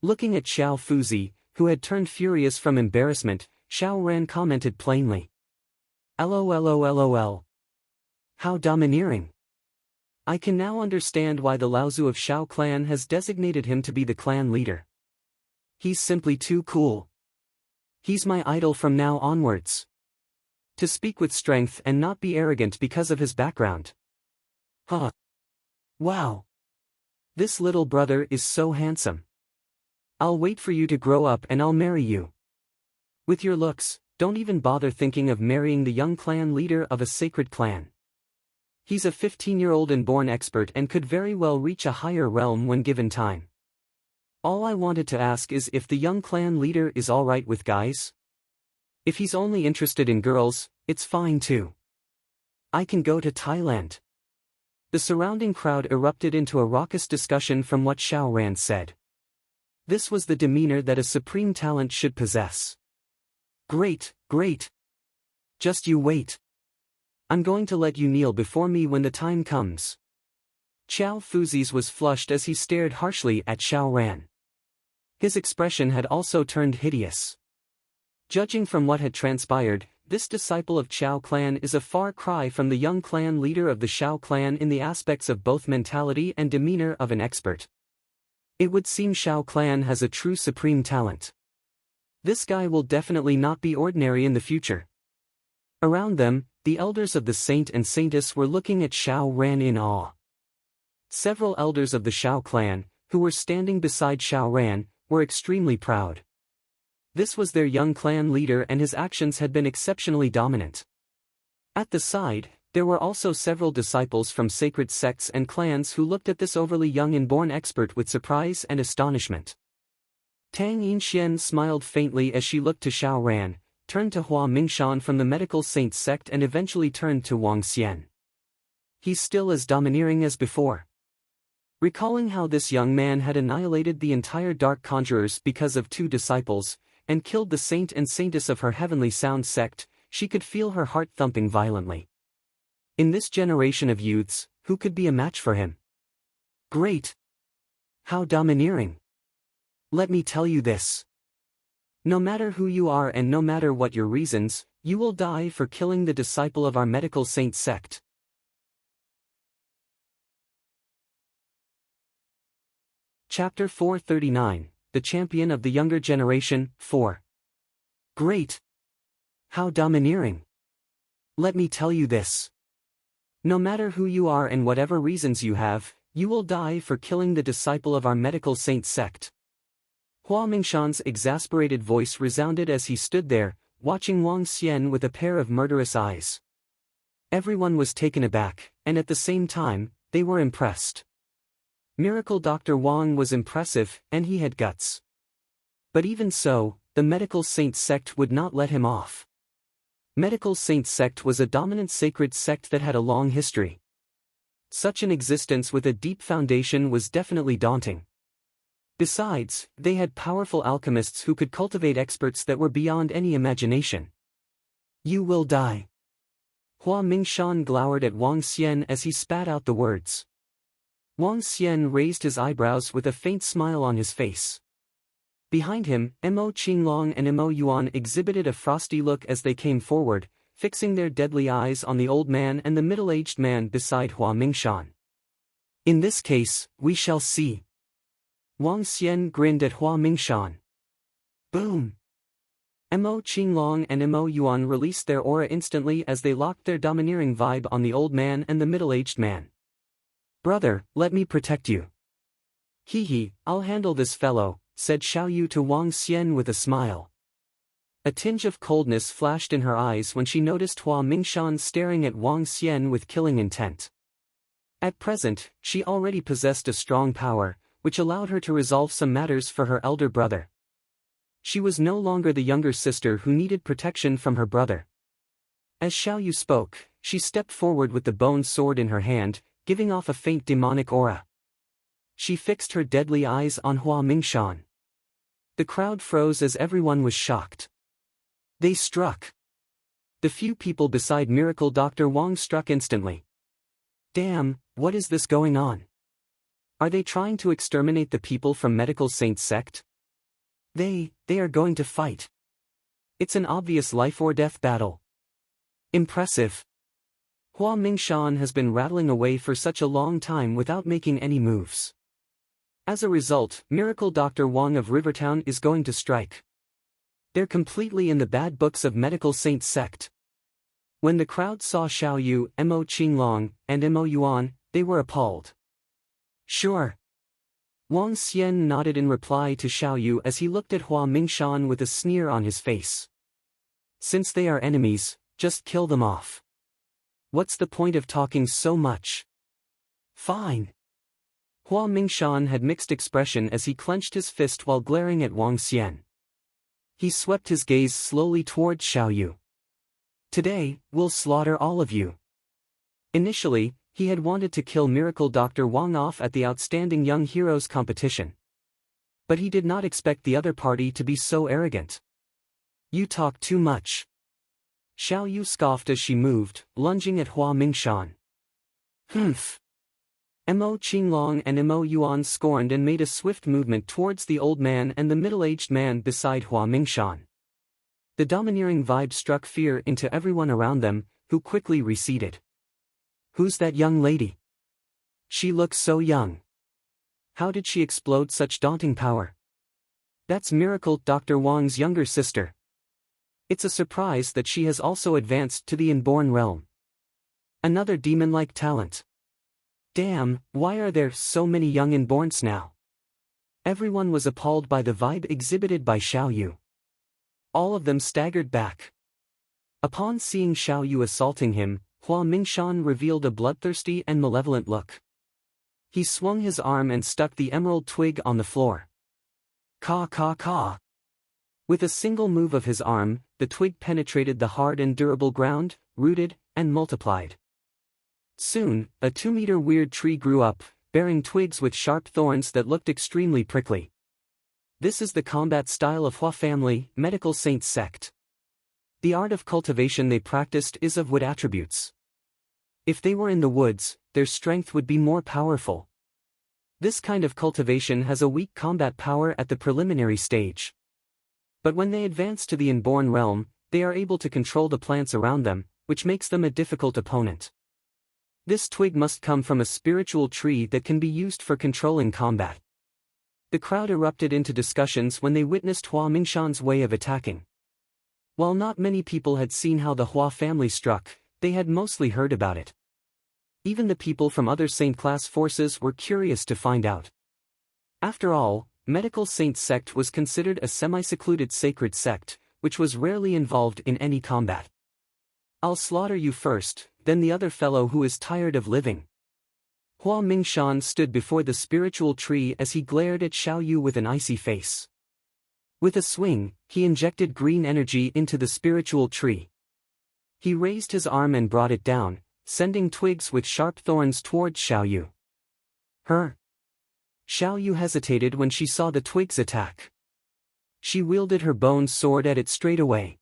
Looking at Xiao Fuzi, who had turned furious from embarrassment, Xiao Ran commented plainly. "LOL. How domineering. I can now understand why the Laozu of Xiao Clan has designated him to be the clan leader. He's simply too cool. He's my idol from now onwards. To speak with strength and not be arrogant because of his background. Huh. Wow. This little brother is so handsome. I'll wait for you to grow up and I'll marry you. With your looks, don't even bother thinking of marrying the young clan leader of a sacred clan. He's a 15-year-old inborn expert and could very well reach a higher realm when given time. All I wanted to ask is if the young clan leader is alright with guys? If he's only interested in girls, it's fine too. I can go to Thailand." The surrounding crowd erupted into a raucous discussion from what Xiao Ran said. This was the demeanor that a supreme talent should possess. Great. Just you wait. I'm going to let you kneel before me when the time comes." Xiao Fuzi's was flushed as he stared harshly at Xiao Ran. His expression had also turned hideous. Judging from what had transpired, this disciple of Xiao Clan is a far cry from the young clan leader of the Xiao Clan in the aspects of both mentality and demeanor of an expert. It would seem Xiao Clan has a true supreme talent. This guy will definitely not be ordinary in the future. Around them, the elders of the saint and saintess were looking at Xiao Ran in awe. Several elders of the Xiao Clan, who were standing beside Xiao Ran, were extremely proud. This was their young clan leader and his actions had been exceptionally dominant. At the side, there were also several disciples from sacred sects and clans who looked at this overly young inborn expert with surprise and astonishment. Tang Yinxian smiled faintly as she looked to Xiao Ran, turned to Hua Mingshan from the medical saint sect and eventually turned to Wang Xian. He's still as domineering as before. Recalling how this young man had annihilated the entire dark conjurers because of 2 disciples, and killed the saint and saintess of her heavenly sound sect, she could feel her heart thumping violently. In this generation of youths, who could be a match for him? Great. How domineering. Let me tell you this. No matter who you are and no matter what your reasons, you will die for killing the disciple of our medical saint sect. Chapter 439, The Champion of the Younger Generation, 4. Great. How domineering. Let me tell you this. No matter who you are and whatever reasons you have, you will die for killing the disciple of our medical saint sect. Hua Mingshan's exasperated voice resounded as he stood there, watching Wang Xian with a pair of murderous eyes. Everyone was taken aback, and at the same time, they were impressed. Miracle Dr. Wang was impressive, and he had guts. But even so, the Medical Saint sect would not let him off. Medical Saint sect was a dominant sacred sect that had a long history. Such an existence with a deep foundation was definitely daunting. Besides, they had powerful alchemists who could cultivate experts that were beyond any imagination. You will die. Hua Mingshan glowered at Wang Xian as he spat out the words. Wang Xian raised his eyebrows with a faint smile on his face. Behind him, Mo Qinglong and Mo Yuan exhibited a frosty look as they came forward, fixing their deadly eyes on the old man and the middle-aged man beside Hua Mingshan. In this case, we shall see. Wang Xian grinned at Hua Mingshan. Boom! Mo Qinglong and Mo Yuan released their aura instantly as they locked their domineering vibe on the old man and the middle-aged man. Brother, let me protect you. Hee, I'll handle this fellow, said Xiaoyu to Wang Xian with a smile. A tinge of coldness flashed in her eyes when she noticed Hua Mingshan staring at Wang Xian with killing intent. At present, she already possessed a strong power, which allowed her to resolve some matters for her elder brother. She was no longer the younger sister who needed protection from her brother. As Xiaoyu spoke, she stepped forward with the bone sword in her hand, giving off a faint demonic aura. She fixed her deadly eyes on Hua Mingshan. The crowd froze as everyone was shocked. They struck. The few people beside Miracle Dr. Wang struck instantly. Damn, what is this going on? Are they trying to exterminate the people from Medical Saint sect? They are going to fight. It's an obvious life or death battle. Impressive. Hua Mingshan has been rattling away for such a long time without making any moves. As a result, Miracle Dr. Wang of Rivertown is going to strike. They're completely in the bad books of Medical Saint sect. When the crowd saw Xiaoyu, Mo Qinglong, and Mo Yuan, they were appalled. Sure. Wang Xian nodded in reply to Xiaoyu as he looked at Hua Mingshan with a sneer on his face. Since they are enemies, just kill them off. What's the point of talking so much? Fine. Hua Mingshan had mixed expression as he clenched his fist while glaring at Wang Xian. He swept his gaze slowly toward Xiaoyu. Today, we'll slaughter all of you. Initially, he had wanted to kill Miracle Dr. Wang off at the Outstanding Young Heroes competition. But he did not expect the other party to be so arrogant. You talk too much. Xiaoyu scoffed as she moved, lunging at Hua Mingshan. Humph. Mo Qinglong and Mo Yuan scorned and made a swift movement towards the old man and the middle-aged man beside Hua Mingshan. The domineering vibe struck fear into everyone around them, who quickly receded. Who's that young lady? She looks so young. How did she explode such daunting power? That's Miracle Dr. Wang's younger sister. It's a surprise that she has also advanced to the inborn realm. Another demon-like talent. Damn, why are there so many young inborns now? Everyone was appalled by the vibe exhibited by Xiaoyu. All of them staggered back. Upon seeing Xiaoyu assaulting him, Hua Mingshan revealed a bloodthirsty and malevolent look. He swung his arm and stuck the emerald twig on the floor. Caw caw caw. With a single move of his arm, the twig penetrated the hard and durable ground, rooted, and multiplied. Soon, a 2-meter weird tree grew up, bearing twigs with sharp thorns that looked extremely prickly. This is the combat style of Hua family, Medical Saint sect. The art of cultivation they practiced is of wood attributes. If they were in the woods, their strength would be more powerful. This kind of cultivation has a weak combat power at the preliminary stage. But when they advance to the inborn realm, they are able to control the plants around them, which makes them a difficult opponent. This twig must come from a spiritual tree that can be used for controlling combat. The crowd erupted into discussions when they witnessed Hua Mingshan's way of attacking. While not many people had seen how the Hua family struck, they had mostly heard about it. Even the people from other Saint-class forces were curious to find out. After all, Medical Saint sect was considered a semi-secluded sacred sect, which was rarely involved in any combat. I'll slaughter you first, then the other fellow who is tired of living. Hua Mingshan stood before the spiritual tree as he glared at Xiao Yu with an icy face. With a swing, he injected green energy into the spiritual tree. He raised his arm and brought it down, sending twigs with sharp thorns towards Xiao Yu. Xiao Yu hesitated when she saw the twigs attack. She wielded her bone sword at it straight away.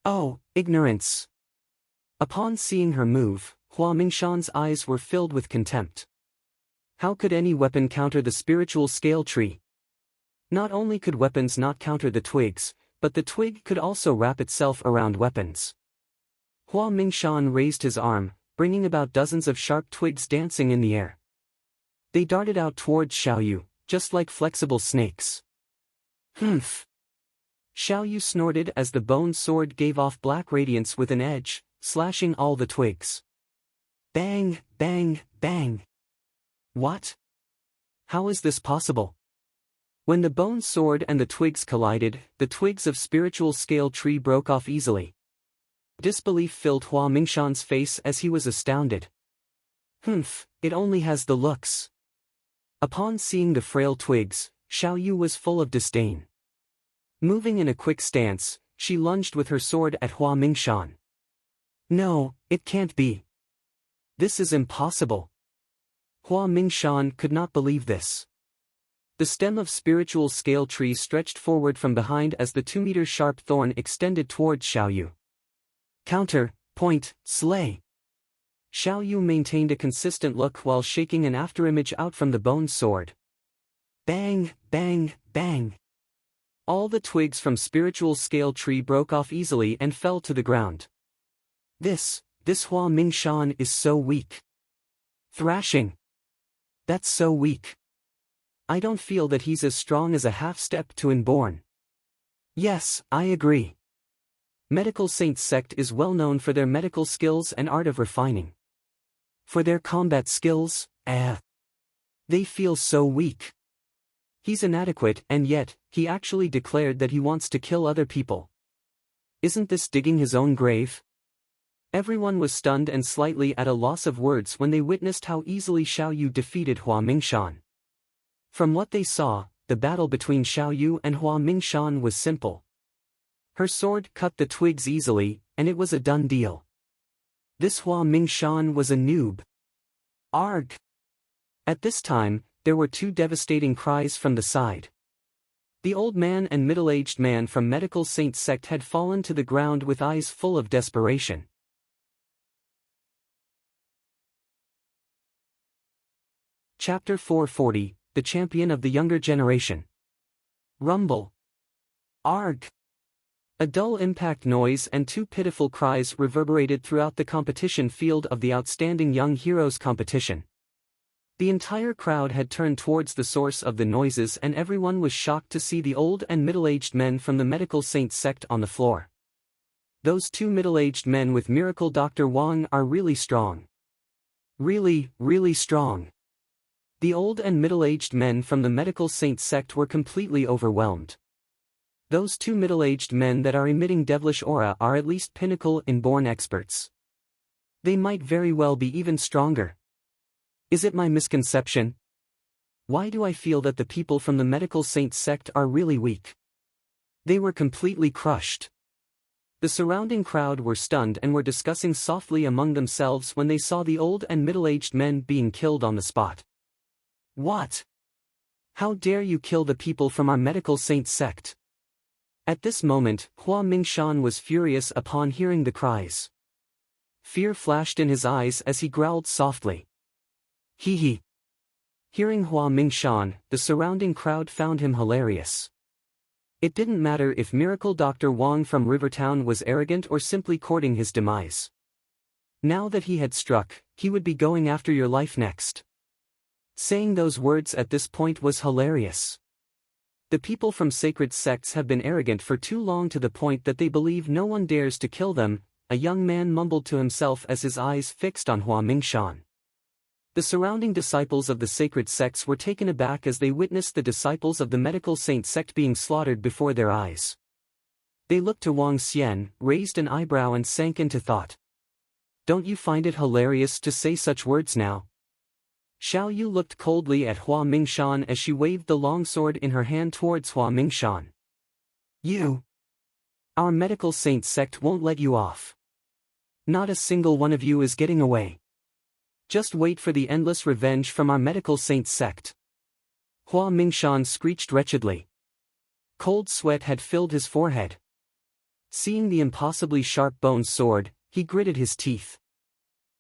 Oh, ignorance! Upon seeing her move, Hua Mingshan's eyes were filled with contempt. How could any weapon counter the spiritual scale tree? Not only could weapons not counter the twigs, but the twig could also wrap itself around weapons. Hua Mingshan raised his arm, bringing about dozens of sharp twigs dancing in the air. They darted out towards Xiao Yu, just like flexible snakes. Humph! Xiao Yu snorted as the bone sword gave off black radiance with an edge, slashing all the twigs. Bang, bang, bang! What? How is this possible? When the bone sword and the twigs collided, the twigs of spiritual scale tree broke off easily. Disbelief filled Hua Mingshan's face as he was astounded. Humph, it only has the looks. Upon seeing the frail twigs, Xiao Yu was full of disdain. Moving in a quick stance, she lunged with her sword at Hua Mingshan. No, it can't be. This is impossible. Hua Mingshan could not believe this. The stem of spiritual scale tree stretched forward from behind as the 2-meter sharp thorn extended towards Xiao Yu. Counter, point, slay. Xiao Yu maintained a consistent look while shaking an afterimage out from the bone sword. Bang, bang, bang. All the twigs from spiritual scale tree broke off easily and fell to the ground. This Hua Mingshan is so weak. Thrashing. That's so weak. I don't feel that he's as strong as a half-step to Inborn. Yes, I agree. Medical Saint sect is well known for their medical skills and art of refining. For their combat skills, they feel so weak. He's inadequate and yet, he actually declared that he wants to kill other people. Isn't this digging his own grave? Everyone was stunned and slightly at a loss of words when they witnessed how easily Xiao Yu defeated Hua Mingshan. From what they saw, the battle between Xiao Yu and Hua Mingshan was simple. Her sword cut the twigs easily, and it was a done deal. This Hua Mingshan was a noob. Arg! At this time, there were 2 devastating cries from the side. The old man and middle-aged man from Medical Saint sect had fallen to the ground with eyes full of desperation. Chapter 440, The Champion of the Younger Generation. Rumble. Arg! A dull impact noise and 2 pitiful cries reverberated throughout the competition field of the Outstanding Young Heroes competition. The entire crowd had turned towards the source of the noises and everyone was shocked to see the old and middle-aged men from the Medical Saint sect on the floor. Those 2 middle-aged men with Miracle Dr. Wang are really strong. Really, really strong. The old and middle-aged men from the Medical Saint sect were completely overwhelmed. Those 2 middle-aged men that are emitting devilish aura are at least pinnacle Inborn experts. They might very well be even stronger. Is it my misconception? Why do I feel that the people from the Medical Saint sect are really weak? They were completely crushed. The surrounding crowd were stunned and were discussing softly among themselves when they saw the old and middle-aged men being killed on the spot. What? How dare you kill the people from our Medical Saint sect? At this moment, Hua Mingshan was furious upon hearing the cries. Fear flashed in his eyes as he growled softly. Hee hee. Hearing Hua Mingshan, the surrounding crowd found him hilarious. It didn't matter if Miracle Dr. Wang from Rivertown was arrogant or simply courting his demise. Now that he had struck, he would be going after your life next. Saying those words at this point was hilarious. The people from sacred sects have been arrogant for too long to the point that they believe no one dares to kill them, a young man mumbled to himself as his eyes fixed on Hua Mingshan. The surrounding disciples of the sacred sects were taken aback as they witnessed the disciples of the Medical Saint sect being slaughtered before their eyes. They looked to Wang Xian, raised an eyebrow and sank into thought. Don't you find it hilarious to say such words now? Xiao Yu looked coldly at Hua Mingshan as she waved the longsword in her hand towards Hua Mingshan. You! Our medical saint sect won't let you off. Not a single one of you is getting away. Just wait for the endless revenge from our medical saint sect. Hua Mingshan screeched wretchedly. Cold sweat had filled his forehead. Seeing the impossibly sharp boned sword, he gritted his teeth.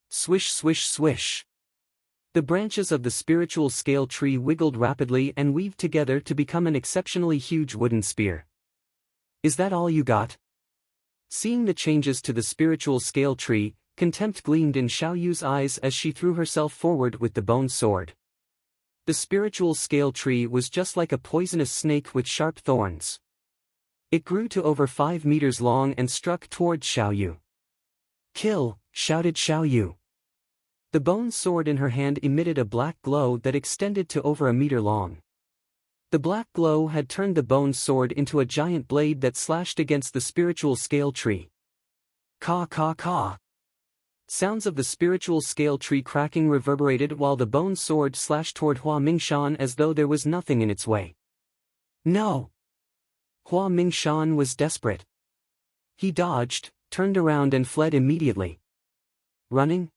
Swish swish swish. The branches of the spiritual scale tree wiggled rapidly and weaved together to become an exceptionally huge wooden spear. Is that all you got? Seeing the changes to the spiritual scale tree, contempt gleamed in Xiao Yu's eyes as she threw herself forward with the bone sword. The spiritual scale tree was just like a poisonous snake with sharp thorns. It grew to over 5 meters long and struck towards Xiao Yu. Kill! Shouted Xiao Yu. The bone sword in her hand emitted a black glow that extended to over a meter long. The black glow had turned the bone sword into a giant blade that slashed against the spiritual scale tree. Caw caw caw. Sounds of the spiritual scale tree cracking reverberated while the bone sword slashed toward Hua Mingshan as though there was nothing in its way. No! Hua Mingshan was desperate. He dodged, turned around and fled immediately. Running?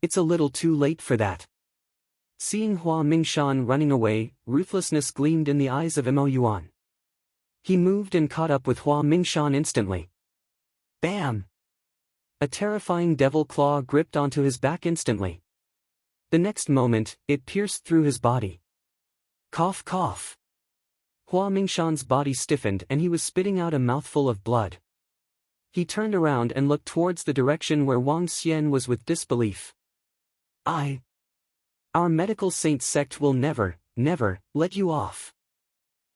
It's a little too late for that. Seeing Hua Mingshan running away, ruthlessness gleamed in the eyes of Mo Yuan. He moved and caught up with Hua Mingshan instantly. Bam! A terrifying devil claw gripped onto his back instantly. The next moment, it pierced through his body. Cough cough. Hua Mingshan's body stiffened and he was spitting out a mouthful of blood. He turned around and looked towards the direction where Wang Xian was with disbelief. Our medical saint sect will never, never, let you off.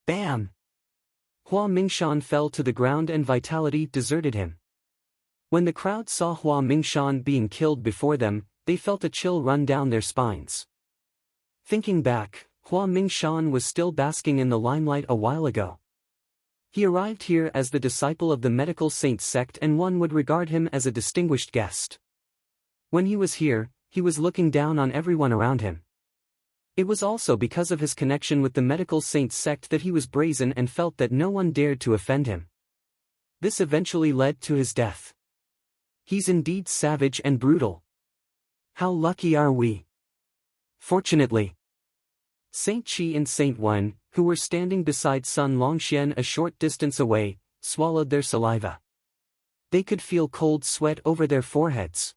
Bam! Hua Mingshan fell to the ground and vitality deserted him. When the crowd saw Hua Mingshan being killed before them, they felt a chill run down their spines. Thinking back, Hua Mingshan was still basking in the limelight a while ago. He arrived here as the disciple of the medical saint sect and one would regard him as a distinguished guest. When he was here, he was looking down on everyone around him. It was also because of his connection with the medical saint sect that he was brazen and felt that no one dared to offend him. This eventually led to his death. He's indeed savage and brutal. How lucky are we? Fortunately. Saint Qi and Saint Wen, who were standing beside Sun Longxian a short distance away, swallowed their saliva. They could feel cold sweat over their foreheads.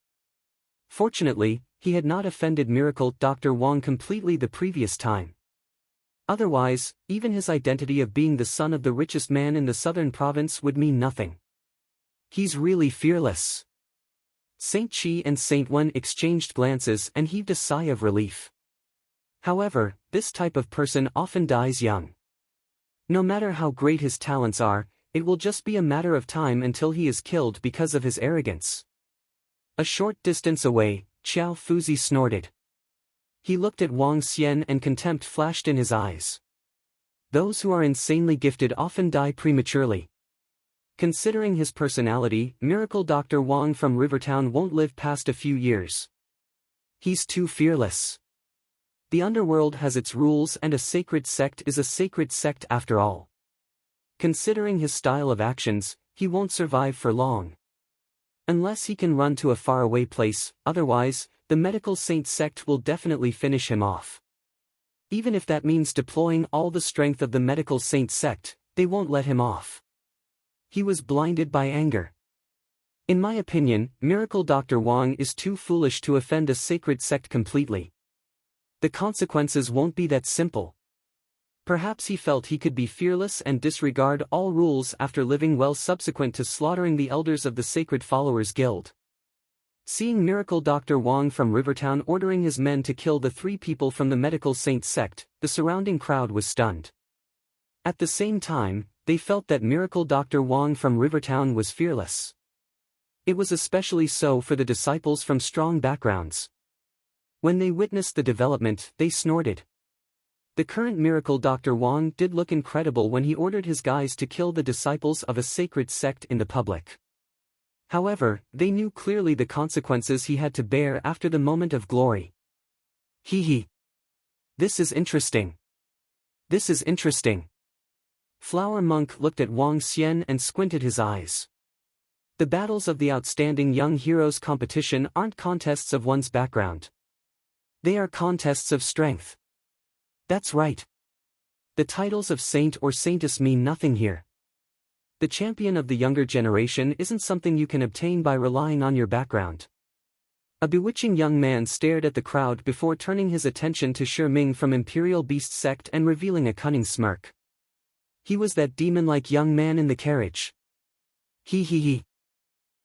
Fortunately, he had not offended Miracle Dr. Wang completely the previous time. Otherwise, even his identity of being the son of the richest man in the southern province would mean nothing. He's really fearless. Saint Qi and Saint Wen exchanged glances and heaved a sigh of relief. However, this type of person often dies young. No matter how great his talents are, it will just be a matter of time until he is killed because of his arrogance. A short distance away, Qiao Fuzi snorted. He looked at Wang Xian and contempt flashed in his eyes. Those who are insanely gifted often die prematurely. Considering his personality, Miracle Dr. Wang from Rivertown won't live past a few years. He's too fearless. The underworld has its rules and a sacred sect is a sacred sect after all. Considering his style of actions, he won't survive for long. Unless he can run to a faraway place, otherwise, the medical saint sect will definitely finish him off. Even if that means deploying all the strength of the medical saint sect, they won't let him off. He was blinded by anger. In my opinion, Miracle Dr. Wang is too foolish to offend a sacred sect completely. The consequences won't be that simple. Perhaps he felt he could be fearless and disregard all rules after living well subsequent to slaughtering the elders of the Sacred Followers Guild. Seeing Miracle Dr. Wang from Rivertown ordering his men to kill the 3 people from the medical saint sect, the surrounding crowd was stunned. At the same time, they felt that Miracle Dr. Wang from Rivertown was fearless. It was especially so for the disciples from strong backgrounds. When they witnessed the development, they snorted. The current Miracle Dr. Wang did look incredible when he ordered his guys to kill the disciples of a sacred sect in the public. However, they knew clearly the consequences he had to bear after the moment of glory. Hee hee. This is interesting. This is interesting. Flower Monk looked at Wang Xian and squinted his eyes. The battles of the Outstanding Young Heroes competition aren't contests of one's background. They are contests of strength. That's right. The titles of saint or saintess mean nothing here. The champion of the younger generation isn't something you can obtain by relying on your background. A bewitching young man stared at the crowd before turning his attention to Shi Ming from Imperial Beast Sect and revealing a cunning smirk. He was that demon-like young man in the carriage. Hee hee hee.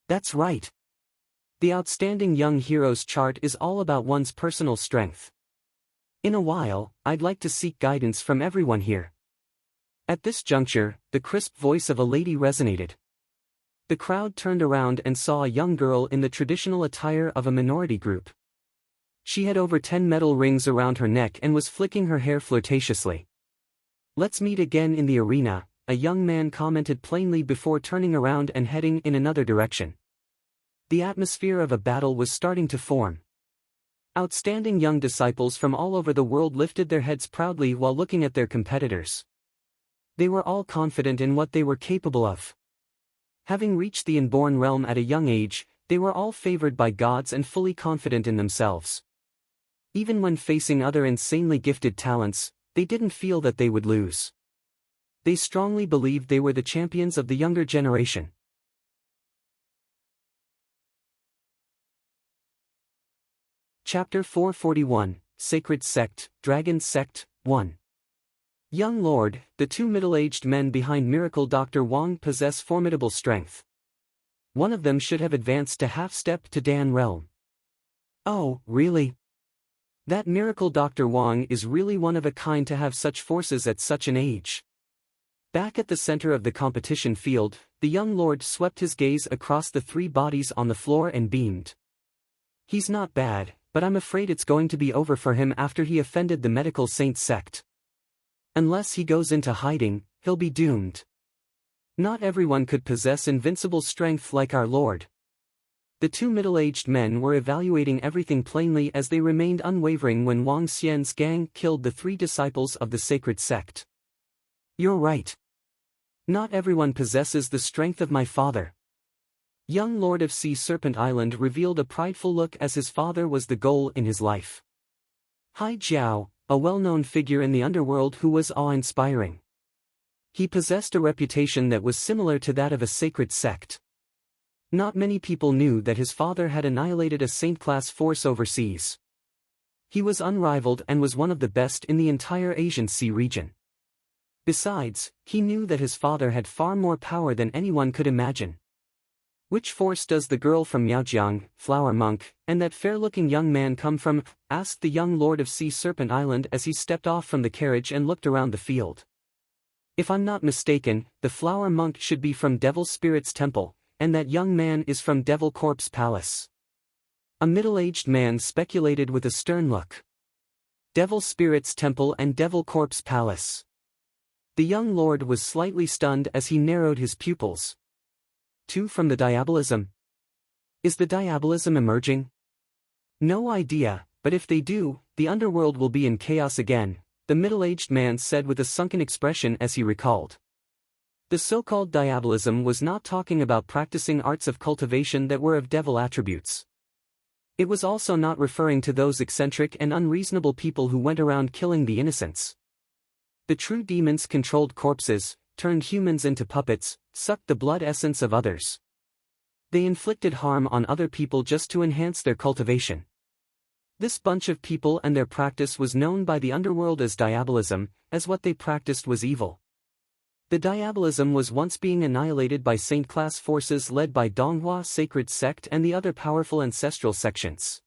That's right. The Outstanding Young Heroes chart is all about one's personal strength. In a while, I'd like to seek guidance from everyone here. At this juncture, the crisp voice of a lady resonated. The crowd turned around and saw a young girl in the traditional attire of a minority group. She had over 10 metal rings around her neck and was flicking her hair flirtatiously. "Let's meet again in the arena," a young man commented plainly before turning around and heading in another direction. The atmosphere of a battle was starting to form. Outstanding young disciples from all over the world lifted their heads proudly while looking at their competitors. They were all confident in what they were capable of. Having reached the inborn realm at a young age, they were all favored by gods and fully confident in themselves. Even when facing other insanely gifted talents, they didn't feel that they would lose. They strongly believed they were the champions of the younger generation. Chapter 441, Sacred Sect, Dragon Sect, 1. Young Lord, the two middle-aged men behind Miracle Dr. Wang possess formidable strength. One of them should have advanced to half-step to Dan realm. Oh, really? That Miracle Dr. Wang is really one of a kind to have such forces at such an age. Back at the center of the competition field, the young lord swept his gaze across the three bodies on the floor and beamed. He's not bad, but I'm afraid it's going to be over for him after he offended the Medical Saint sect. Unless he goes into hiding, he'll be doomed. Not everyone could possess invincible strength like our Lord. The two middle-aged men were evaluating everything plainly as they remained unwavering when Wang Xian's gang killed the three disciples of the sacred sect. You're right. Not everyone possesses the strength of my father. Young Lord of Sea Serpent Island revealed a prideful look as his father was the goal in his life. Hai Jiao, a well-known figure in the underworld who was awe-inspiring. He possessed a reputation that was similar to that of a sacred sect. Not many people knew that his father had annihilated a saint-class force overseas. He was unrivaled and was one of the best in the entire Asian Sea region. Besides, he knew that his father had far more power than anyone could imagine. "Which force does the girl from Miaojiang, Flower Monk, and that fair-looking young man come from?" asked the young Lord of Sea Serpent Island as he stepped off from the carriage and looked around the field. "If I'm not mistaken, the Flower Monk should be from Devil Spirit's Temple, and that young man is from Devil Corpse Palace." A middle-aged man speculated with a stern look. Devil Spirit's Temple and Devil Corpse Palace. The young lord was slightly stunned as he narrowed his pupils. Two from the Diabolism? Is the Diabolism emerging? No idea, but if they do, the underworld will be in chaos again, the middle-aged man said with a sunken expression as he recalled. The so-called Diabolism was not talking about practicing arts of cultivation that were of devil attributes. It was also not referring to those eccentric and unreasonable people who went around killing the innocents. The true demons controlled corpses, turned humans into puppets, sucked the blood essence of others. They inflicted harm on other people just to enhance their cultivation. This bunch of people and their practice was known by the underworld as Diabolism, as what they practiced was evil. The Diabolism was once being annihilated by saint-class forces led by Donghua Sacred Sect and the other powerful ancestral sections.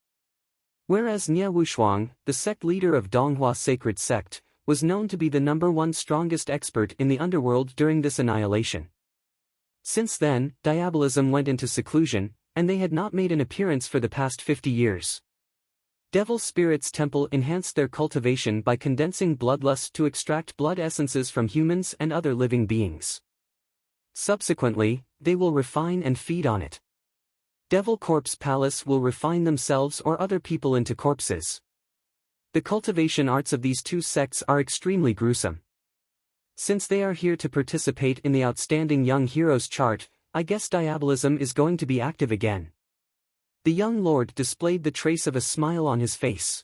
Whereas Nia Wushuang, the sect leader of Donghua Sacred Sect, was known to be the #1 strongest expert in the underworld during this annihilation. Since then, Diabolism went into seclusion, and they had not made an appearance for the past 50 years. Devil Spirit's Temple enhanced their cultivation by condensing bloodlust to extract blood essences from humans and other living beings. Subsequently, they will refine and feed on it. Devil Corpse Palace will refine themselves or other people into corpses. The cultivation arts of these two sects are extremely gruesome. Since they are here to participate in the Outstanding Young Heroes chart, I guess diabolism is going to be active again. The young lord displayed the trace of a smile on his face.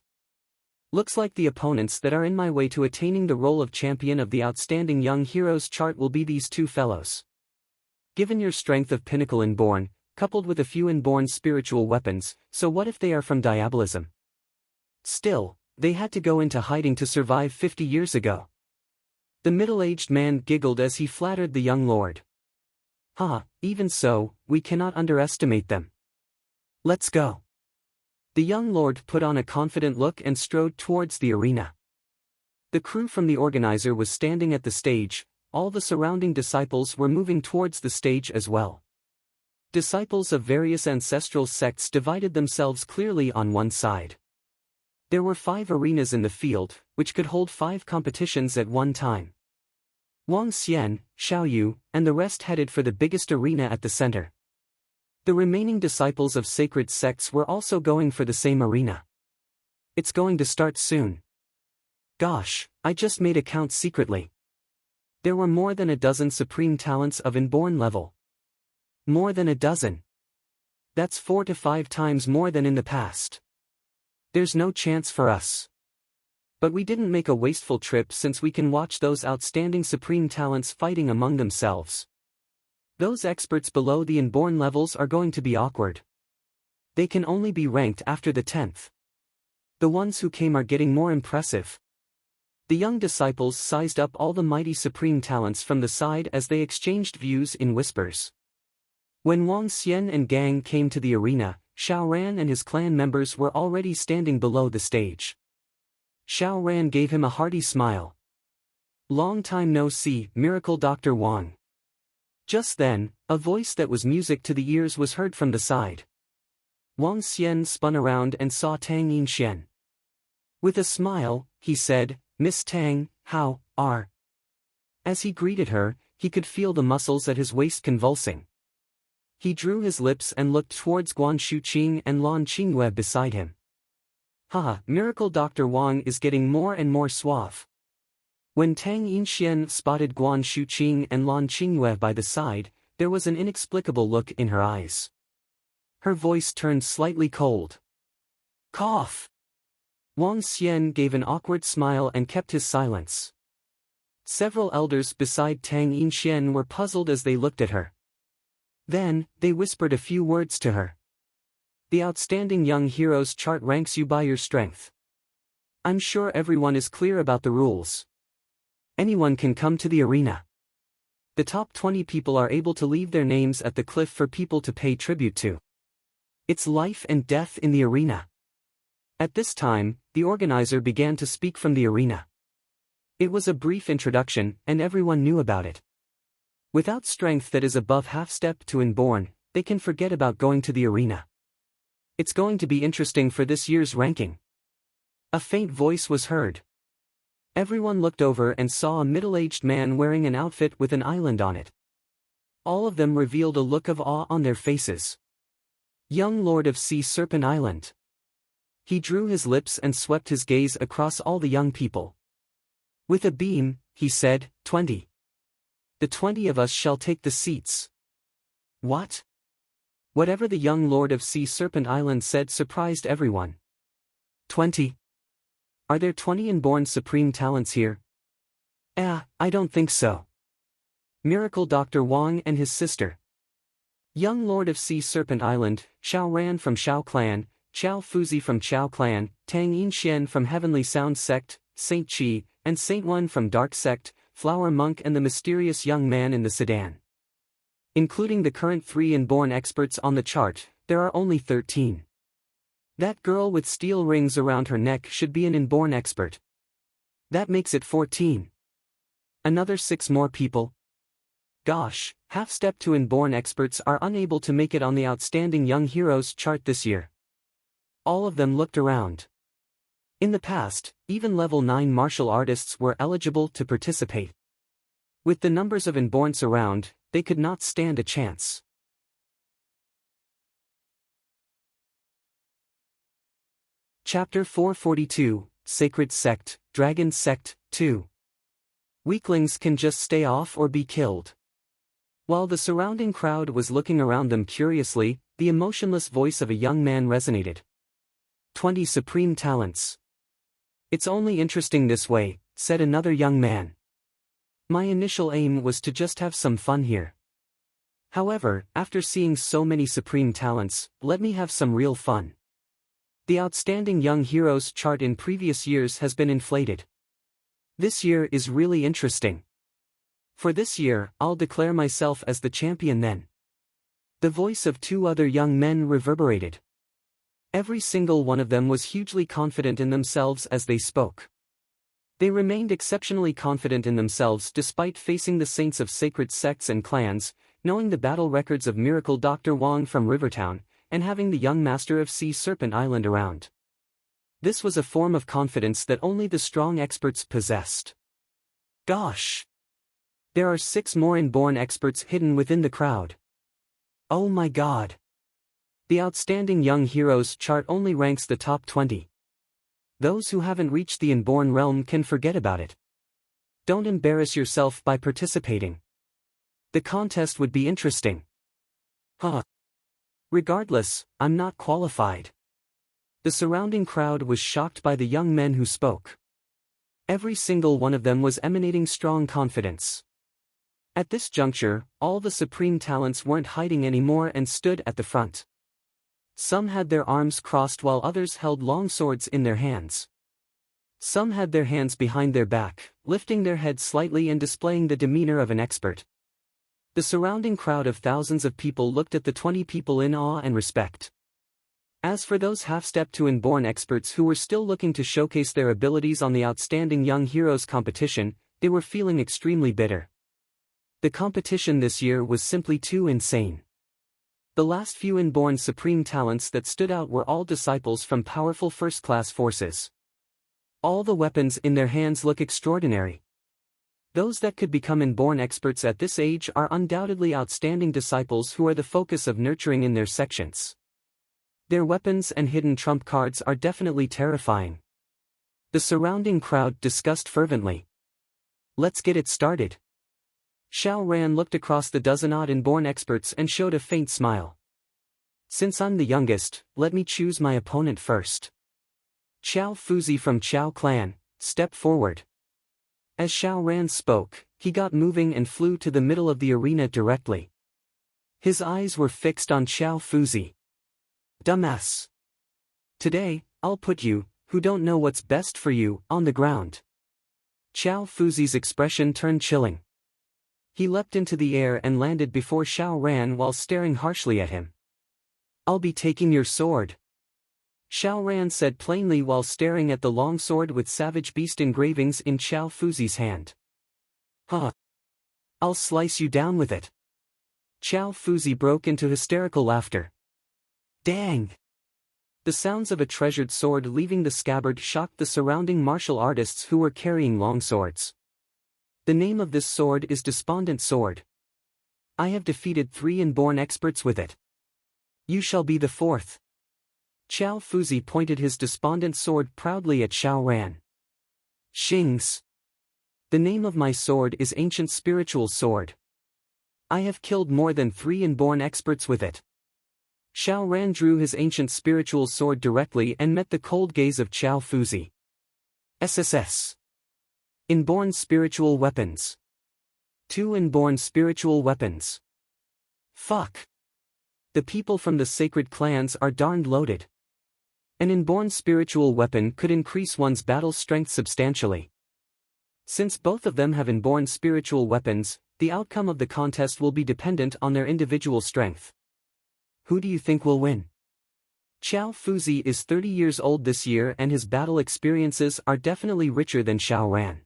Looks like the opponents that are in my way to attaining the role of champion of the Outstanding Young Heroes chart will be these two fellows. Given your strength of pinnacle inborn, coupled with a few inborn spiritual weapons, so what if they are from diabolism? Still, they had to go into hiding to survive 50 years ago. The middle-aged man giggled as he flattered the young lord. Even so, we cannot underestimate them. Let's go. The young lord put on a confident look and strode towards the arena. The crew from the organizer was standing at the stage, all the surrounding disciples were moving towards the stage as well. Disciples of various ancestral sects divided themselves clearly on one side. There were 5 arenas in the field, which could hold 5 competitions at one time. Wang Xian, Xiao Yu, and the rest headed for the biggest arena at the center. The remaining disciples of sacred sects were also going for the same arena. It's going to start soon. Gosh, I just made a count secretly. There were more than a dozen supreme talents of inborn level. More than a dozen. That's 4 to 5 times more than in the past. There's no chance for us. But we didn't make a wasteful trip since we can watch those outstanding supreme talents fighting among themselves. Those experts below the inborn levels are going to be awkward. They can only be ranked after the 10th. The ones who came are getting more impressive. The young disciples sized up all the mighty supreme talents from the side as they exchanged views in whispers. When Wang Xian and gang came to the arena, Xiao Ran and his clan members were already standing below the stage. Xiao Ran gave him a hearty smile. Long time no see, Miracle Dr. Wang. Just then, a voice that was music to the ears was heard from the side. Wang Xian spun around and saw Tang Yinxian. With a smile, he said, "Miss Tang, how are?" As he greeted her, he could feel the muscles at his waist convulsing. He drew his lips and looked towards Guan Shuqing and Lan Qingyue beside him. Miracle Dr. Wang is getting more and more suave. When Tang Yinxian spotted Guan Shuqing and Lan Qingyue by the side, there was an inexplicable look in her eyes. Her voice turned slightly cold. Cough! Wang Xian gave an awkward smile and kept his silence. Several elders beside Tang Yinxian were puzzled as they looked at her. Then, they whispered a few words to her. The Outstanding Young Heroes chart ranks you by your strength. I'm sure everyone is clear about the rules. Anyone can come to the arena. The top 20 people are able to leave their names at the cliff for people to pay tribute to. It's life and death in the arena. At this time, the organizer began to speak from the arena. It was a brief introduction, and everyone knew about it. Without strength that is above half-step to inborn, they can forget about going to the arena. It's going to be interesting for this year's ranking. A faint voice was heard. Everyone looked over and saw a middle-aged man wearing an outfit with an island on it. All of them revealed a look of awe on their faces. Young Lord of Sea Serpent Island. He drew his lips and swept his gaze across all the young people. With a beam, he said, 20. The 20 of us shall take the seats. What? Whatever the young Lord of Sea Serpent Island said surprised everyone. 20. Are there 20 inborn supreme talents here? I don't think so. Miracle Dr. Wang and his sister. Young Lord of Sea Serpent Island, Xiao Ran from Xiao Clan, Xiao Fuzi from Xiao Clan, Tang Yinxian from Heavenly Sound Sect, Saint Qi, and Saint Wen from Dark Sect, Flower Monk and the mysterious young man in the sedan. Including the current 3 inborn experts on the chart, there are only 13. That girl with steel rings around her neck should be an inborn expert. That makes it 14. Another 6 more people? Gosh, half-step to inborn experts are unable to make it on the Outstanding Young Heroes chart this year. All of them looked around. In the past, even level 9 martial artists were eligible to participate. With the numbers of inborns around, they could not stand a chance. Chapter 442, Sacred Sect, Dragon Sect, 2. Weaklings can just stay off or be killed. While the surrounding crowd was looking around them curiously, the emotionless voice of a young man resonated. 20 Supreme Talents. It's only interesting this way, said another young man. My initial aim was to just have some fun here. However, after seeing so many supreme talents, let me have some real fun. The outstanding young heroes chart in previous years has been inflated. This year is really interesting. For this year, I'll declare myself as the champion then. The voice of two other young men reverberated. Every single one of them was hugely confident in themselves as they spoke. They remained exceptionally confident in themselves despite facing the saints of sacred sects and clans, knowing the battle records of Miracle Dr. Wong from Rivertown, and having the young master of Sea Serpent Island around. This was a form of confidence that only the strong experts possessed. Gosh! There are 6 more inborn experts hidden within the crowd. Oh my god! The outstanding young heroes chart only ranks the top 20. Those who haven't reached the inborn realm can forget about it. Don't embarrass yourself by participating. The contest would be interesting. Regardless, I'm not qualified. The surrounding crowd was shocked by the young men who spoke. Every single one of them was emanating strong confidence. At this juncture, all the supreme talents weren't hiding anymore and stood at the front. Some had their arms crossed while others held long swords in their hands. Some had their hands behind their back, lifting their heads slightly and displaying the demeanor of an expert. The surrounding crowd of thousands of people looked at the 20 people in awe and respect. As for those half-step to inborn experts who were still looking to showcase their abilities on the outstanding young heroes competition, they were feeling extremely bitter. The competition this year was simply too insane. The last few inborn supreme talents that stood out were all disciples from powerful first-class forces. All the weapons in their hands look extraordinary. Those that could become inborn experts at this age are undoubtedly outstanding disciples who are the focus of nurturing in their sections. Their weapons and hidden trump cards are definitely terrifying. The surrounding crowd discussed fervently. Let's get it started. Xiao Ran looked across the dozen-odd inborn experts and showed a faint smile. Since I'm the youngest, let me choose my opponent first. Xiao Fuzi from Xiao Clan, step forward. As Xiao Ran spoke, he got moving and flew to the middle of the arena directly. His eyes were fixed on Xiao Fuzi. Dumbass. Today, I'll put you, who don't know what's best for you, on the ground. Xiao Fuzi's expression turned chilling. He leapt into the air and landed before Xiao Ran while staring harshly at him. I'll be taking your sword. Xiao Ran said plainly while staring at the long sword with savage beast engravings in Xiao Fuzi's hand. I'll slice you down with it. Xiao Fuzi broke into hysterical laughter. Dang! The sounds of a treasured sword leaving the scabbard shocked the surrounding martial artists who were carrying long swords. The name of this sword is Despondent Sword. I have defeated 3 inborn experts with it. You shall be the 4th. Xiao Fuzi pointed his despondent sword proudly at Xiao Ran. Shings. The name of my sword is Ancient Spiritual Sword. I have killed more than 3 inborn experts with it. Xiao Ran drew his ancient spiritual sword directly and met the cold gaze of Xiao Fuzi. SSS. Inborn Spiritual Weapons. 2 inborn spiritual weapons. Fuck. The people from the sacred clans are darned loaded. An inborn spiritual weapon could increase one's battle strength substantially. Since both of them have inborn spiritual weapons, the outcome of the contest will be dependent on their individual strength. Who do you think will win? Xiao Fuzi is 30 years old this year and his battle experiences are definitely richer than Xiao Ran.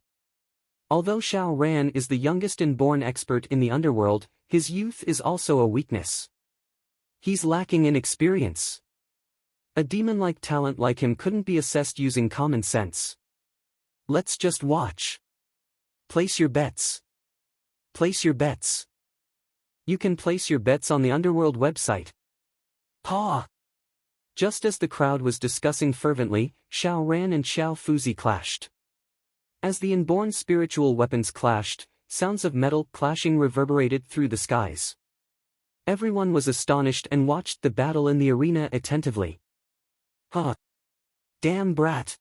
Although Xiao Ran is the youngest inborn expert in the underworld, his youth is also a weakness. He's lacking in experience. A demon-like talent like him couldn't be assessed using common sense. Let's just watch. Place your bets. Place your bets. You can place your bets on the Underworld website. Paw! Just as the crowd was discussing fervently, Xiao Ran and Xiao Fuzi clashed. As the inborn spiritual weapons clashed, sounds of metal clashing reverberated through the skies. Everyone was astonished and watched the battle in the arena attentively. Huh. Damn brat.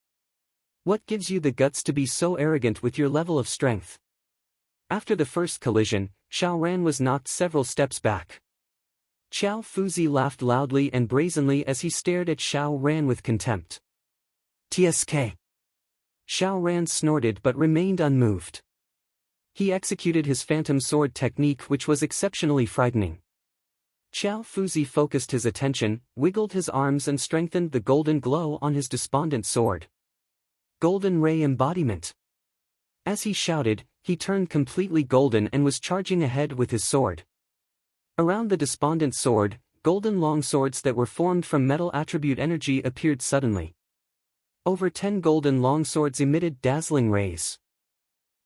What gives you the guts to be so arrogant with your level of strength? After the first collision, Xiao Ran was knocked several steps back. Xiao Fuzi laughed loudly and brazenly as he stared at Xiao Ran with contempt. TSK. Xiao Ran snorted but remained unmoved. He executed his phantom sword technique, which was exceptionally frightening. Xiao Fuzi focused his attention, wiggled his arms and strengthened the golden glow on his despondent sword. Golden Ray Embodiment. As he shouted, he turned completely golden and was charging ahead with his sword. Around the despondent sword, golden longswords that were formed from metal attribute energy appeared suddenly. Over 10 golden longswords emitted dazzling rays.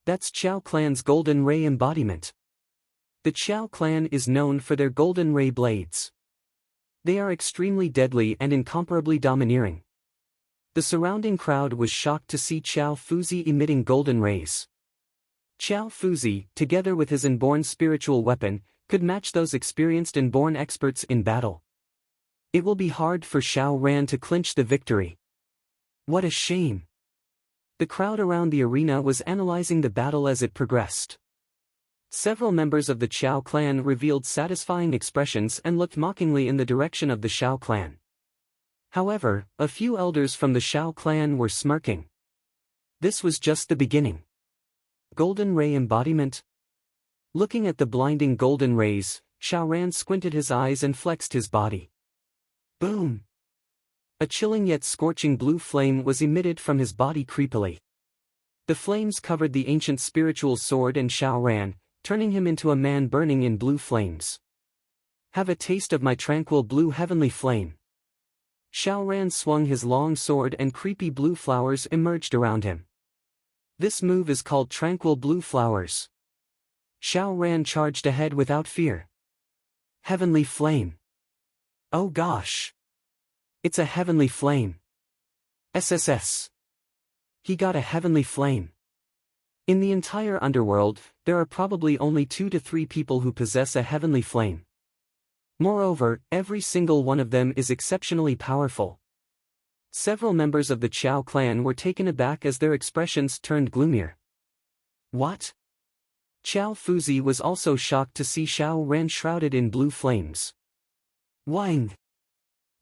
That's Qiao Clan's Golden Ray Embodiment. The Qiao Clan is known for their Golden Ray blades. They are extremely deadly and incomparably domineering. The surrounding crowd was shocked to see Xiao Fuzi emitting golden rays. Xiao Fuzi, together with his inborn spiritual weapon, could match those experienced inborn experts in battle. It will be hard for Xiao Ran to clinch the victory. What a shame. The crowd around the arena was analyzing the battle as it progressed. Several members of the Qiao clan revealed satisfying expressions and looked mockingly in the direction of the Xiao clan. However, a few elders from the Xiao clan were smirking. This was just the beginning. Golden Ray Embodiment? Looking at the blinding golden rays, Xiao Ran squinted his eyes and flexed his body. Boom! A chilling yet scorching blue flame was emitted from his body creepily. The flames covered the ancient spiritual sword and Xiao Ran, turning him into a man burning in blue flames. Have a taste of my tranquil blue heavenly flame. Xiao Ran swung his long sword and creepy blue flowers emerged around him. This move is called Tranquil Blue Flowers. Xiao Ran charged ahead without fear. Heavenly Flame. Oh gosh. It's a heavenly flame. SSS. He got a heavenly flame. In the entire underworld, there are probably only 2 to 3 people who possess a heavenly flame. Moreover, every single one of them is exceptionally powerful. Several members of the Qiao clan were taken aback as their expressions turned gloomier. What? Xiao Fuzi was also shocked to see Xiao Ran shrouded in blue flames. Wang!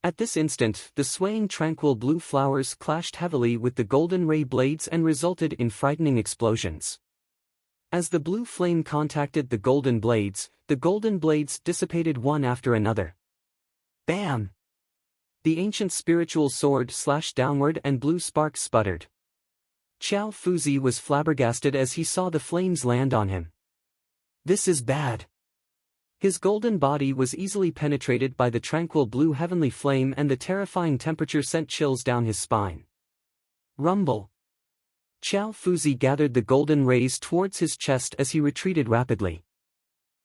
At this instant, the swaying tranquil blue flowers clashed heavily with the golden ray blades and resulted in frightening explosions. As the blue flame contacted the golden blades dissipated one after another. Bam! The ancient spiritual sword slashed downward and blue sparks sputtered. Xiao Fuzi was flabbergasted as he saw the flames land on him. This is bad. His golden body was easily penetrated by the tranquil blue heavenly flame and the terrifying temperature sent chills down his spine. Rumble. Xiao Fuzi gathered the golden rays towards his chest as he retreated rapidly.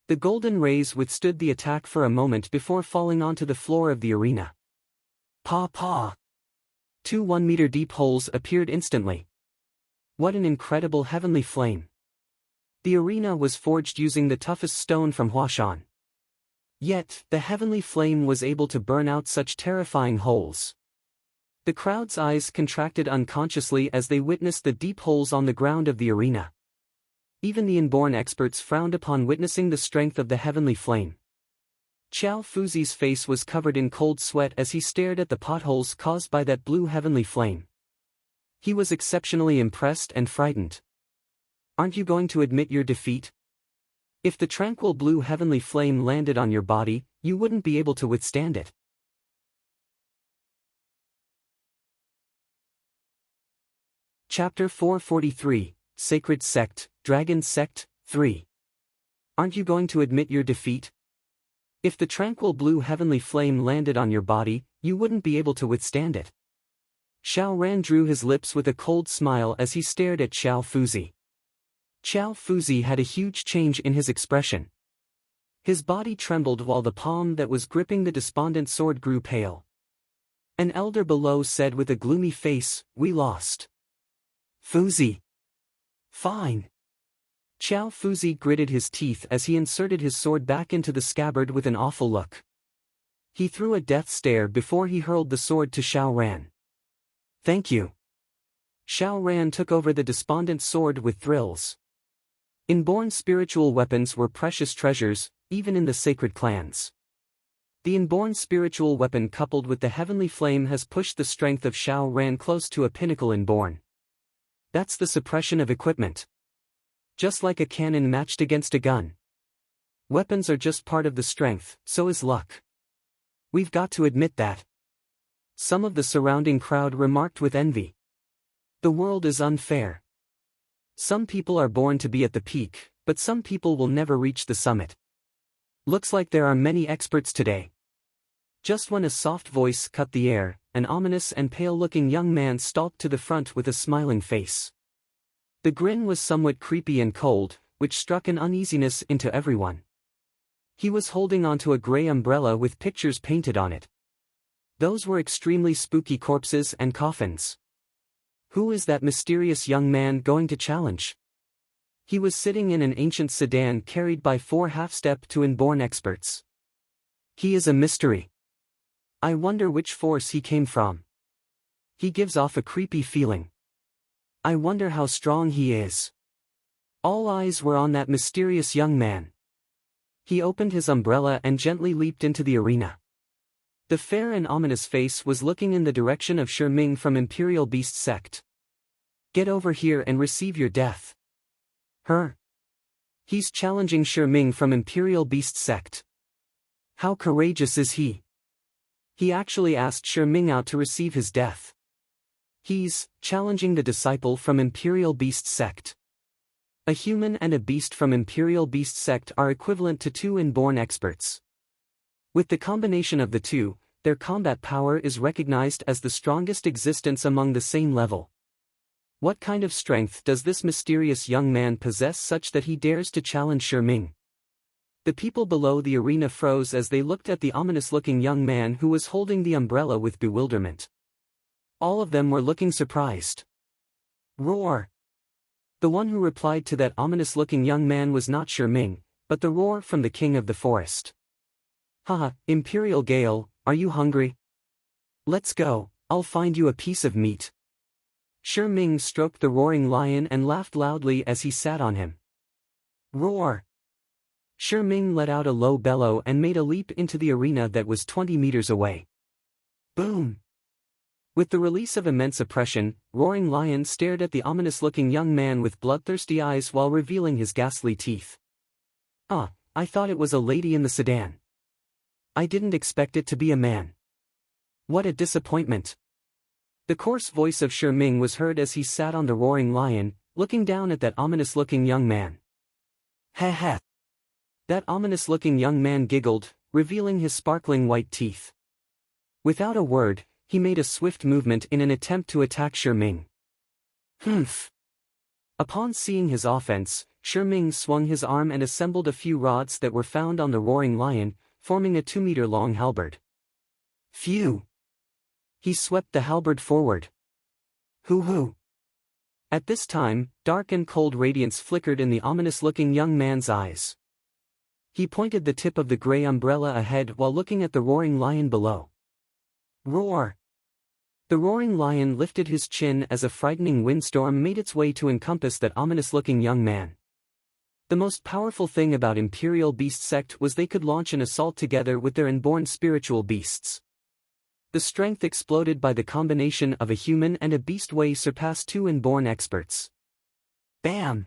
The golden rays withstood the attack for a moment before falling onto the floor of the arena. Pa pa! 2 1-meter deep holes appeared instantly. What an incredible heavenly flame! The arena was forged using the toughest stone from Huashan. Yet, the heavenly flame was able to burn out such terrifying holes. The crowd's eyes contracted unconsciously as they witnessed the deep holes on the ground of the arena. Even the inborn experts frowned upon witnessing the strength of the heavenly flame. Xiao Fuzi's face was covered in cold sweat as he stared at the potholes caused by that blue heavenly flame. He was exceptionally impressed and frightened. Aren't you going to admit your defeat? If the tranquil blue heavenly flame landed on your body, you wouldn't be able to withstand it. Chapter 443, Sacred Sect, Dragon Sect, 3. Aren't you going to admit your defeat? If the tranquil blue heavenly flame landed on your body, you wouldn't be able to withstand it. Xiao Ran drew his lips with a cold smile as he stared at Xiao Fuzi. Xiao Fuzi had a huge change in his expression. His body trembled while the palm that was gripping the despondent sword grew pale. An elder below said with a gloomy face, "We lost." Fuzi. Fine. Xiao Fuzi gritted his teeth as he inserted his sword back into the scabbard with an awful look. He threw a death stare before he hurled the sword to Xiao Ran. "Thank you." Xiao Ran took over the despondent sword with thrills. Inborn spiritual weapons were precious treasures, even in the sacred clans. The inborn spiritual weapon coupled with the heavenly flame has pushed the strength of Xiao Ran close to a pinnacle inborn. That's the suppression of equipment. Just like a cannon matched against a gun. Weapons are just part of the strength, so is luck. We've got to admit that. Some of the surrounding crowd remarked with envy. The world is unfair. Some people are born to be at the peak, but some people will never reach the summit. Looks like there are many experts today. Just when a soft voice cut the air, an ominous and pale-looking young man stalked to the front with a smiling face. The grin was somewhat creepy and cold, which struck an uneasiness into everyone. He was holding onto a gray umbrella with pictures painted on it. Those were extremely spooky corpses and coffins. Who is that mysterious young man going to challenge? He was sitting in an ancient sedan carried by 4 half-step to inborn experts. He is a mystery. I wonder which force he came from. He gives off a creepy feeling. I wonder how strong he is. All eyes were on that mysterious young man. He opened his umbrella and gently leaped into the arena. The fair and ominous face was looking in the direction of Shiming from Imperial Beast Sect. Get over here and receive your death. Her. He's challenging Shiming from Imperial Beast Sect. How courageous is he? He actually asked Shiming out to receive his death. He's challenging the disciple from Imperial Beast Sect. A human and a beast from Imperial Beast Sect are equivalent to 2 inborn experts. With the combination of the two, their combat power is recognized as the strongest existence among the same level. What kind of strength does this mysterious young man possess such that he dares to challenge Shiming? The people below the arena froze as they looked at the ominous-looking young man who was holding the umbrella with bewilderment. All of them were looking surprised. Roar! The one who replied to that ominous-looking young man was not Shiming, but the roar from the king of the forest. Haha, Imperial Gale, are you hungry? Let's go, I'll find you a piece of meat. Shiming stroked the roaring lion and laughed loudly as he sat on him. Roar! Shiming let out a low bellow and made a leap into the arena that was 20 meters away. Boom! With the release of immense oppression, Roaring Lion stared at the ominous-looking young man with bloodthirsty eyes while revealing his ghastly teeth. Ah, I thought it was a lady in the sedan. I didn't expect it to be a man. What a disappointment. The coarse voice of Shiming was heard as he sat on the Roaring Lion, looking down at that ominous-looking young man. Ha ha. That ominous-looking young man giggled, revealing his sparkling white teeth. Without a word, he made a swift movement in an attempt to attack Shiming. Humph. Upon seeing his offense, Shiming swung his arm and assembled a few rods that were found on the Roaring Lion, forming a 2-meter-long halberd. Phew! He swept the halberd forward. Hoo-hoo! At this time, dark and cold radiance flickered in the ominous-looking young man's eyes. He pointed the tip of the gray umbrella ahead while looking at the Roaring Lion below. Roar! The Roaring Lion lifted his chin as a frightening windstorm made its way to encompass that ominous-looking young man. The most powerful thing about Imperial Beast Sect was they could launch an assault together with their inborn spiritual beasts. The strength exploded by the combination of a human and a beast way surpassed 2 inborn experts. Bam!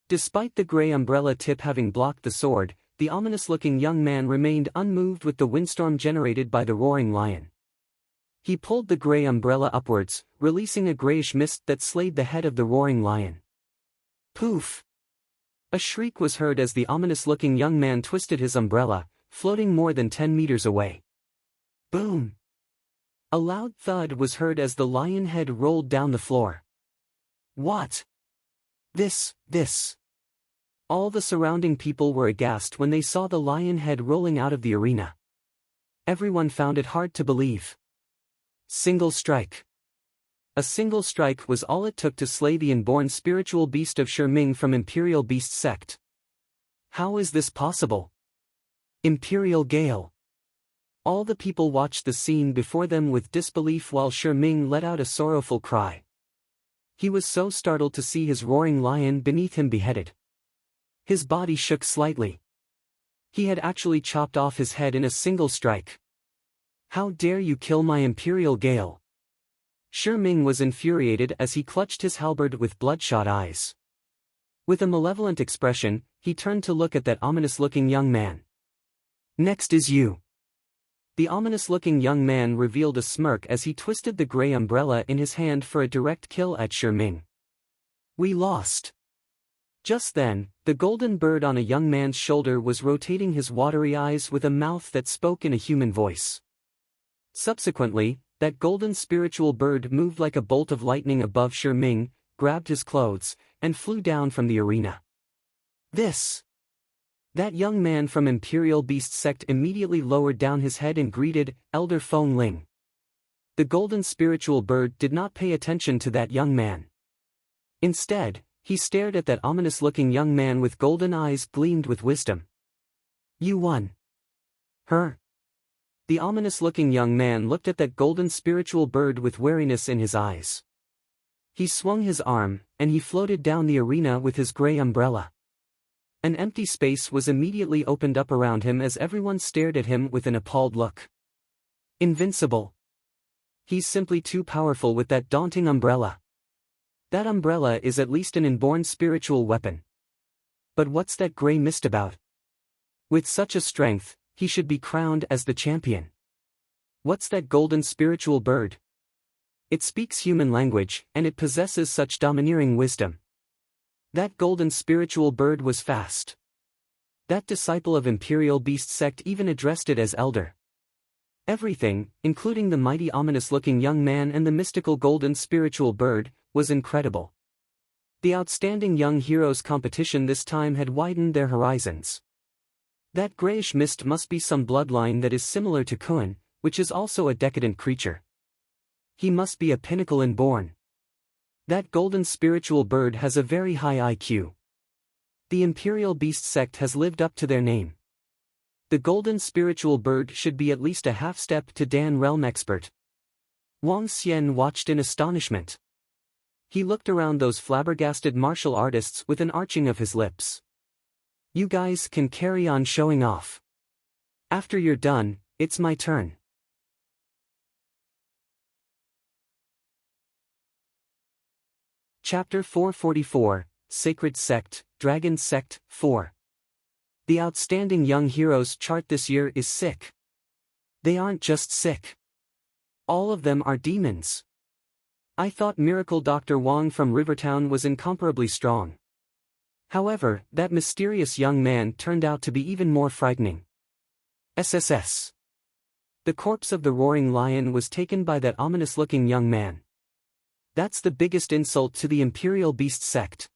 Despite the gray umbrella tip having blocked the sword, the ominous-looking young man remained unmoved with the windstorm generated by the Roaring Lion. He pulled the gray umbrella upwards, releasing a grayish mist that slayed the head of the Roaring Lion. Poof! A shriek was heard as the ominous-looking young man twisted his umbrella, floating more than 10 meters away. Boom! A loud thud was heard as the lion head rolled down the floor. What? This. All the surrounding people were aghast when they saw the lion head rolling out of the arena. Everyone found it hard to believe. Single strike. A single strike was all it took to slay the inborn spiritual beast of Shiming from Imperial Beast Sect. How is this possible? Imperial Gale. All the people watched the scene before them with disbelief while Shiming let out a sorrowful cry. He was so startled to see his roaring lion beneath him beheaded. His body shook slightly. He had actually chopped off his head in a single strike. How dare you kill my Imperial Gale? Shiming was infuriated as he clutched his halberd with bloodshot eyes. With a malevolent expression, he turned to look at that ominous-looking young man. Next is you. The ominous-looking young man revealed a smirk as he twisted the gray umbrella in his hand for a direct kill at Shiming. We lost. Just then, the golden bird on a young man's shoulder was rotating his watery eyes with a mouth that spoke in a human voice. Subsequently, that golden spiritual bird moved like a bolt of lightning above Shiming, grabbed his clothes, and flew down from the arena. That young man from Imperial Beast Sect immediately lowered down his head and greeted, Elder Feng Ling. The golden spiritual bird did not pay attention to that young man. Instead, he stared at that ominous-looking young man with golden eyes gleamed with wisdom. You won. Her. The ominous-looking young man looked at that golden spiritual bird with wariness in his eyes. He swung his arm, and he floated down the arena with his gray umbrella. An empty space was immediately opened up around him as everyone stared at him with an appalled look. Invincible. He's simply too powerful with that daunting umbrella. That umbrella is at least an inborn spiritual weapon. But what's that gray mist about? With such a strength, he should be crowned as the champion. What's that golden spiritual bird? It speaks human language, and it possesses such domineering wisdom. That golden spiritual bird was fast. That disciple of Imperial Beast Sect even addressed it as Elder. Everything, including the mighty ominous-looking young man and the mystical golden spiritual bird, was incredible. The outstanding young heroes competition this time had widened their horizons. That grayish mist must be some bloodline that is similar to Kun, which is also a decadent creature. He must be a pinnacle inborn. That golden spiritual bird has a very high IQ. The Imperial Beast Sect has lived up to their name. The golden spiritual bird should be at least a half-step to Dan Realm Expert. Wang Xian watched in astonishment. He looked around those flabbergasted martial artists with an arching of his lips. You guys can carry on showing off. After you're done, it's my turn. Chapter 444, Sacred Sect, Dragon Sect, 4. The outstanding young heroes chart this year is sick. They aren't just sick. All of them are demons. I thought Miracle Dr. Wang from Rivertown was incomparably strong. However, that mysterious young man turned out to be even more frightening. SSS. The corpse of the roaring lion was taken by that ominous-looking young man. That's the biggest insult to the Imperial Beast Sect.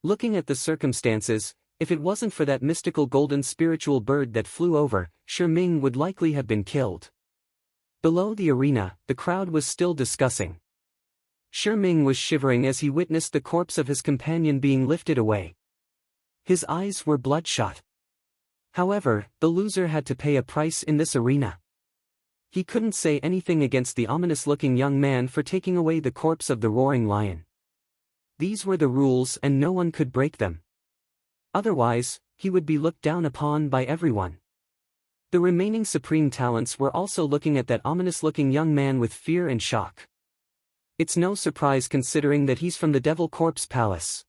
Looking at the circumstances, if it wasn't for that mystical golden spiritual bird that flew over, Shiming would likely have been killed. Below the arena, the crowd was still discussing. Shiming was shivering as he witnessed the corpse of his companion being lifted away. His eyes were bloodshot. However, the loser had to pay a price in this arena. He couldn't say anything against the ominous-looking young man for taking away the corpse of the roaring lion. These were the rules and no one could break them. Otherwise, he would be looked down upon by everyone. The remaining supreme talents were also looking at that ominous-looking young man with fear and shock. It's no surprise considering that he's from the Devil Corpse Palace.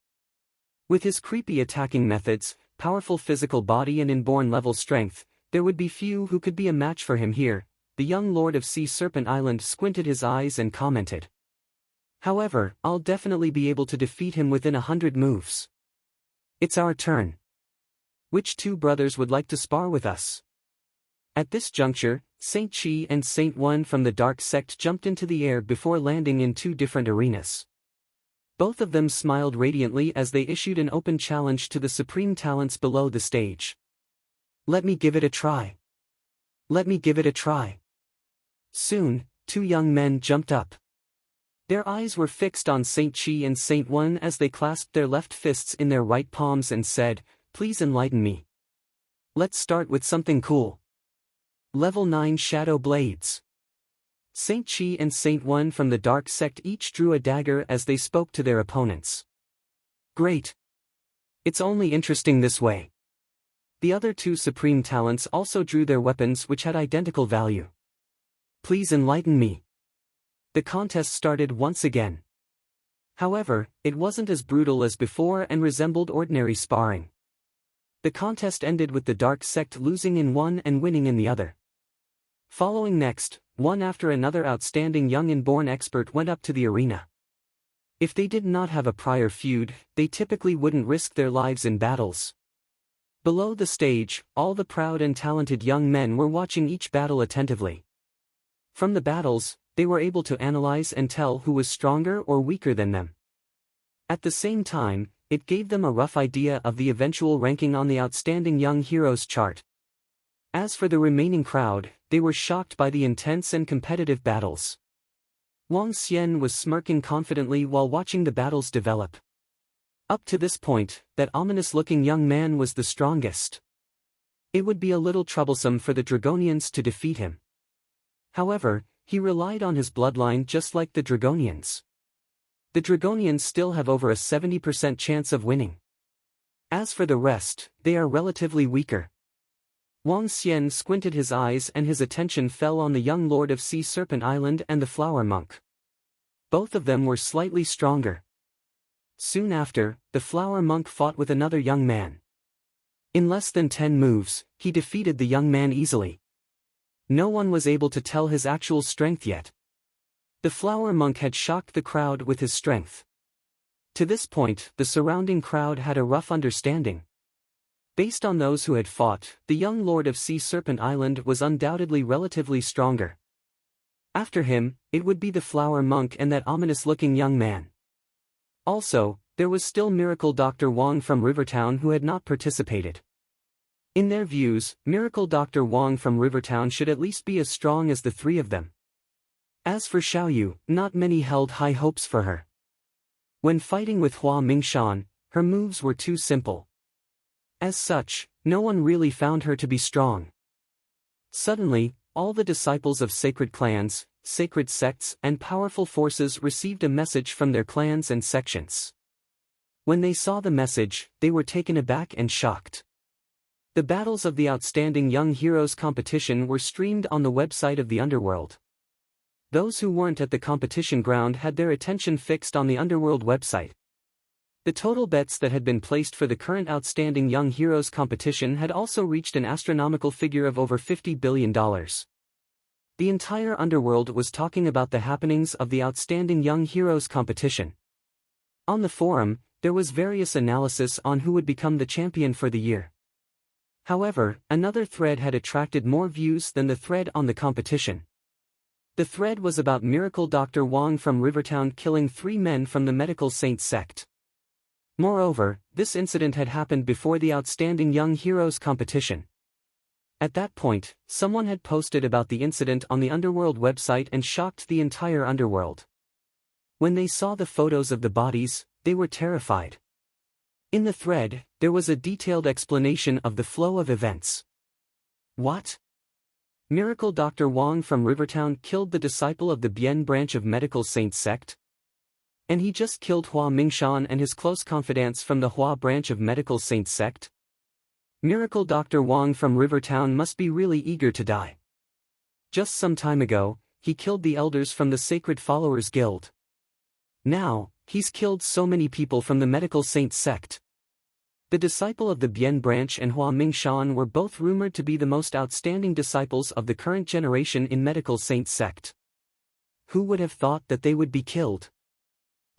With his creepy attacking methods, powerful physical body and inborn level strength, there would be few who could be a match for him here. The young Lord of Sea Serpent Island squinted his eyes and commented. However, I'll definitely be able to defeat him within 100 moves. It's our turn. Which two brothers would like to spar with us? At this juncture, Saint Chi and Saint One from the Dark Sect jumped into the air before landing in two different arenas. Both of them smiled radiantly as they issued an open challenge to the supreme talents below the stage. Let me give it a try. Let me give it a try. Soon, two young men jumped up. Their eyes were fixed on Saint Chi and Saint Wen as they clasped their left fists in their right palms and said, "Please enlighten me. Let's start with something cool. Level 9 Shadow Blades." Saint Chi and Saint Wen from the Dark Sect each drew a dagger as they spoke to their opponents. "Great. It's only interesting this way." The other two supreme talents also drew their weapons which had identical value. "Please enlighten me." The contest started once again. However, it wasn't as brutal as before and resembled ordinary sparring. The contest ended with the Dark Sect losing in one and winning in the other. Following next, one after another outstanding young and born expert went up to the arena. If they did not have a prior feud, they typically wouldn't risk their lives in battles. Below the stage, all the proud and talented young men were watching each battle attentively. From the battles, they were able to analyze and tell who was stronger or weaker than them. At the same time, it gave them a rough idea of the eventual ranking on the Outstanding Young Heroes chart. As for the remaining crowd, they were shocked by the intense and competitive battles. Wang Xian was smirking confidently while watching the battles develop. Up to this point, that ominous-looking young man was the strongest. It would be a little troublesome for the Dragonians to defeat him. However, he relied on his bloodline just like the Dragonians. The Dragonians still have over a 70% chance of winning. As for the rest, they are relatively weaker. Wang Xian squinted his eyes and his attention fell on the young Lord of Sea Serpent Island and the Flower Monk. Both of them were slightly stronger. Soon after, the Flower Monk fought with another young man. In less than 10 moves, he defeated the young man easily. No one was able to tell his actual strength yet. The Flower Monk had shocked the crowd with his strength. To this point, the surrounding crowd had a rough understanding. Based on those who had fought, the young Lord of Sea Serpent Island was undoubtedly relatively stronger. After him, it would be the Flower Monk and that ominous-looking young man. Also, there was still Miracle Dr. Wong from Rivertown who had not participated. In their views, Miracle Dr. Wong from Rivertown should at least be as strong as the three of them. As for Xiaoyu, not many held high hopes for her. When fighting with Hua Mingshan, her moves were too simple. As such, no one really found her to be strong. Suddenly, all the disciples of sacred clans, sacred sects and powerful forces received a message from their clans and sections. When they saw the message, they were taken aback and shocked. The battles of the Outstanding Young Heroes competition were streamed on the website of the Underworld. Those who weren't at the competition ground had their attention fixed on the Underworld website. The total bets that had been placed for the current Outstanding Young Heroes competition had also reached an astronomical figure of over $50 billion. The entire Underworld was talking about the happenings of the Outstanding Young Heroes competition. On the forum, there was various analysis on who would become the champion for the year. However, another thread had attracted more views than the thread on the competition. The thread was about Miracle Dr. Wong from Rivertown killing 3 men from the Medical Saint sect. Moreover, this incident had happened before the Outstanding Young Heroes competition. At that point, someone had posted about the incident on the Underworld website and shocked the entire Underworld. When they saw the photos of the bodies, they were terrified. In the thread, there was a detailed explanation of the flow of events. What? Miracle Dr. Wong from Rivertown killed the disciple of the Bien branch of Medical Saint sect? And he just killed Hua Mingshan and his close confidants from the Hua branch of Medical Saint sect? Miracle Dr. Wong from Rivertown must be really eager to die. Just some time ago, he killed the elders from the Sacred Followers Guild. Now, he's killed so many people from the Medical Saint sect. The disciple of the Bien branch and Hua Mingshan were both rumored to be the most outstanding disciples of the current generation in Medical Saint sect. Who would have thought that they would be killed?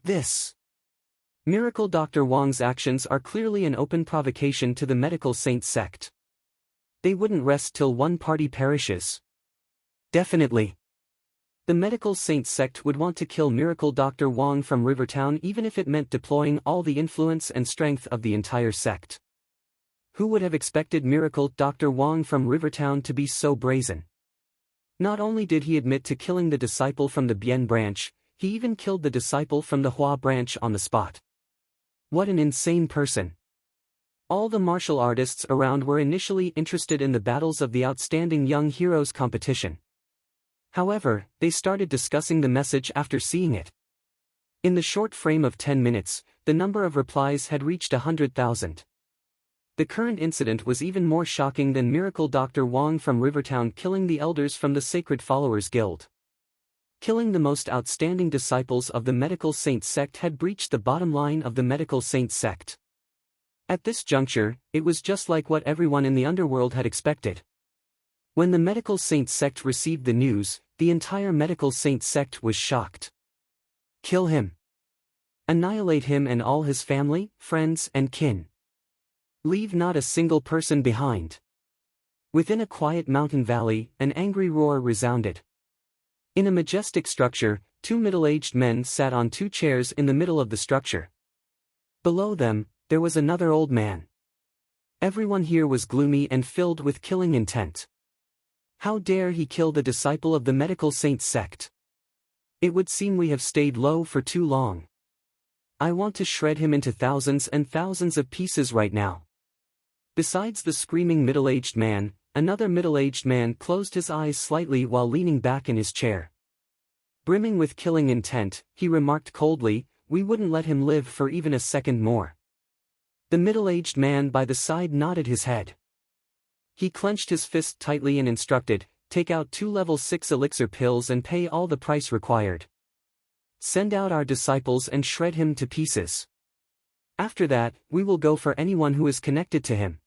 This Miracle Dr. Wong's actions are clearly an open provocation to the Medical Saint sect. They wouldn't rest till one party perishes. Definitely. The Medical Saint sect would want to kill Miracle Dr. Wong from Rivertown even if it meant deploying all the influence and strength of the entire sect. Who would have expected Miracle Dr. Wong from Rivertown to be so brazen? Not only did he admit to killing the disciple from the Bien branch, he even killed the disciple from the Hua branch on the spot. What an insane person. All the martial artists around were initially interested in the battles of the Outstanding Young Heroes competition. However, they started discussing the message after seeing it. In the short frame of 10 minutes, the number of replies had reached 100,000. The current incident was even more shocking than Miracle Dr. Wong from Rivertown killing the elders from the Sacred Followers Guild. Killing the most outstanding disciples of the Medical Saint sect had breached the bottom line of the Medical Saint sect. At this juncture, it was just like what everyone in the underworld had expected. When the Medical Saint sect received the news, the entire Medical Saint sect was shocked. Kill him. Annihilate him and all his family, friends, and kin. Leave not a single person behind. Within a quiet mountain valley, an angry roar resounded. In a majestic structure, two middle-aged men sat on two chairs in the middle of the structure. Below them, there was another old man. Everyone here was gloomy and filled with killing intent. How dare he kill the disciple of the Medical Saint sect? It would seem we have stayed low for too long. I want to shred him into thousands and thousands of pieces right now. Besides the screaming middle-aged man, another middle-aged man closed his eyes slightly while leaning back in his chair. Brimming with killing intent, he remarked coldly, "We wouldn't let him live for even a second more." The middle-aged man by the side nodded his head. He clenched his fist tightly and instructed, "Take out 2 level 6 elixir pills and pay all the price required. Send out our disciples and shred him to pieces. After that, we will go for anyone who is connected to him."